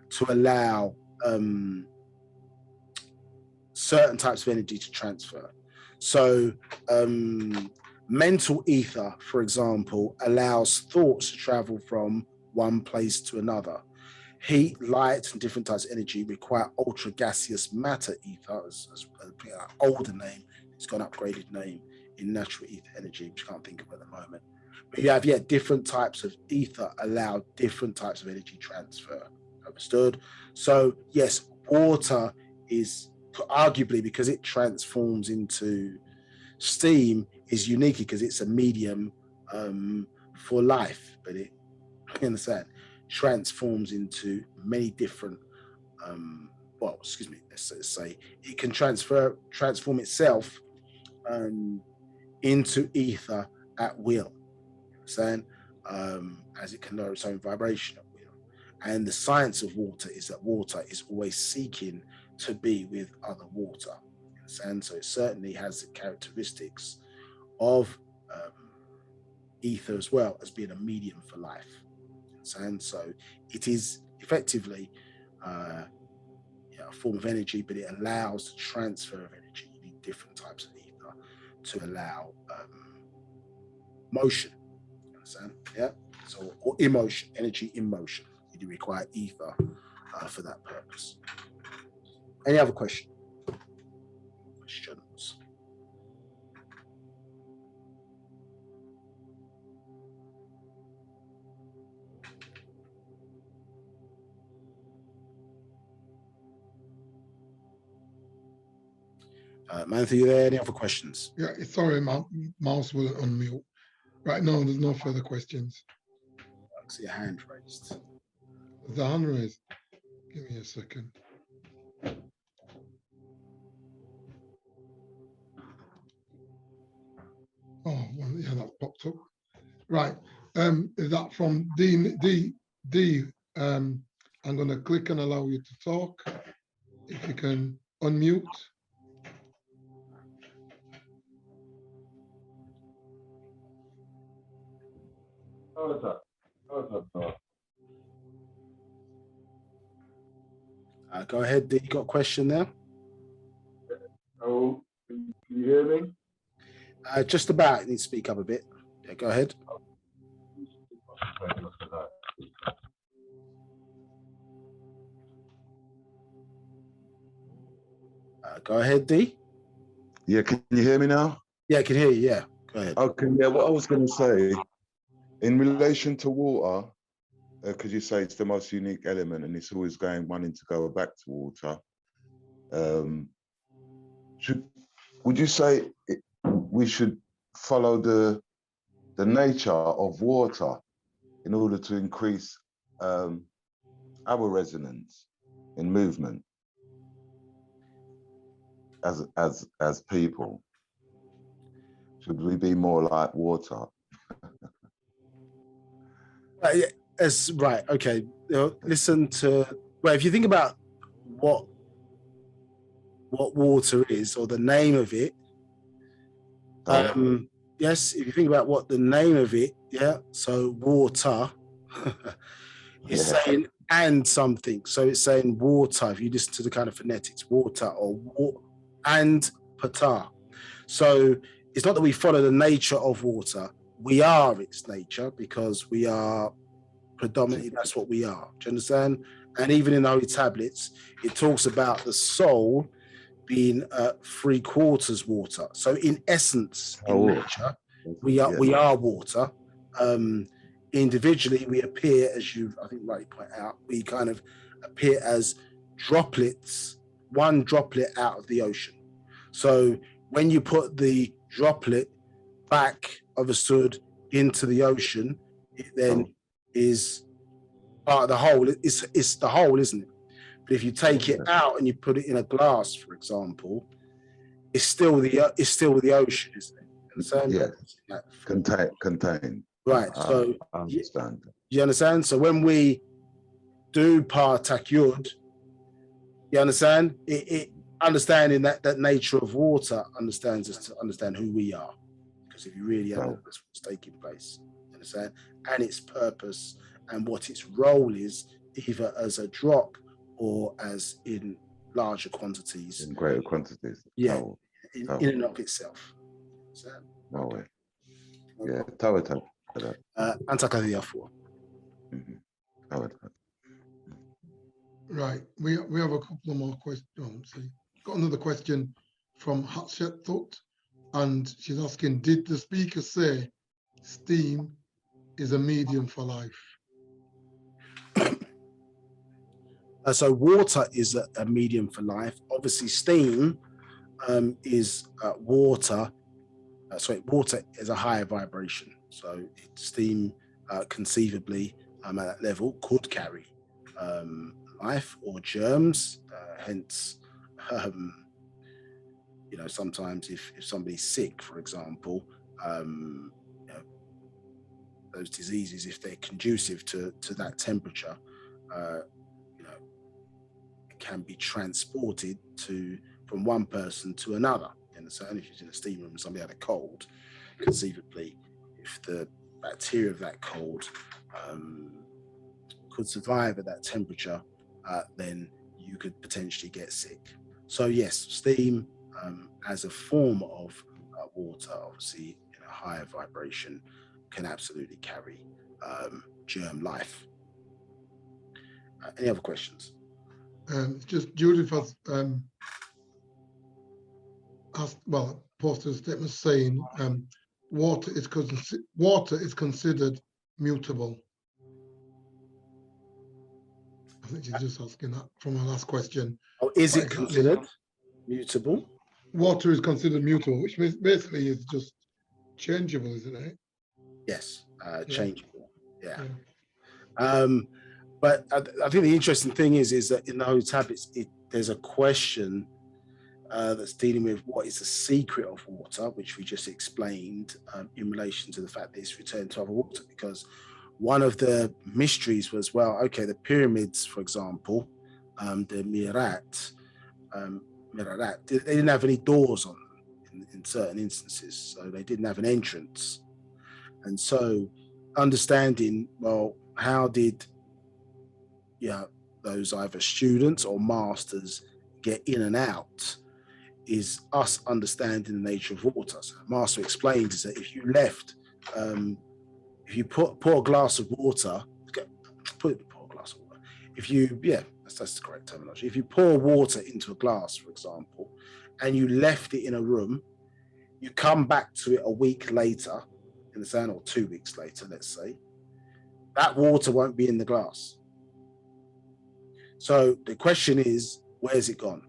to allow certain types of energy to transfer. So mental ether, for example, allows thoughts to travel from one place to another. Heat, light, and different types of energy require ultra gaseous matter ether, as an older name. It's got an upgraded name in natural ether energy, which I can't think of at the moment. But you have, different types of ether allow different types of energy transfer. Understood? So yes, water is arguably, because it transforms into steam, is unique because it's a medium for life, but it, you understand, transforms into many different well, excuse me, let's say it can transform itself into ether at will. Understand? As it can lower its own vibration at will. And the science of water is that water is always seeking to be with other water. Understand? So it certainly has the characteristics of ether as well as being a medium for life. And so it is effectively a form of energy, but it allows the transfer of energy. You need different types of ether to allow motion. Understand? Yeah. So, or emotion, energy in motion. You do require ether for that purpose. Any other questions? Mantha, you there? Any other questions? Yeah, sorry, mouse will unmute. Right now, there's no further questions. I see a hand raised. There's a hand raised. Give me a second. Oh, well, yeah, that popped up. Right. Is that from D? I'm going to click and allow you to talk. If you can unmute. Go ahead, D. You got a question there? Oh, can you hear me? Just about. You need to speak up a bit. Yeah, go ahead. Go ahead, D. Yeah, can you hear me now? Yeah, I can hear you. Yeah, go ahead. Okay, yeah, what I was going to say, in relation to water, because you say it's the most unique element and it's always wanting to go back to water, would you say we should follow the nature of water in order to increase our resonance in movement as people? Should we be more like water? Right. Okay. Listen to, well, if you think about what water is, or the name of it, yes, if you think about what the name of it, so water is saying and something. So it's saying water, if you listen to the kind of phonetics, water or and pata. So it's not that we follow the nature of water, we are its nature, because we are predominantly, that's what we are. Do you understand? And even in the Holy Tablets, it talks about the soul being 3/4 water. So in essence, in nature, we are water. Individually, we appear, as you, I think, rightly point out, we kind of appear as droplets, one droplet out of the ocean. So when you put the droplet back, understood, into the ocean, it then is part of the whole. It's the whole, isn't it? But if you take it out and you put it in a glass, for example, it's still the ocean, isn't it? Understand? Yes. Contained. Right. So I understand. you understand? So when we do Partak Yud, you understand? It understanding that nature of water understands us to understand who we are. Because if you really understand what's taking place, you understand? And its purpose and what its role is, either as a drop or as in larger quantities. In greater quantities. Yeah. In and of itself. So, no way. Yeah. Tawa. Antakadiafua. Right. We have a couple of more questions. Got another question from Hatchet Thought, and she's asking, did the speaker say steam is a medium for life? So water is a medium for life. Obviously, steam is water. Water is a higher vibration. So steam conceivably at that level could carry life or germs. Hence, you know, sometimes if somebody's sick, for example, you know, those diseases, if they're conducive to that temperature, you know, it can be transported from one person to another. And so if you're in a steam room and somebody had a cold, conceivably, if the bacteria of that cold could survive at that temperature, then you could potentially get sick. So yes, steam as a form of water, obviously in a higher vibration, can absolutely carry germ life. Any other questions? Just Judith has posted a statement saying water is considered mutable. I think she's just asking that from her last question. Oh, is it considered mutable? Water is considered mutable, which basically is just changeable, isn't it? Yes, changeable. Yeah. But I think the interesting thing is that in those tablets, there's a question that's dealing with what is the secret of water, which we just explained in relation to the fact that it's returned to other water. Because one of the mysteries was, well, okay, the pyramids, for example, the Mirat, they didn't have any doors on them in certain instances, so they didn't have an entrance. And so understanding, well, how did those either students or masters get in and out, is us understanding the nature of water. So the master explains is that if you left, if you pour a glass of water, pour a glass of water. If you, that's the correct terminology. If you pour water into a glass, for example, and you left it in a room, you come back to it a week later, in the sun, or 2 weeks later, let's say, that water won't be in the glass. So the question is, where's it gone?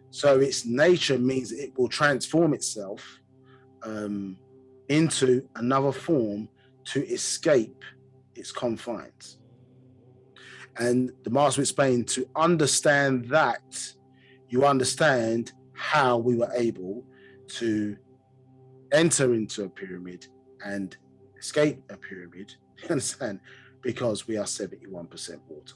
So its nature means that it will transform itself into another form to escape its confines. And the master explained, to understand that, you understand how we were able to enter into a pyramid and escape a pyramid, you understand? Because we are 71% water.